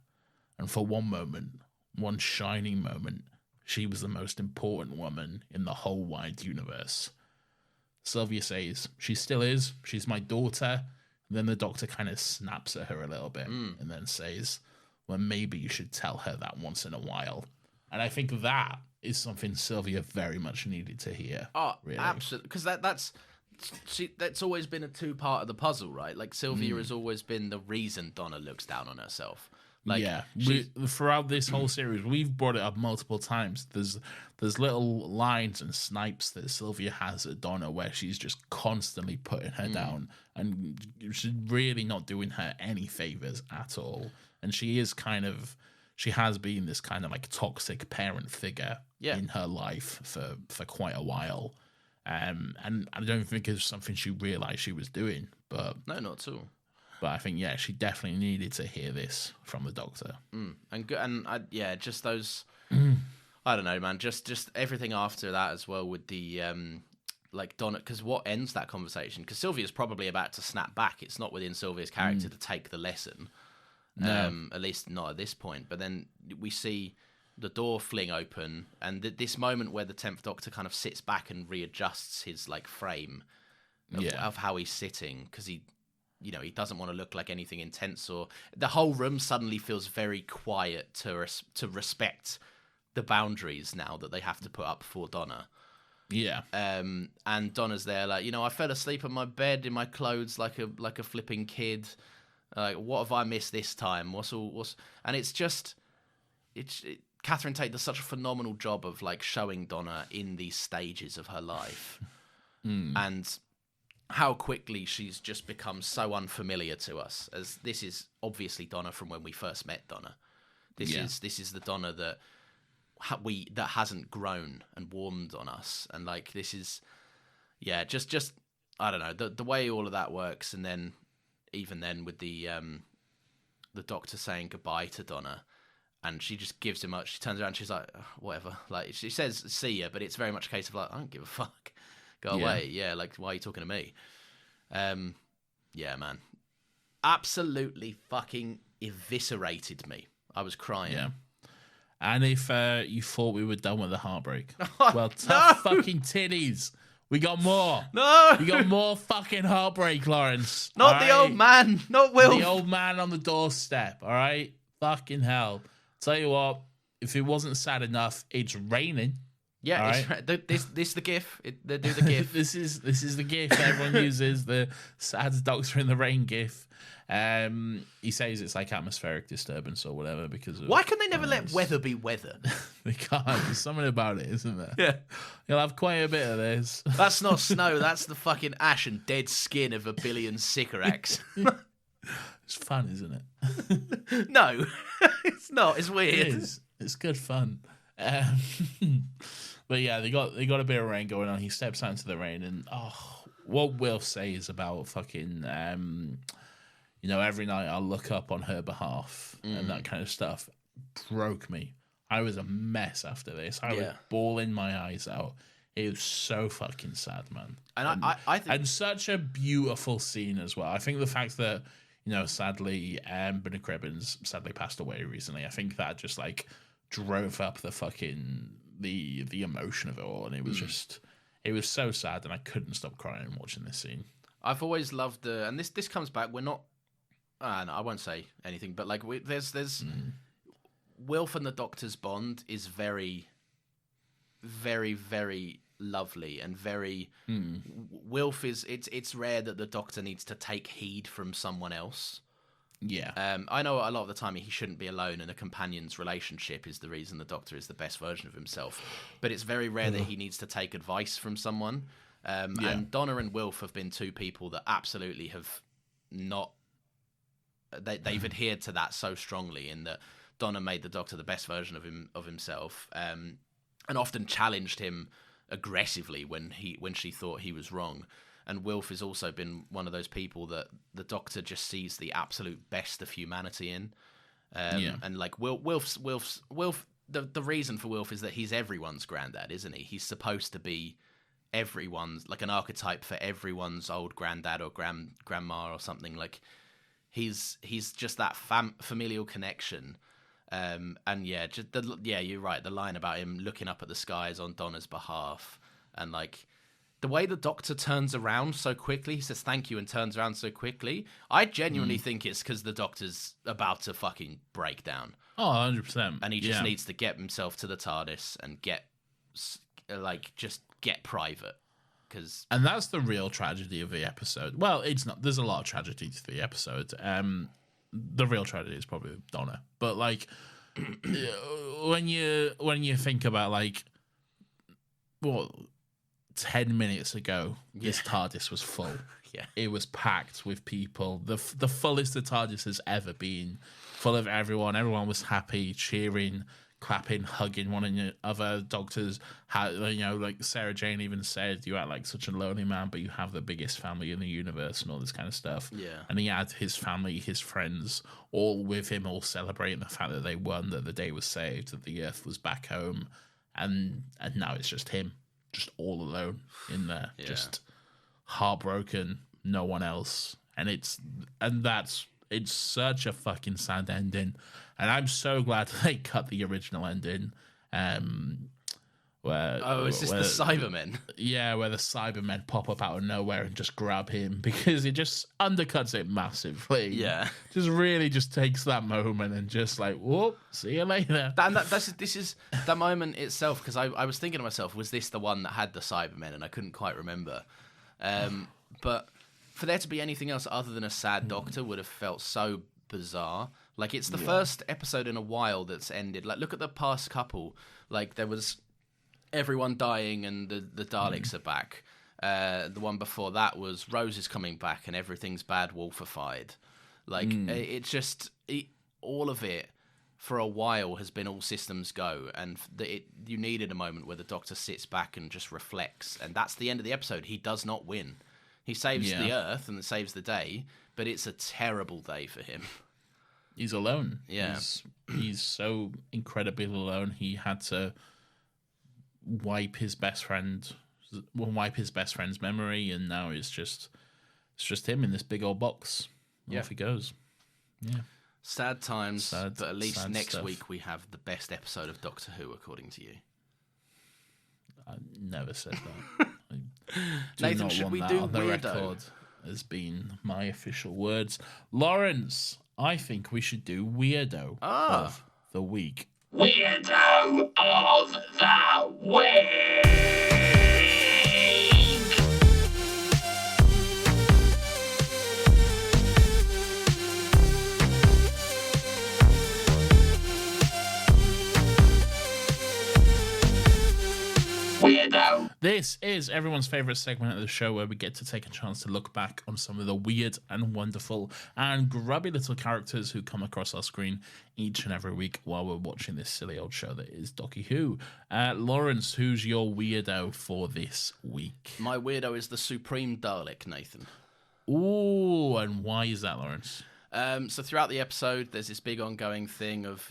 And for one moment, one shining moment, she was the most important woman in the whole wide universe." Sylvia says, "She still is. She's my daughter." And then the Doctor kind of snaps at her a little bit and then says, "Well, maybe you should tell her that once in a while." And I think that is something Sylvia very much needed to hear. Oh, really. Absolutely. Because that's always been a two-part of the puzzle, right? Like, Sylvia has always been the reason Donna looks down on herself. Like, throughout this whole series, we've brought it up multiple times. There's little lines and snipes that Sylvia has at Donna where she's just constantly putting her down, and she's really not doing her any favors at all. And she has been this kind of like toxic parent figure in her life for quite a while. And I don't think it's something she realized she was doing, but no, not at all. But I think, she definitely needed to hear this from the Doctor. Just those, I don't know, man, just everything after that as well with the, like Donna, because what ends that conversation? Because Sylvia's probably about to snap back. It's not within Sylvia's character to take the lesson, at least not at this point. But then we see the door fling open, and this moment where the 10th Doctor kind of sits back and readjusts his like frame of how he's sitting, because he doesn't want to look like anything intense, or the whole room suddenly feels very quiet to respect the boundaries now that they have to put up for Donna. Yeah. And Donna's there like, I fell asleep on my bed in my clothes like a flipping kid. Like, what have I missed this time? And it's just, Catherine Tate does such a phenomenal job of like showing Donna in these stages of her life. And how quickly she's just become so unfamiliar to us, as this is obviously Donna from when we first met Donna. This is the Donna that that hasn't grown and warmed on us, and like this is just I don't know, the way all of that works. And then even then with the Doctor saying goodbye to Donna, and she just gives him she turns around, she's like, whatever, like she says see ya, but it's very much a case of like, I don't give a fuck. Go away. Yeah, like, why are you talking to me? Man. Absolutely fucking eviscerated me. I was crying. Yeah. And if you thought we were done with the heartbreak, well, tough fucking titties. We got more. No! We got more fucking heartbreak, Lawrence. Not the old man. Not Will. The old man on the doorstep, all right? Fucking hell. Tell you what, if it wasn't sad enough, it's raining. Yeah, right. This the GIF. They do the GIF. This is the GIF everyone uses, the sad Doctor in the Rain GIF. He says it's like atmospheric disturbance or whatever because of, why can they never let weather be weather? They can't. There's something about it, isn't there? Yeah, you'll have quite a bit of this. That's not snow. That's the fucking ash and dead skin of a billion Sycorax. It's fun, isn't it? No, it's not. It's weird. It is. It's good fun. But yeah, they got a bit of rain going on. He steps out into the rain, and what Will says about fucking, every night I'll look up on her behalf and that kind of stuff broke me. I was a mess after this. I was bawling my eyes out. It was so fucking sad, man. And I think... And such a beautiful scene as well. I think the fact that, sadly, Bernard Cribbins sadly passed away recently, I think that just, like, drove up the fucking, the emotion of it all. And it was just, it was so sad, and I couldn't stop crying watching this scene. I've always loved and this comes back, we're not, no, I won't say anything, but, like, there's Wilf and the Doctor's bond is very, very, very lovely and very Wilf is it's rare that the Doctor needs to take heed from someone else. I know a lot of the time he shouldn't be alone, and a companion's relationship is the reason the Doctor is the best version of himself, but it's very rare that he needs to take advice from someone. And Donna and Wilf have been two people that absolutely have not they've adhered to that so strongly, in that Donna made the Doctor the best version of himself, and often challenged him aggressively when she thought he was wrong. And Wilf has also been one of those people that the Doctor just sees the absolute best of humanity in. And like Wilf's the reason for Wilf is that he's everyone's granddad, isn't he? He's supposed to be everyone's, like, an archetype for everyone's old granddad or grandma or something. Like, he's just that familial connection. And you're right. The line about him looking up at the skies on Donna's behalf, and, like, the way the Doctor turns around so quickly, he says thank you and turns around so quickly. I genuinely think it's because the Doctor's about to fucking break down. Oh, 100%. And he just needs to get himself to the TARDIS and get private. And that's the real tragedy of the episode. Well, it's not. There's a lot of tragedy to the episode. The real tragedy is probably Donna. But, like, when you think about, like, well, 10 minutes ago, this TARDIS was full. It was packed with people. The fullest the TARDIS has ever been. Full of everyone. Everyone was happy, cheering, clapping, hugging one another. Doctors had, like Sarah Jane even said, you act like such a lonely man, but you have the biggest family in the universe and all this kind of stuff. And he had his family, his friends, all with him, all celebrating the fact that they won, that the day was saved, that the Earth was back home, and now it's just him, just all alone in there, just heartbroken, no one else, it's such a fucking sad ending. And I'm so glad they cut the original ending. Is this the Cybermen? Yeah, where the Cybermen pop up out of nowhere and just grab him, because it just undercuts it massively. Yeah. Just really just takes that moment and just like, whoop, see you later. This is that moment itself, because I was thinking to myself, was this the one that had the Cybermen? And I couldn't quite remember. But for there to be anything else other than a sad Doctor would have felt so bizarre. Like, it's the first episode in a while that's ended. Like, look at the past couple. Like, there was everyone dying and the Daleks are back. The one before that was Rose is coming back and everything's bad wolfified. Like, all of it for a while has been all systems go. And you needed a moment where the Doctor sits back and just reflects. And that's the end of the episode. He does not win. He saves the Earth and saves the day, but it's a terrible day for him. He's alone. Yeah. He's so incredibly alone. He had to wipe his best friend's memory, and now it's just him in this big old box. Off he goes. Yeah. Sad times, but at least next stuff. week we have the best episode of Doctor Who, according to you. I never said that. Nathan, should we do the Weirdo? record has been my official words. Lawrence, I think we should do Weirdo of the Week. Weirdo of the Week! Weirdo. This is everyone's favourite segment of the show, where we get to take a chance to look back on some of the weird and wonderful and grubby little characters who come across our screen each and every week while we're watching this silly old show that is Doctor Who. Lawrence, who's your weirdo for this week? My weirdo is the Supreme Dalek, Nathan. Ooh, and why is that, Lawrence? So throughout the episode, there's this big ongoing thing of,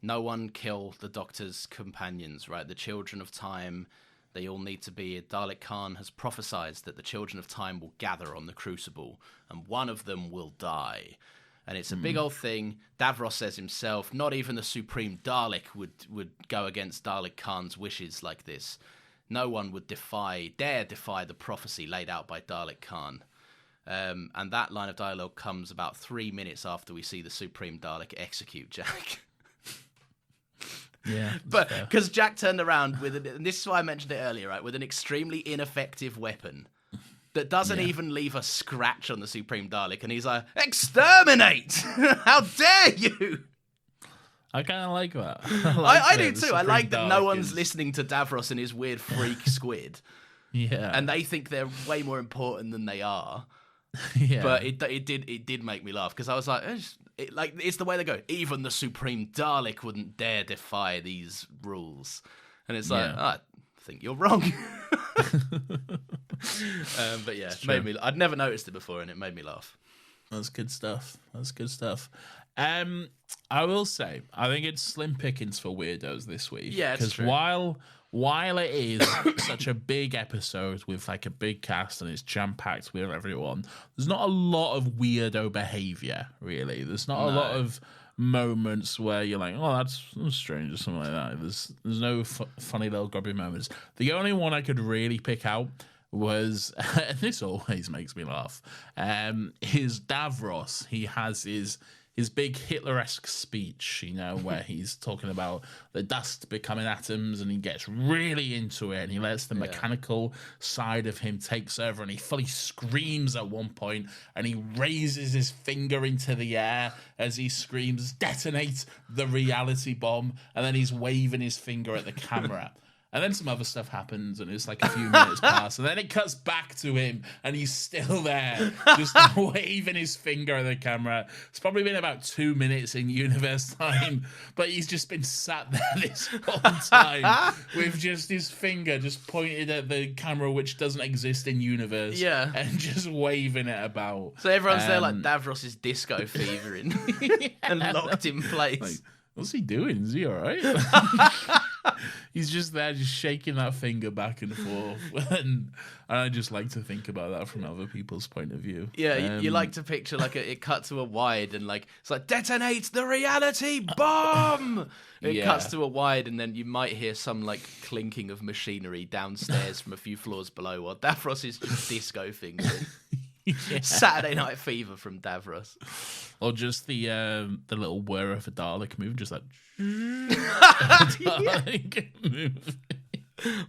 no one kill the Doctor's companions, right? The Children of Time, They all need to be. Dalek Khan has prophesied that the children of time will gather on the Crucible, and one of them will die. And it's a big old thing. Davros says himself, not even the Supreme Dalek would go against Dalek Khan's wishes like this. No one would dare defy the prophecy laid out by Dalek Khan. And that line of dialogue comes about 3 minutes after we see the Supreme Dalek execute Jack. Yeah. But because Jack turned around with, and this is why I mentioned it earlier, right, with an extremely ineffective weapon that doesn't even leave a scratch on the Supreme Dalek, and he's like, "Exterminate! How dare you!" I kind of like that. I do too. I like that no one's listening to Davros and his weird freak squid. Yeah. And they think they're way more important than they are. Yeah. But it did make me laugh because I was like, it's the way they go. Even the Supreme Dalek wouldn't dare defy these rules, and it's like, I think you're wrong. But yeah, I'd never noticed it before, and it made me laugh. That's good stuff. I will say, I think it's slim pickings for weirdos this week. Yeah, it's true. Because while it is such a big episode with like a big cast and it's jam-packed with everyone, there's not a lot of weirdo behavior, really. There's not a lot of moments where you're like, oh, that's strange or something like that. There's no funny little grubby moments. The only one I could really pick out was, and this always makes me laugh, is Davros. He has his big Hitler-esque speech, where he's talking about the dust becoming atoms, and he gets really into it, and he lets the mechanical side of him takes over, and he fully screams at one point, and he raises his finger into the air as he screams, "Detonate the reality bomb," and then he's waving his finger at the camera. And then some other stuff happens, and it's like a few minutes pass, and then it cuts back to him, and he's still there, just waving his finger at the camera. It's probably been about 2 minutes in universe time, but he's just been sat there this whole time with just his finger just pointed at the camera, which doesn't exist in universe, and just waving it about. So everyone's there like Davros' disco fevering and locked in place. Like, what's he doing? Is he all right? He's just there, just shaking that finger back and forth. And I just like to think about that from other people's point of view. Yeah, you like to picture like it cut to a wide and like it's like, "Detonate the reality bomb!" It cuts to a wide, and then you might hear some like clinking of machinery downstairs from a few floors below while Davros is just disco fingering. Saturday Night Fever from Davros. Or just the little whir of a Dalek move, just like Dalek move.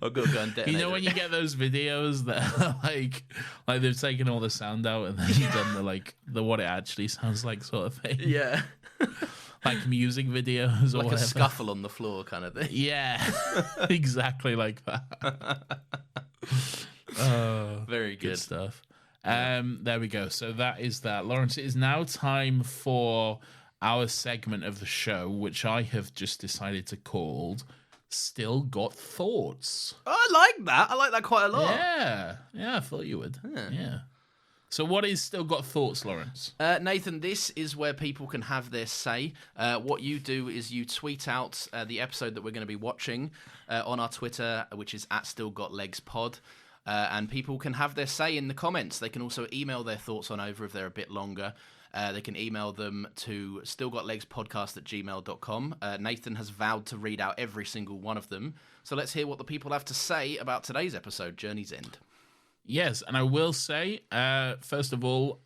I've got to go and detonate when you get those videos that are like they've taken all the sound out and then you've done the what it actually sounds like sort of thing. Yeah. Like music videos or like whatever. A scuffle on the floor kind of thing. Yeah. Exactly like that. Very good stuff. There we go. So that is that. Lawrence, it is now time for our segment of the show, which I have just decided to call Still Got Thoughts. Oh, I like that. I like that quite a lot. Yeah, I thought you would. Yeah. So what is Still Got Thoughts, Lawrence? Nathan, this is where people can have their say. What you do is you tweet out the episode that we're going to be watching on our Twitter, which is @StillGotLegsPod. And people can have their say in the comments. They can also email their thoughts on over if they're a bit longer. They can email them to stillgotlegspodcast@gmail.com. Nathan has vowed to read out every single one of them. So let's hear what the people have to say about today's episode, Journey's End. Yes, and I will say, first of all,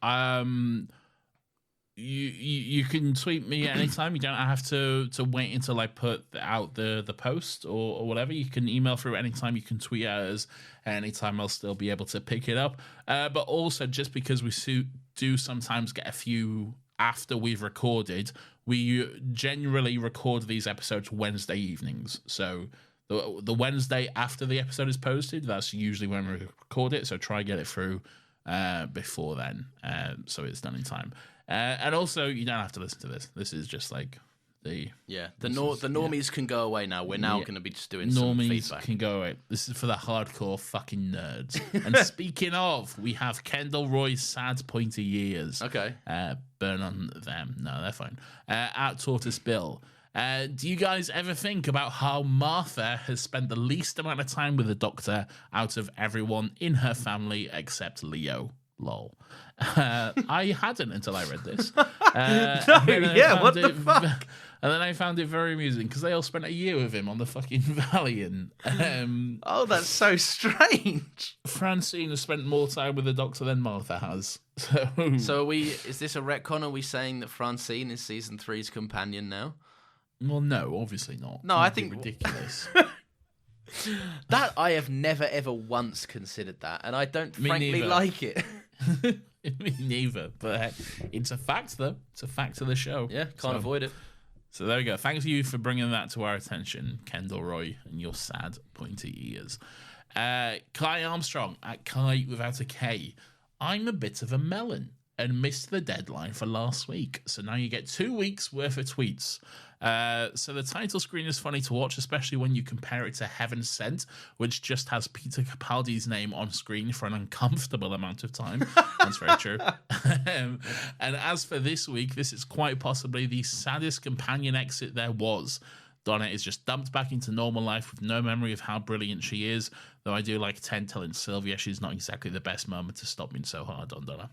you can tweet me at any time. You don't have to wait until I put out the post or whatever. You can email through anytime. You can tweet at us anytime. I'll still be able to pick it up. But also, just because we do sometimes get a few after we've recorded, we generally record these episodes Wednesday evenings. So the Wednesday after the episode is posted, that's usually when we record it. So try and get it through before then, so it's done in time. And also, you don't have to listen to this. This is just like the normies can go away now. We're now going to be just doing some feedback. Can go away. This is for the hardcore fucking nerds. And speaking of, we have Kendall Roy's sad pointy ears. Okay. Burn on them. No, they're fine. At Tortoise Bill. Do you guys ever think about how Martha has spent the least amount of time with the Doctor out of everyone in her family except Leo? Lol. I hadn't until I read this. What the fuck? And then I found it very amusing because they all spent a year with him on the fucking Valiant. Oh, that's so strange. Francine has spent more time with the Doctor than Martha has. So is this a retcon? Are we saying that Francine is season 3's companion now? Well, no, obviously not. No, I think ridiculous. That I have never ever once considered that, and I don't frankly neither. like it. Me neither, but it's a fact, though. It's a fact of the show. Yeah, can't avoid it. So there we go. Thanks you for bringing that to our attention, Kendall Roy, and your sad, pointy ears. Kai Armstrong at Kai without a K. I'm a bit of a melon and missed the deadline for last week. So now you get 2 weeks worth of tweets. So the title screen is funny to watch, especially when you compare it to Heaven Sent, which just has Peter Capaldi's name on screen for an uncomfortable amount of time. That's very true. And as for this week, this is quite possibly the saddest companion exit there was. Donna is just dumped back into normal life with no memory of how brilliant she is, though I do like Ten telling Sylvia she's not exactly the best moment to stop being so hard on Donna.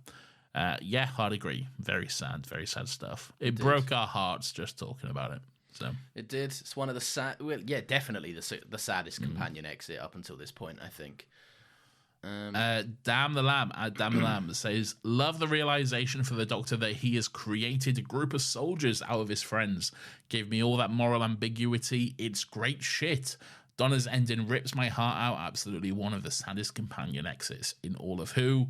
Yeah, hard agree. Very sad stuff. It broke our hearts just talking about it. So it did. It's one of the definitely the saddest companion exit up until this point, I think. Damn the Lamb says, love the realization for the Doctor that he has created a group of soldiers out of his friends. Gave me all that moral ambiguity. It's great shit. Donna's ending rips my heart out. Absolutely one of the saddest companion exits in all of Who.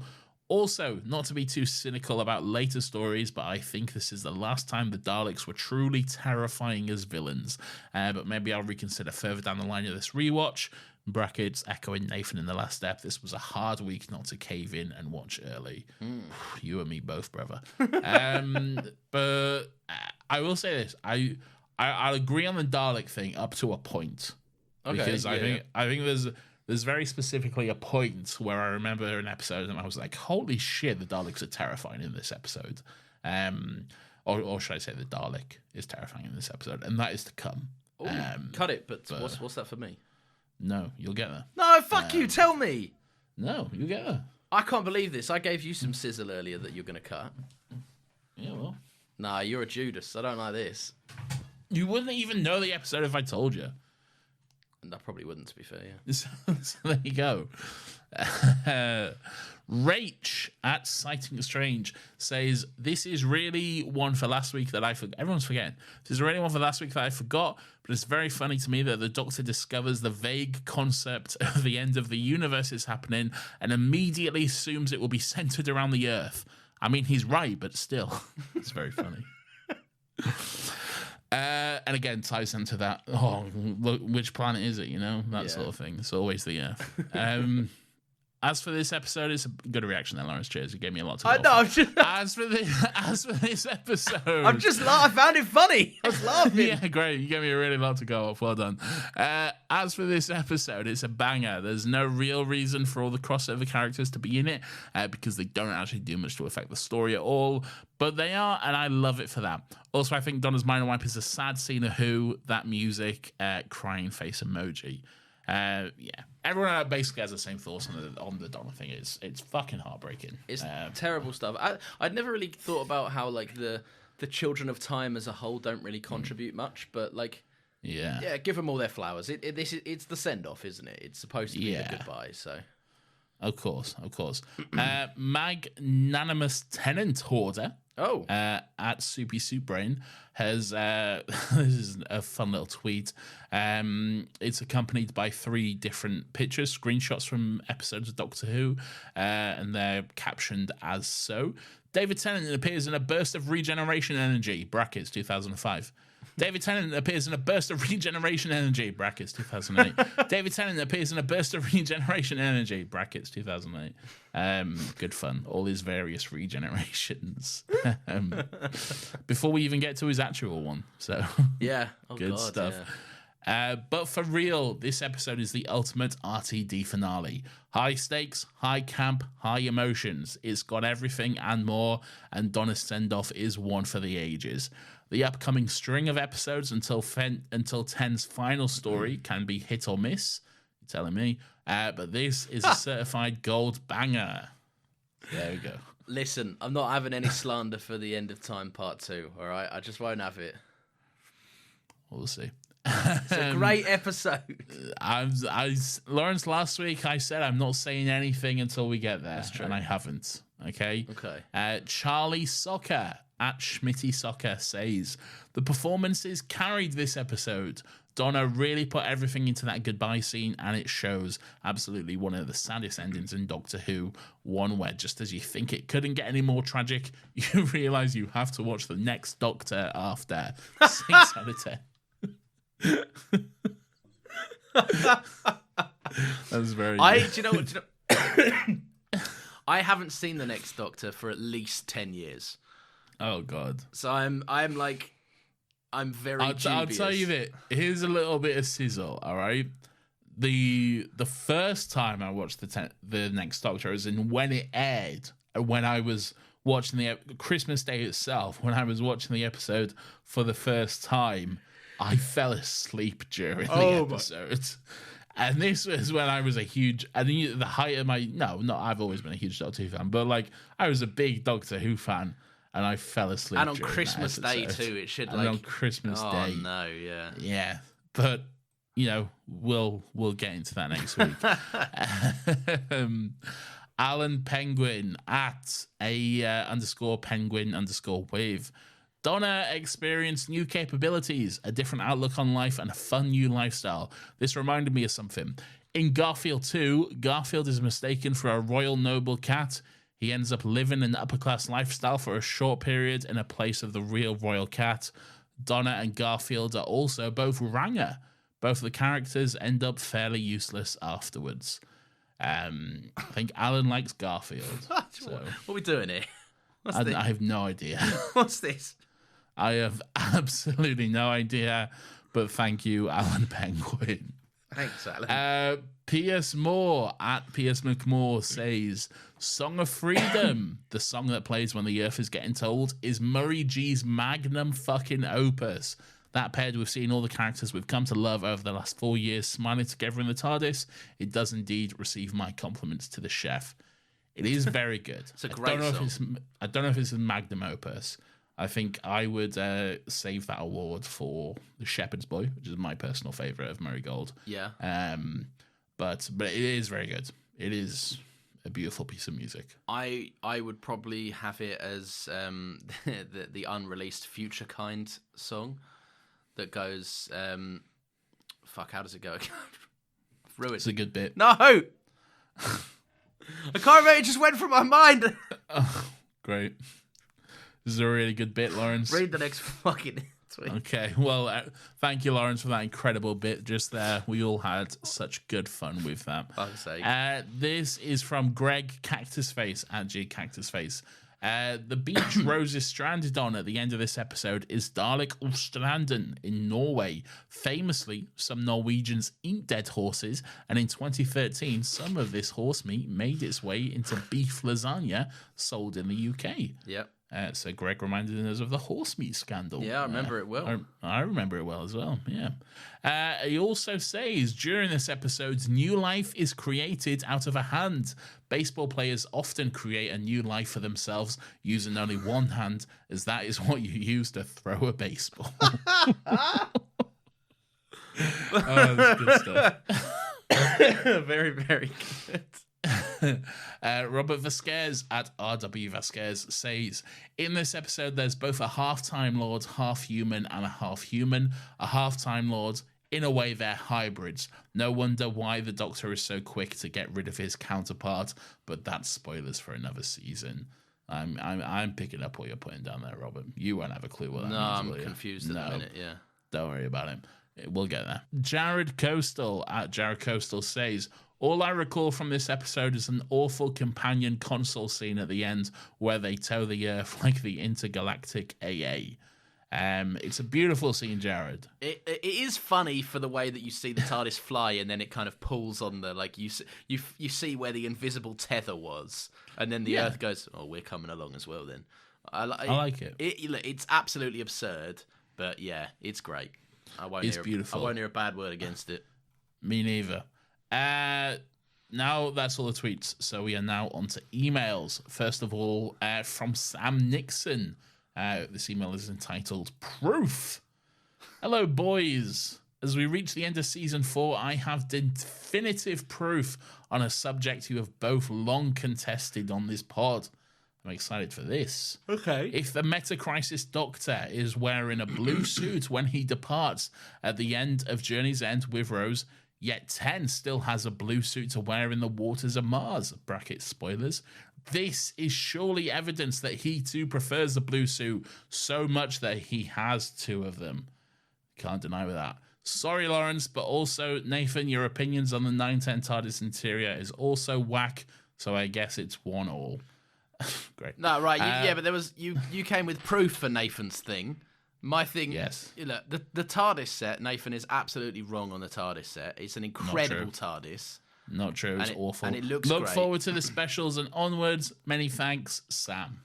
Also, not to be too cynical about later stories, but I think this is the last time the Daleks were truly terrifying as villains. But maybe I'll reconsider further down the line of this rewatch. Brackets, echoing Nathan in the last step. This was a hard week not to cave in and watch early. You and me both, brother. But I will say this. I'll agree on the Dalek thing up to a point. Okay, because I think there's very specifically a point where I remember an episode and I was like, holy shit, the Daleks are terrifying in this episode. Or should I say the Dalek is terrifying in this episode, and that is to come. Cut it, but what's that for me? No, you'll get there. No, fuck you, tell me. No, you'll get there. I can't believe this. I gave you some sizzle earlier that you're going to cut. Yeah, well. Nah, you're a Judas. I don't like this. You wouldn't even know the episode if I told you. And I probably wouldn't, to be fair, yeah. So there you go. Rach at Sighting Strange says, this is really one for last week that I forgot. Everyone's forgetting. This is really one for last week that I forgot, but it's very funny to me that the Doctor discovers the vague concept of the end of the universe is happening and immediately assumes it will be centered around the Earth. I mean, he's right, but still. It's very funny. And again, ties into that, look, which planet is it, that sort of thing. It's always the Earth. As for this episode, it's a good reaction there, Lawrence. Cheers. You gave me a lot to go off. As for this episode... I found it funny. I was laughing. Yeah, great. You gave me a really lot to go off. Well done. As for this episode, it's a banger. There's no real reason for all the crossover characters to be in it because they don't actually do much to affect the story at all. But they are, and I love it for that. Also, I think Donna's Minor Wipe is a sad scene of Who, that music, crying face emoji. Everyone basically has the same thoughts on the Donna thing. It's fucking heartbreaking. It's terrible stuff. I'd never really thought about how like the Children of Time as a whole don't really contribute much, but like give them all their flowers. It's the send off, isn't it? It's supposed to be the goodbye. So of course. Magnanimous Tenant Hoarder. At Soupy Soup Brain has this is a fun little tweet. It's accompanied by 3 different pictures, screenshots from episodes of Doctor Who, and they're captioned as so. David Tennant appears in a burst of regeneration energy, brackets 2005. David Tennant appears in a burst of regeneration energy, brackets 2008. David Tennant appears in a burst of regeneration energy, brackets 2008. Good fun. All his various regenerations. Before we even get to his actual one. So yeah. good stuff. But for real, this episode is the ultimate RTD finale. High stakes, high camp, high emotions. It's got everything and more, and Donna's send-off is one for the ages. The upcoming string of episodes until 10's final story can be hit or miss. You're telling me. But this is a certified gold banger. There we go. Listen, I'm not having any slander for the End of Time Part 2, all right? I just won't have it. We'll see. It's a great episode. Lawrence, last week I said I'm not saying anything until we get there. That's true. And I haven't. Okay? Okay. Charlie Soccer at Schmitty Soccer says, the performances carried this episode. Donna really put everything into that goodbye scene, and it shows. Absolutely one of the saddest endings in Doctor Who. One where just as you think it couldn't get any more tragic, you realise you have to watch the next Doctor after. 6 out of 10. That's very good. Do you know what? I haven't seen the next Doctor for at least 10 years. Oh God! So I'm very dubious. I'll tell you that. Here's a little bit of sizzle. All right, the first time I watched the next Doctor, as in when it aired, when I was watching the Christmas Day itself, when I was watching the episode for the first time, I fell asleep during the episode. And this was when I was a huge, the height of my, I've always been a huge Doctor Who fan, but like I was a big Doctor Who fan, and I fell asleep. And on Christmas Day too, it should on Christmas Day. Oh no, yeah. Yeah. But we'll get into that next week. Alan Penguin at _penguin_wave. Donna experienced new capabilities, a different outlook on life, and a fun new lifestyle. This reminded me of something. In Garfield 2, Garfield is mistaken for a royal noble cat. He ends up living an upper-class lifestyle for a short period in a place of the real royal cat. Donna and Garfield are also both Ranger. Both of the characters end up fairly useless afterwards. I think Alan likes Garfield. What are we doing here? I have no idea. What's this? I have absolutely no idea, but thank you, Alan Penguin. Thanks, Alan. P.S. Moore at P.S. McMoore says, Song of Freedom, the song that plays when the Earth is getting told, is Murray G's magnum fucking opus. That paired with seeing all the characters we've come to love over the last 4 years smiling together in the TARDIS, it does indeed receive my compliments to the chef. It is very good. It's a great song. I don't know if it's a magnum opus. I think I would save that award for The Shepherd's Boy, which is my personal favourite of Murray Gold. Yeah. But it is very good. It is a beautiful piece of music. I would probably have it as the unreleased Future Kind song that goes. How does it go? Ruined. It's a good bit. No. I can't remember. It just went from my mind. Oh, great. This is a really good bit, Lawrence. Read the next fucking tweet. Okay, well, thank you, Lawrence, for that incredible bit just there. We all had such good fun with that. Fuck's sake. This is from Greg Cactusface at G Cactusface. The beach Rose is stranded on at the end of this episode is Dalek Ostranden in Norway. Famously, some Norwegians eat dead horses, and in 2013, some of this horse meat made its way into beef lasagna sold in the UK. Yep. So Greg reminded us of the horse meat scandal. Yeah, I remember it well. I remember it well as well, yeah. He also says, during this episode, new life is created out of a hand. Baseball players often create a new life for themselves using only one hand, as that is what you use to throw a baseball. That's good stuff. Very, very good. Robert Vasquez at RW Vasquez says, in this episode there's both a half-time lord, half-human, and a half-human. A half-time lord, in a way they're hybrids. No wonder why the Doctor is so quick to get rid of his counterpart, but that's spoilers for another season. I'm picking up what you're putting down there, Robert. You won't have a clue what that means. No, I'm confused at the minute, yeah. Don't worry about it. We'll get there. Jared Coastal at Jared Coastal says, all I recall from this episode is an awful companion console scene at the end where they tow the Earth like the intergalactic AA. It's a beautiful scene, Jared. It is funny for the way that you see the TARDIS fly, and then it kind of pulls on the you see where the invisible tether was, and then the Earth goes, "Oh, we're coming along as well." Then I like it. It's absolutely absurd, but yeah, it's great. It's beautiful. I won't hear a bad word against it. Me neither. Now that's all the tweets. So we are now on to emails. First of all, from Sam Nixon. This email is entitled Proof. Hello, boys. As we reach the end of season 4, I have definitive proof on a subject you have both long contested on this pod. I'm excited for this. Okay. If the Meta-Crisis Doctor is wearing a blue suit when he departs at the end of Journey's End with Rose, yet 10 still has a blue suit to wear in the waters of Mars, bracket spoilers, this is surely evidence that he too prefers the blue suit so much that he has 2 of them. Can't deny with that. Sorry, Lawrence, but also, Nathan, your opinions on the 910 TARDIS interior is also whack, so I guess it's 1-1. Great. No, right. But there was you came with proof for Nathan's thing. My thing, yes. Look, the TARDIS set, Nathan is absolutely wrong on the TARDIS set. It's an incredible TARDIS. Not true. It's awful. And it looks Look great. forward to the specials and onwards. Many thanks, Sam.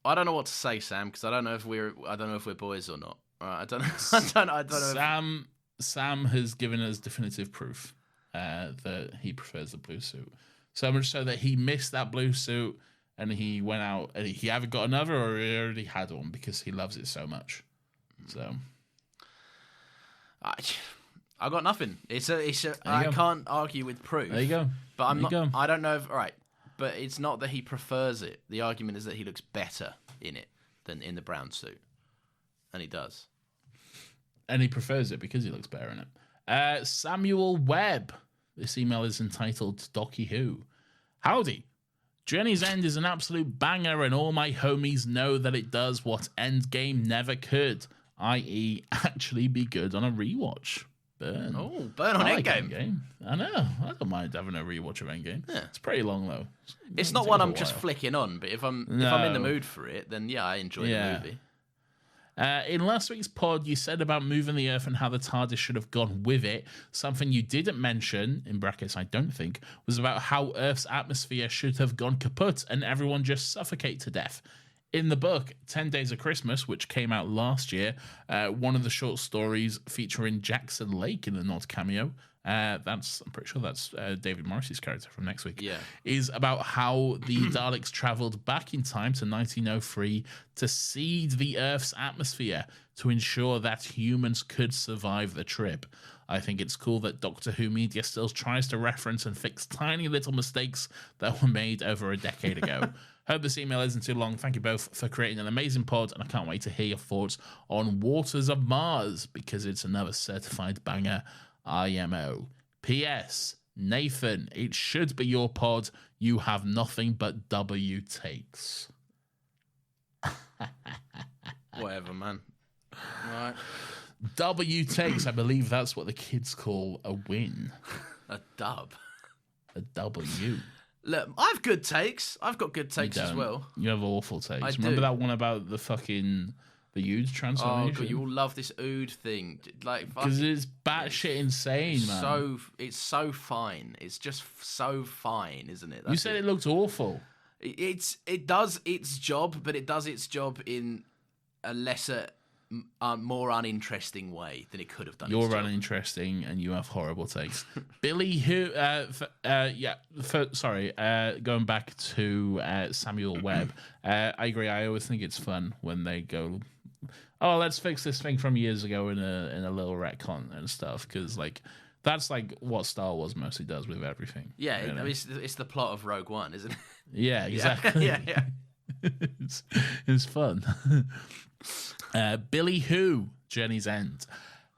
I don't know what to say, Sam, because I don't know if we're boys or not. I don't know. Sam has given us definitive proof that he prefers the blue suit. So much so that he missed that blue suit and he went out and he either got another or he already had one because he loves it so much. So I got nothing. I can't argue with proof. There you go. But I don't know if but it's not that he prefers it. The argument is that he looks better in it than in the brown suit. And he does. And he prefers it because he looks better in it. Samuel Webb. This email is entitled Docky Who. Howdy. Journey's End is an absolute banger, and all my homies know that it does what Endgame never could, i.e. actually be good on a rewatch. Burn. Oh, burn on Endgame. I know. I don't mind having a rewatch of Endgame. Yeah. It's pretty long, though. It's not one I'm just flicking on, but if I'm in the mood for it, then yeah, I enjoy the movie. In last week's pod, you said about moving the Earth and how the TARDIS should have gone with it. Something you didn't mention, in brackets I don't think, was about how Earth's atmosphere should have gone kaput and everyone just suffocate to death. In the book, 10 Days of Christmas, which came out last year, one of the short stories featuring Jackson Lake in the Nod cameo, I'm pretty sure that's David Morrissey's character from next week, is about how the Daleks travelled back in time to 1903 to seed the Earth's atmosphere to ensure that humans could survive the trip. I think it's cool that Doctor Who Media still tries to reference and fix tiny little mistakes that were made over a decade ago. Hope this email isn't too long. Thank you both for creating an amazing pod, and I can't wait to hear your thoughts on Waters of Mars, because it's another certified banger. IMO. P.S. Nathan, it should be your pod. You have nothing but W takes. Whatever, man. Right. W takes, I believe that's what the kids call a win. A dub. A W. Look, I have good takes. I've got good takes as well. You have awful takes. Remember do. that one about the fucking... the Ood transformation? Oh, God, you all love this Ood thing. Because it's batshit insane, man. It's so fine. It's just so fine, isn't it? You said it looked awful. It does its job, but it does its job in a lesser, more uninteresting way than it could have done. You're uninteresting, and you have horrible takes. Billy, who? Going back to Samuel Webb. I agree. I always think it's fun when they go, oh, let's fix this thing from years ago in a little retcon and stuff, because that's what Star Wars mostly does with everything. Yeah, you know? It's the plot of Rogue One, isn't it? Yeah, exactly. yeah. It's fun. Billy Who, Journey's End.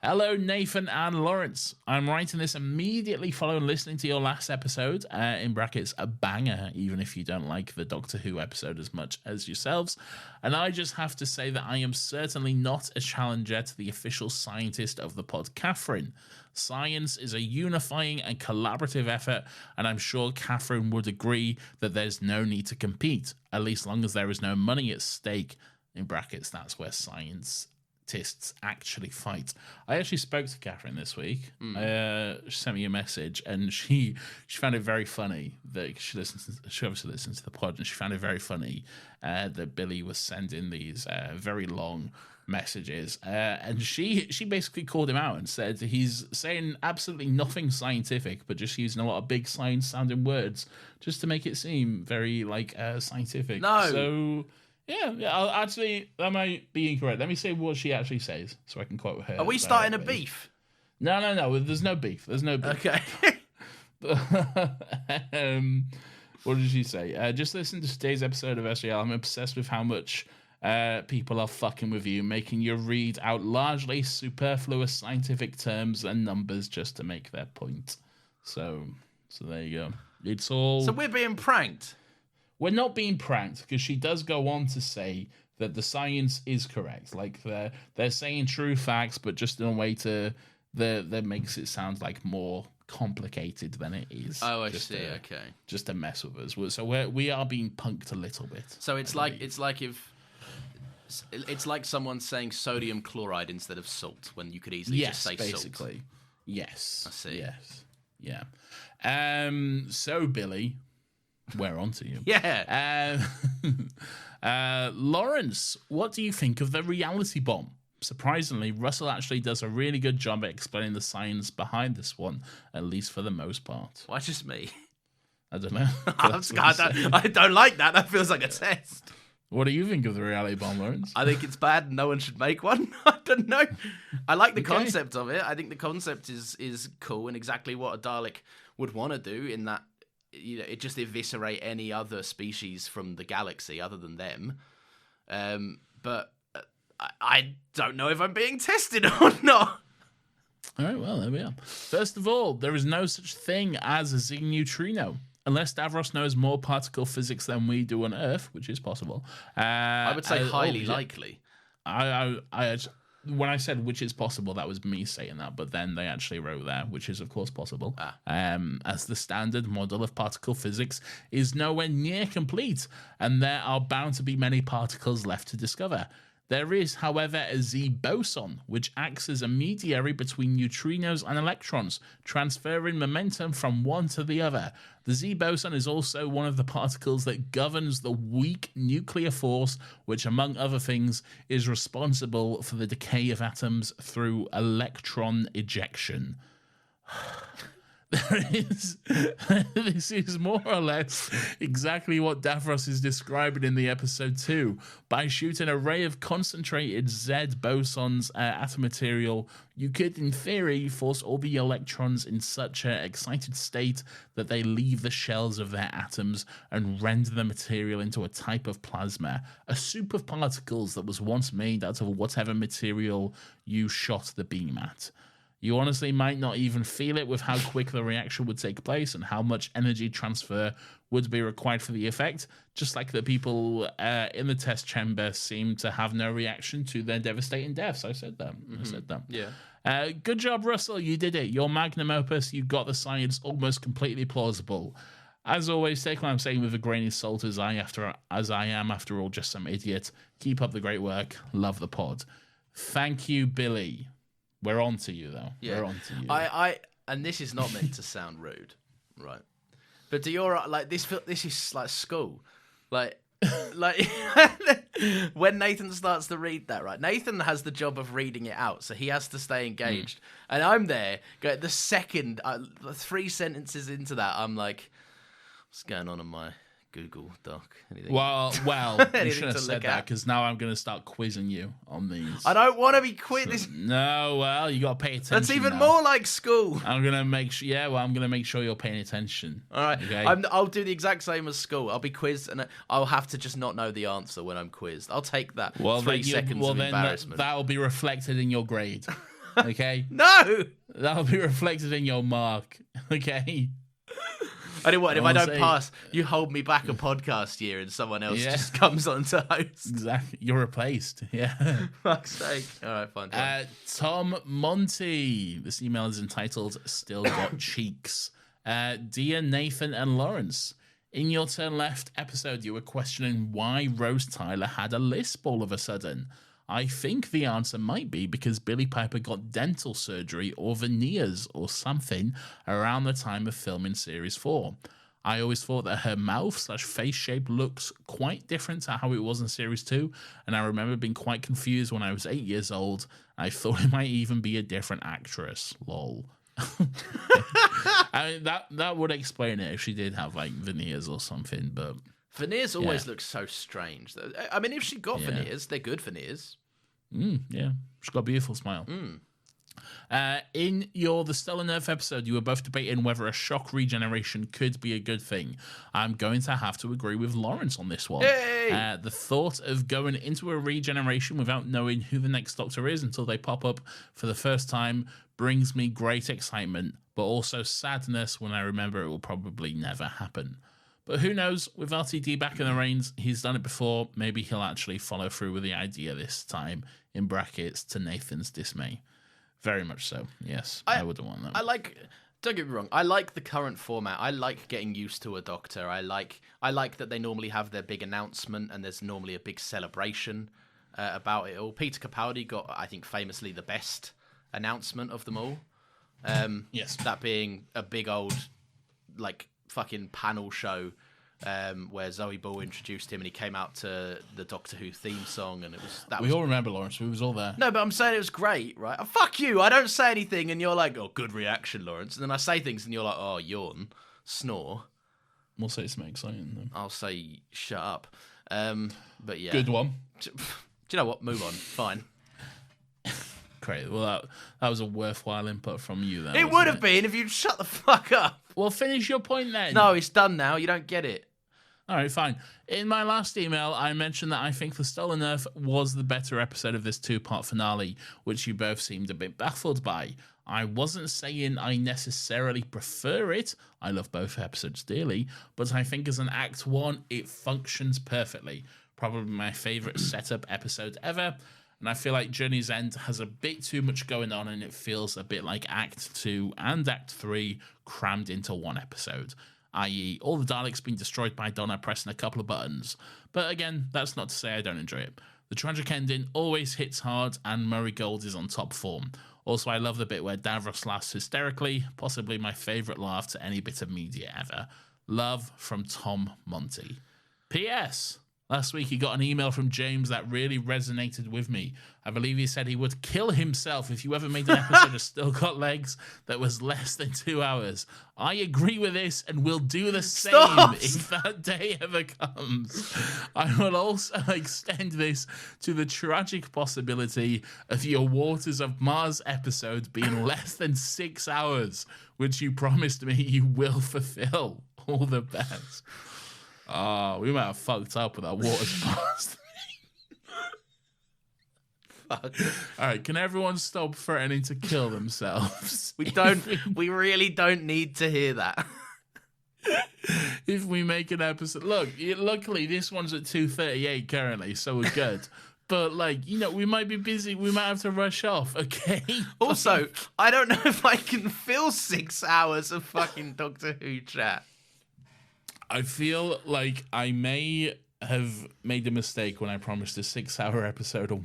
Hello, Nathan and Lawrence. I'm writing this immediately following listening to your last episode, in brackets, a banger, even if you don't like the Doctor Who episode as much as yourselves. And I just have to say that I am certainly not a challenger to the official scientist of the pod, Catherine. Science is a unifying and collaborative effort, and I'm sure Catherine would agree that there's no need to compete, at least long as there is no money at stake. in brackets, that's where scientists actually fight. I actually spoke to Catherine this week. She sent me a message, and she found it very funny that she obviously listens to the pod, and she found it very funny that Billy was sending these very long messages, and she basically called him out and said he's saying absolutely nothing scientific, but just using a lot of big science sounding words just to make it seem very like scientific. No. So yeah, that might be incorrect. Let me say what she actually says so I can quote her. Are we starting a beef? No. There's no beef. Okay. What did she say? Just listen to today's episode of SGL. I'm obsessed with how much people are fucking with you, making you read out largely superfluous scientific terms and numbers just to make their point. So there you go. It's all. So we're being pranked. We're not being pranked, because she does go on to say that the science is correct. Like they're saying true facts, but just in a way that makes it sound like more complicated than it is. Oh, I see. Okay. Just to mess with us. So we are being punked a little bit. So it's like someone saying sodium chloride instead of salt when you could easily just say basically. salt. Yes. I see. Yes. Yeah. So Billy, we're on to you. Yeah. Lawrence, what do you think of the reality bomb? Surprisingly, Russell actually does a really good job at explaining the science behind this one, at least for the most part. Why just me? I don't know. I don't like that. That feels like a test. What do you think of the reality bomb, Lawrence? I think it's bad and no one should make one. I don't know. I like the concept of it. I think the concept is cool and exactly what a Dalek would want to do, in that it just eviscerate any other species from the galaxy other than them. But I don't know if I'm being tested or not. All right, well, there we are. First of all, there is no such thing as a Z neutrino. Unless Davros knows more particle physics than we do on Earth, which is possible. I would say highly likely. When I said which is possible, that was me saying that, but then they actually wrote there, which is of course possible. As the standard model of particle physics is nowhere near complete, and there are bound to be many particles left to discover. There is, however, a Z boson, which acts as a mediary between neutrinos and electrons, transferring momentum from one to the other. The Z boson is also one of the particles that governs the weak nuclear force, which, among other things, is responsible for the decay of atoms through electron ejection. This is more or less exactly what Davros is describing in the episode 2. By shooting an array of concentrated Z bosons atom material, you could, in theory, force all the electrons in such an excited state that they leave the shells of their atoms and render the material into a type of plasma, a soup of particles that was once made out of whatever material you shot the beam at. You honestly might not even feel it with how quick the reaction would take place and how much energy transfer would be required for the effect, just like the people in the test chamber seem to have no reaction to their devastating deaths. I said that. Yeah. Good job, Russell. You did it. Your magnum opus, you got the science almost completely plausible. As always, take what I'm saying with a grain of salt, as I am, after all, just some idiot. Keep up the great work. Love the pod. Thank you, Billy. We're on to you, though. Yeah. We're on to you. And this is not meant to sound rude, right? But do you like this? This is like school, like when Nathan starts to read that, right? Nathan has the job of reading it out, so he has to stay engaged. And I'm there. The second 3 sentences into that, I'm like, what's going on in my Google Doc? Anything? Well, you should have said that, because now I'm going to start quizzing you on these. I don't want to be quizzed. No, well, you got to pay attention. That's even more like school. I'm going to make sure. Yeah, well, I'm going to make sure you're paying attention. All right. Okay? I'll do the exact same as school. I'll be quizzed, and I'll have to just not know the answer when I'm quizzed. I'll take that. 3 seconds of embarrassment. That'll be reflected in your grade. Okay. No. That'll be reflected in your mark. Okay. I didn't want. If I don't pass, you hold me back a podcast year, and someone else just comes on to host. Exactly, you're replaced. Yeah. Fuck's sake. All right, fine. Tom Monty. This email is entitled "Still Got Cheeks." Dear Nathan and Lawrence, In your Turn Left episode, you were questioning why Rose Tyler had a lisp all of a sudden. I think the answer might be because Billie Piper got dental surgery or veneers or something around the time of filming Series 4. I always thought that her mouth/face shape looks quite different to how it was in Series 2, and I remember being quite confused when I was 8 years old. I thought it might even be a different actress. Lol. I mean, that would explain it if she did have like veneers or something, but veneers always look so strange. I mean, if she got veneers, they're good veneers. Yeah, she's got a beautiful smile. In your The Stellar Nerf episode, you were both debating whether a shock regeneration could be a good thing. I'm going to have to agree with Lawrence on this one. Hey! The thought of going into a regeneration without knowing who the next Doctor is until they pop up for the first time brings me great excitement, but also sadness when I remember it will probably never happen. But who knows, with RTD back in the reins, he's done it before, maybe he'll actually follow through with the idea this time, in brackets, to Nathan's dismay. Very much so, yes. I wouldn't want that. Don't get me wrong, I like the current format. I like getting used to a Doctor. I like that they normally have their big announcement and there's normally a big celebration about it all. Peter Capaldi got, I think, famously the best announcement of them all. Yes. That being a big old, like, fucking panel show where Zoe Ball introduced him and he came out to the Doctor Who theme song, and we all remember, Lawrence. We was all there. No, but I'm saying it was great, right? Oh, fuck you! I don't say anything, and you're like, "Oh, good reaction, Lawrence." And then I say things, and you're like, "Oh, yawn, snore." We'll say something exciting then. I'll say, "Shut up." But yeah, good one. Do you know what? Move on. Fine. Great. Well, that was a worthwhile input from you then. It would have been if you'd shut the fuck up. Well, finish your point then. No, it's done now. You don't get it. All right, fine. In my last email, I mentioned that I think The Stolen Earth was the better episode of this two-part finale, which you both seemed a bit baffled by. I wasn't saying I necessarily prefer it. I love both episodes dearly, but I think as an Act 1, it functions perfectly. Probably my favourite setup episode ever. And I feel like Journey's End has a bit too much going on, and it feels a bit like Act 2 and Act 3 crammed into one episode, i.e. all the Daleks being destroyed by Donna pressing a couple of buttons. But again, that's not to say I don't enjoy it. The tragic ending always hits hard, and Murray Gold is on top form. Also, I love the bit where Davros laughs hysterically, possibly my favourite laugh to any bit of media ever. Love from Tom Monty. P.S. Last week, he got an email from James that really resonated with me. I believe he said he would kill himself if you ever made an episode of Still Got Legs that was less than 2 hours. I agree with this and will do the same if that day ever comes. I will also extend this to the tragic possibility of your Waters of Mars episode being less than 6 hours, which you promised me you will fulfill. All the best. Oh, we might have fucked up with that Waters Mars Fuck. All right, can everyone stop threatening to kill themselves? We really don't need to hear that. If we make an episode, look, luckily this one's at 2:38 currently, so we're good. But we might be busy. We might have to rush off. Okay. Also, I don't know if I can fill 6 hours of fucking Doctor Who chat. I feel like I may have made a mistake when I promised a 6-hour episode of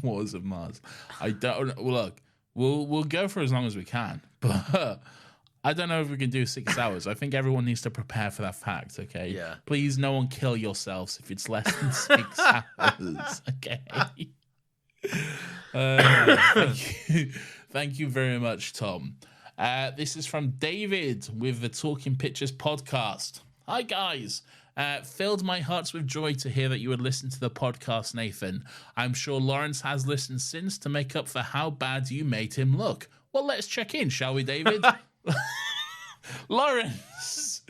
Wars of Mars. I don't look. We'll go for as long as we can, but I don't know if we can do 6 hours. I think everyone needs to prepare for that fact. Okay. Yeah. Please, no one kill yourselves if it's less than 6 hours. Okay. Thank you very much, Tom. This is from David with the Talking Pictures podcast. Hi, guys. Filled my hearts with joy to hear that you had listened to the podcast, Nathan. I'm sure Lawrence has listened since to make up for how bad you made him look. Well, let's check in, shall we, David? Lawrence,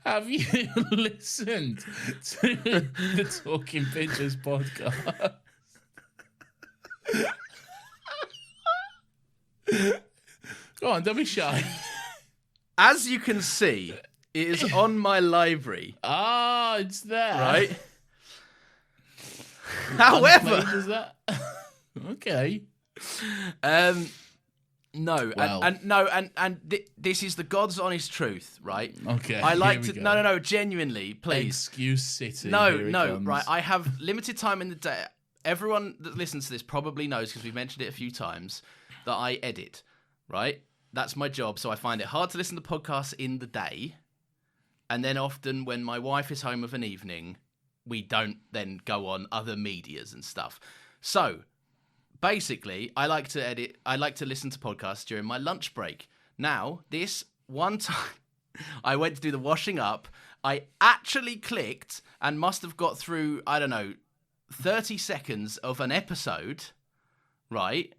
have you listened to the Talking Pictures podcast? Go on, don't be shy. As you can see, it is on my library. Ah, it's there. Right? However... Is that? Okay. No, Well. this is the God's honest truth, right? Okay, I like here to we go. no, genuinely, please. Excuse City. No, Here it no, comes. right. I have limited time in the day. Everyone that listens to this probably knows because we've mentioned it a few times that I edit, right? That's my job, so I find it hard to listen to podcasts in the day. And then often when my wife is home of an evening, we don't then go on other medias and stuff. So, basically, I like to listen to podcasts during my lunch break. Now, this one time I went to do the washing up, I actually clicked and must have got through, 30 seconds of an episode, right?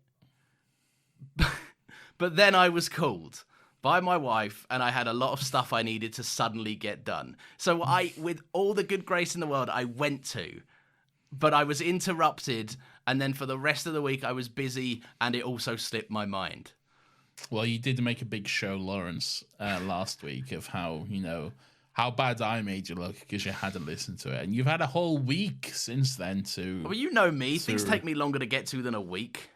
But then I was called by my wife and I had a lot of stuff I needed to suddenly get done. So with all the good grace in the world, I went to, but I was interrupted. And then for the rest of the week, I was busy and it also slipped my mind. Well, you did make a big show, Lawrence, last week of how bad I made you look because you hadn't listened to it. And you've had a whole week since then to... Well, you know me. Things take me longer to get to than a week.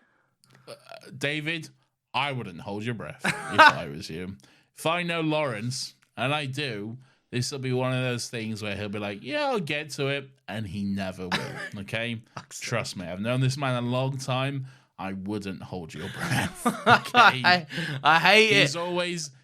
David, I wouldn't hold your breath if I was you. If I know Lawrence, and I do, this will be one of those things where he'll be like, yeah, I'll get to it. And he never will, okay? Trust me, I've known this man a long time. I wouldn't hold your breath. Okay? I hate it.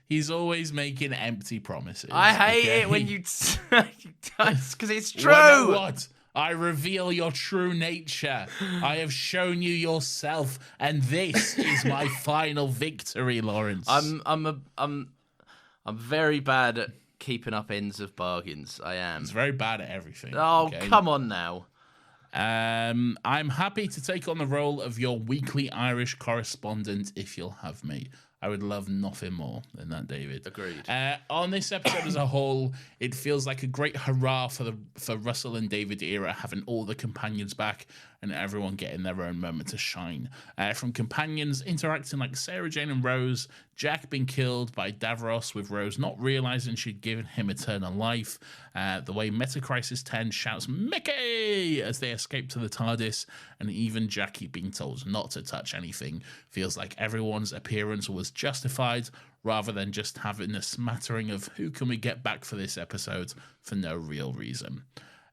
He's always making empty promises. I hate okay? it when you... Because it's true. Well, what? I reveal your true nature. I have shown you yourself, and this is my final victory, Lawrence. I'm very bad at keeping up ends of bargains. I am. He's very bad at everything. Oh, okay? come on now. I'm happy to take on the role of your weekly Irish correspondent if you'll have me. I would love nothing more than that, David. Agreed. On this episode as a whole, it feels like a great hurrah for Russell and David era, having all the companions back and everyone getting their own moment to shine. From companions interacting like Sarah Jane and Rose, Jack being killed by Davros with Rose not realizing she'd given him eternal life, the way Metacrisis 10 shouts Mickey as they escape to the TARDIS, and even Jackie being told not to touch anything feels like everyone's appearance was justified rather than just having a smattering of who can we get back for this episode for no real reason.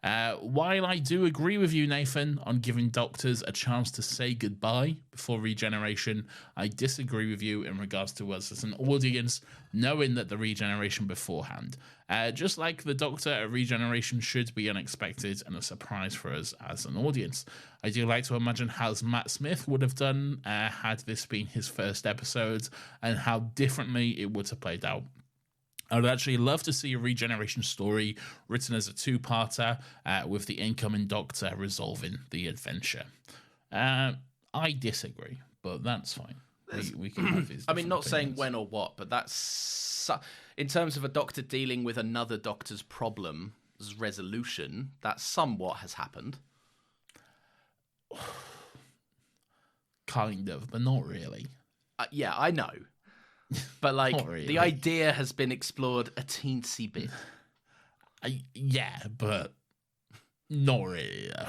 While I do agree with you, Nathan, on giving doctors a chance to say goodbye before regeneration, I disagree with you in regards to us as an audience knowing that the regeneration beforehand. Just like the doctor at regeneration should be unexpected and a surprise for us as an audience. I do like to imagine how Matt Smith would have done had this been his first episode and how differently it would have played out. I would actually love to see a regeneration story written as a two-parter with the incoming Doctor resolving the adventure. I disagree, but that's fine. We can have his I mean, not saying opinions. when or what, but that's... in terms of a Doctor dealing with another Doctor's problem's resolution, that somewhat has happened. Kind of, but not really. Yeah, I know. But, like, Not really. the idea has been explored a teensy bit. Yeah, but not really, though.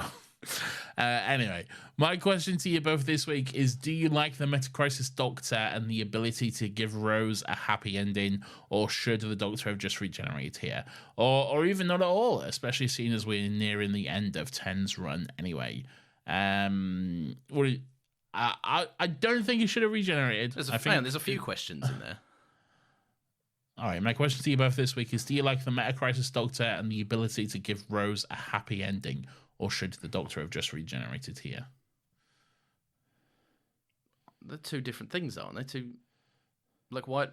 Anyway, my question to you both this week is, do you like the Metacrisis Doctor and the ability to give Rose a happy ending, or should the Doctor have just regenerated here? Or even not at all, especially seeing as we're nearing the end of 10's run anyway. I don't think he should have regenerated. There's a few questions in there. All right, my question to you both this week is, do you like the Metacrisis Doctor and the ability to give Rose a happy ending, or should the Doctor have just regenerated here? They're two different things, aren't they? Two, like, why...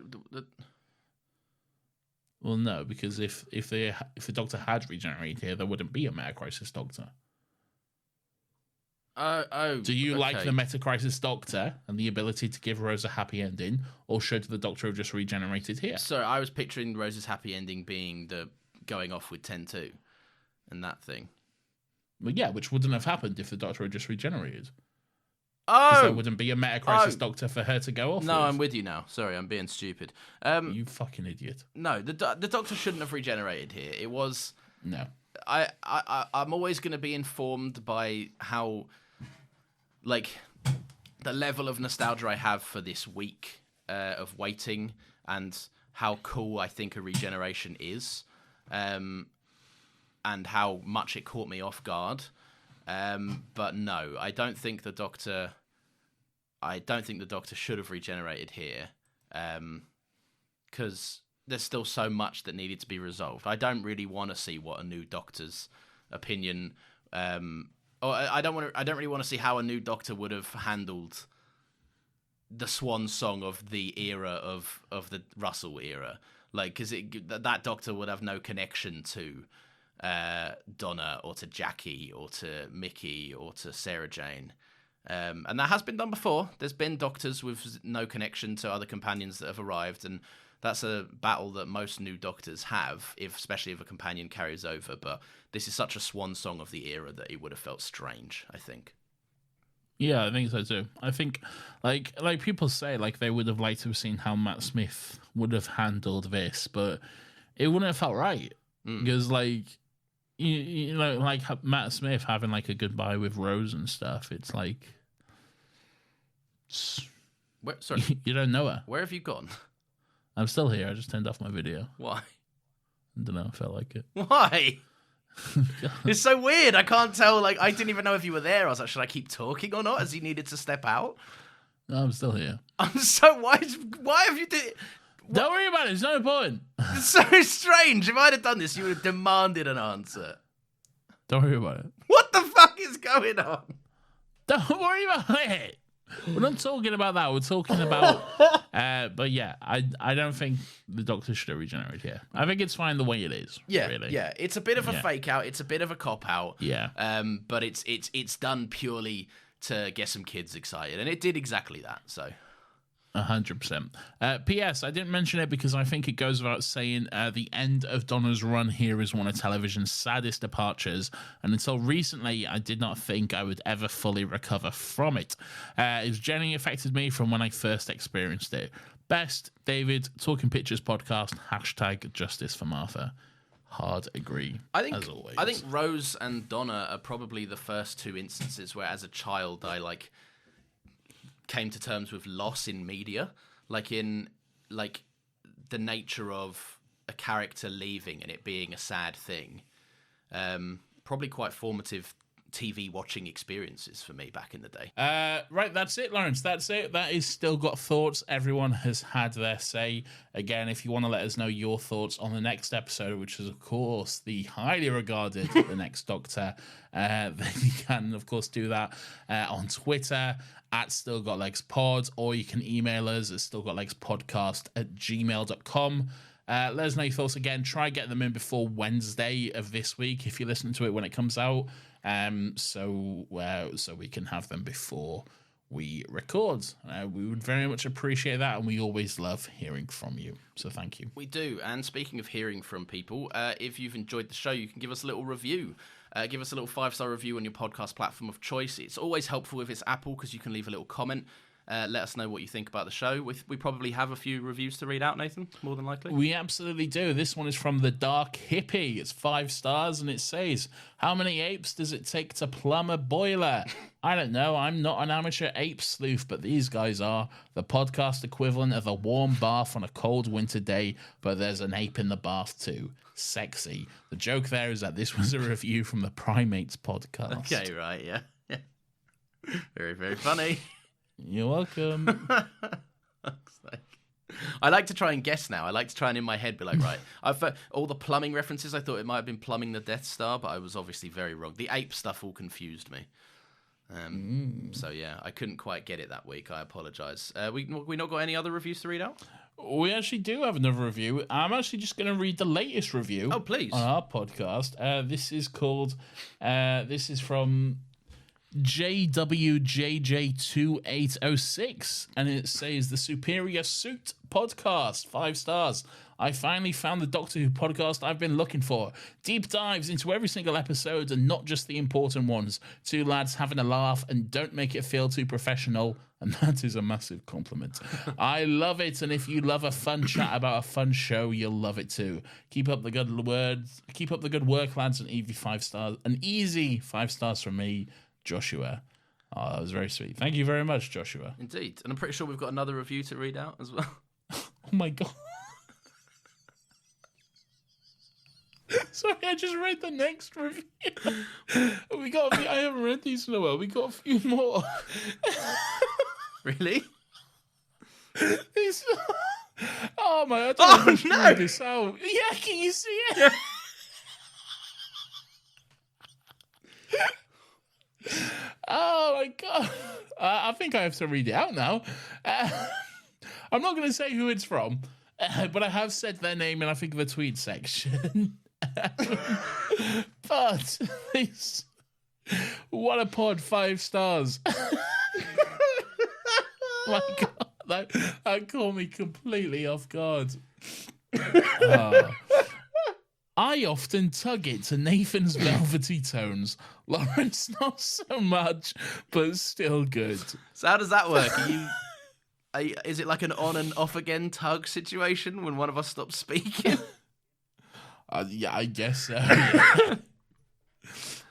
Well, no, because if the Doctor had regenerated here, there wouldn't be a Metacrisis Doctor. Do you like the Metacrisis Doctor and the ability to give Rose a happy ending, or should the Doctor have just regenerated here? So I was picturing Rose's happy ending being the going off with 10-2 and that thing. Well, yeah, which wouldn't have happened if the Doctor had just regenerated. Oh! There wouldn't be a Metacrisis Doctor for her to go off No, with. I'm with you now. Sorry, I'm being stupid. You fucking idiot. No, the Doctor shouldn't have regenerated here. It was... No. I'm always going to be informed by how... like, the level of nostalgia I have for this week of waiting and how cool I think a regeneration is, and how much it caught me off guard. But no, I don't think the Doctor should have regenerated here, because there's still so much that needed to be resolved. I don't really want to see what a new Doctor's opinion, or I don't really want to see how a new Doctor would have handled the swan song of the era of the Russell era, like, because that Doctor would have no connection to Donna or to Jackie or to Mickey or to Sarah Jane. And that has been done before. There's been Doctors with no connection to other companions that have arrived, and that's a battle that most new Doctors have, especially if a companion carries over. But this is such a swan song of the era that it would have felt strange, I think. Yeah, I think so too. I think, like people say, like they would have liked to have seen how Matt Smith would have handled this, but it wouldn't have felt right because, like, you know, like Matt Smith having like a goodbye with Rose and stuff. It's like, Sorry, you don't know her. Where have you gone? I'm still here. I just turned off my video. Why? I don't know. I felt like it. Why? It's so weird. I can't tell. Like, I didn't even know if you were there. I was like, should I keep talking or not? As he needed to step out. No, I'm still here. I'm so why have you did? Don't worry about it. It's no important. It's so strange. If I'd have done this, you would have demanded an answer. Don't worry about it. What the fuck is going on? Don't worry about it. We're not talking about that. We're talking about. But yeah, I don't think the Doctor should have regenerated here. I think it's fine the way it is. Yeah, really. yeah. It's a bit of a fake out. It's a bit of a cop out. Yeah. But it's done purely to get some kids excited, and it did exactly that. So. 100%. P.S. I didn't mention it because I think it goes without saying the end of Donna's run here is one of television's saddest departures, and until recently I did not think I would ever fully recover from it. It's genuinely affected me from when I first experienced it. Best, David, Talking Pictures podcast, # Justice for Martha. Hard agree, as always. I think Rose and Donna are probably the first two instances where as a child I came to terms with loss in media, in the nature of a character leaving and it being a sad thing. Probably quite formative TV watching experiences for me back in the day. Right, that's it, Lawrence. That's it. That is Still Got Thoughts. Everyone has had their say. Again, if you want to let us know your thoughts on the next episode, which is, of course, the highly regarded The Next Doctor, then you can, of course, do that on Twitter at StillGotLegsPod, or you can email us at stillgotlegspodcast@gmail.com. Let us know your thoughts. Again, try get them in before Wednesday of this week if you listen to it when it comes out, so we can have them before we record. We would very much appreciate that, and we always love hearing from you, so thank you. We do. And speaking of hearing from people, if you've enjoyed the show, you can give us a little review. Give us a little 5-star review on your podcast platform of choice. It's always helpful if it's Apple because you can leave a little comment. Let us know what you think about the show. We probably have a few reviews to read out, Nathan, more than likely. We absolutely do. This one is from The Dark Hippie. It's 5 stars, and it says, how many apes does it take to plumb a boiler? I don't know. I'm not an amateur ape sleuth, but these guys are. The podcast equivalent of a warm bath on a cold winter day, but there's an ape in the bath too. Sexy. The joke there is that this was a review from the Primates podcast. Okay, right, yeah. Very, very funny. You're welcome. I like to try and guess now. I like to try and in my head be like, right, I've all the plumbing references. I thought it might have been plumbing the Death Star, but I was obviously very wrong. The ape stuff all confused me. So yeah, I couldn't quite get it that week. I apologize. We not got any other reviews to read out? We actually do have another review. I'm actually just going to read the latest review. Oh, please. On our podcast. This is called. This is from JWJJ2806, and it says the Superior Suit podcast, 5 stars. I finally found the Doctor Who podcast I've been looking for. Deep dives into every single episode and not just the important ones. 2 lads having a laugh and don't make it feel too professional, and that is a massive compliment. I love it, and if you love a fun chat about a fun show, you'll love it too. Keep up the good words. Keep up the good work, lads, and easy 5 stars. An easy 5 stars from me, Joshua. Oh, that was very sweet. Thank you very much, Joshua. Indeed. And I'm pretty sure we've got another review to read out as well. Oh my god. Sorry, I just read the next review. I haven't read these in a while. We got a few more. Really? These... Oh my! I don't know if I should read this out. Yeah, can you see it? Yeah. Oh my god! I think I have to read it out now. I'm not going to say who it's from, but I have said their name in I think the tweet section. But this, what a pod! 5 stars. My god, that caught me completely off guard. I often tug it to Nathan's velvety tones. Lawrence, not so much, but still good. So how does that work? Is it like an on and off again tug situation when one of us stops speaking? Yeah, I guess so.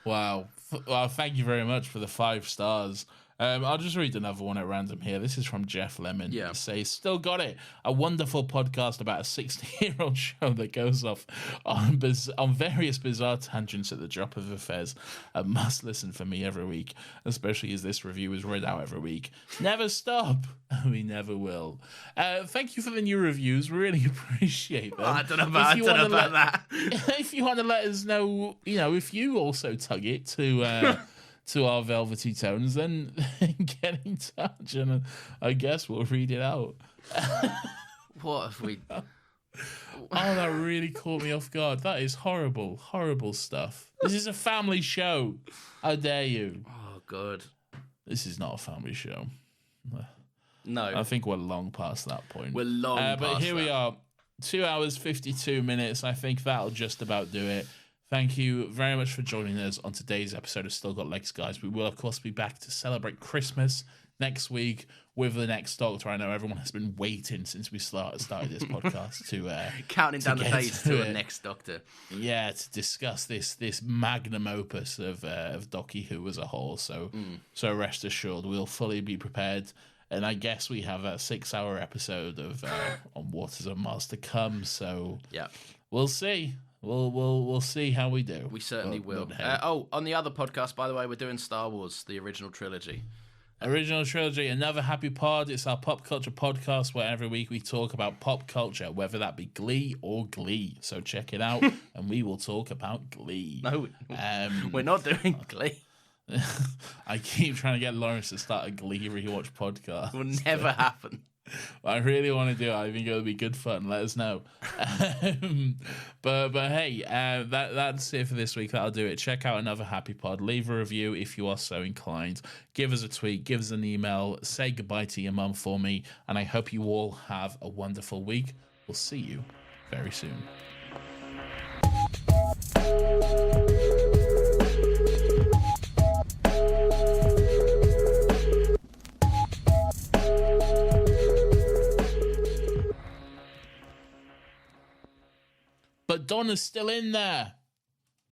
Wow. Well, thank you very much for the 5 stars. I'll just read another one at random here. This is from Jeff Lemon. Yeah. It says, still got it. A wonderful podcast about a 60-year-old show that goes off on various bizarre tangents at the drop of affairs. A must listen for me every week, especially as this review is read out every week. Never stop. We never will. Thank you for the new reviews. We really appreciate them. I don't know about that. If you want to let us know, if you also tug it to our velvety tones, then get in touch and I guess we'll read it out. What have we... Oh, that really caught me off guard. That is horrible, horrible stuff. This is a family show. How dare you? Oh, God. This is not a family show. No. I think we're long past that point. We're long past But here that. we are. 2 hours, 52 minutes. I think that'll just about do it. Thank you very much for joining us on today's episode of Still Got Legs, guys. We will, of course, be back to celebrate Christmas next week with the next Doctor. I know everyone has been waiting since we started this podcast to counting down the days to the it. next Doctor. Yeah, to discuss this magnum opus of Doctor Who as a whole. So rest assured, we'll fully be prepared. And I guess we have a 6-hour episode of on Waters of Mars to come. So yeah, we'll see. We'll see how we do. We certainly will. But hey. On the other podcast, by the way, we're doing Star Wars, the original trilogy. Original trilogy, another happy pod. It's our pop culture podcast where every week we talk about pop culture, whether that be Glee or Glee. So check it out, and we will talk about Glee. No, we're not doing Glee. I keep trying to get Lawrence to start a Glee rewatch podcast. It will never happen. I really want to do it. I think it'll be good fun. Let us know. But hey, that's it for this week. That'll do it. Check out another happy pod. Leave a review if you are so inclined. Give us a tweet. Give us an email. Say goodbye to your mum for me. And I hope you all have a wonderful week. We'll see you very soon. But Donna's still in there.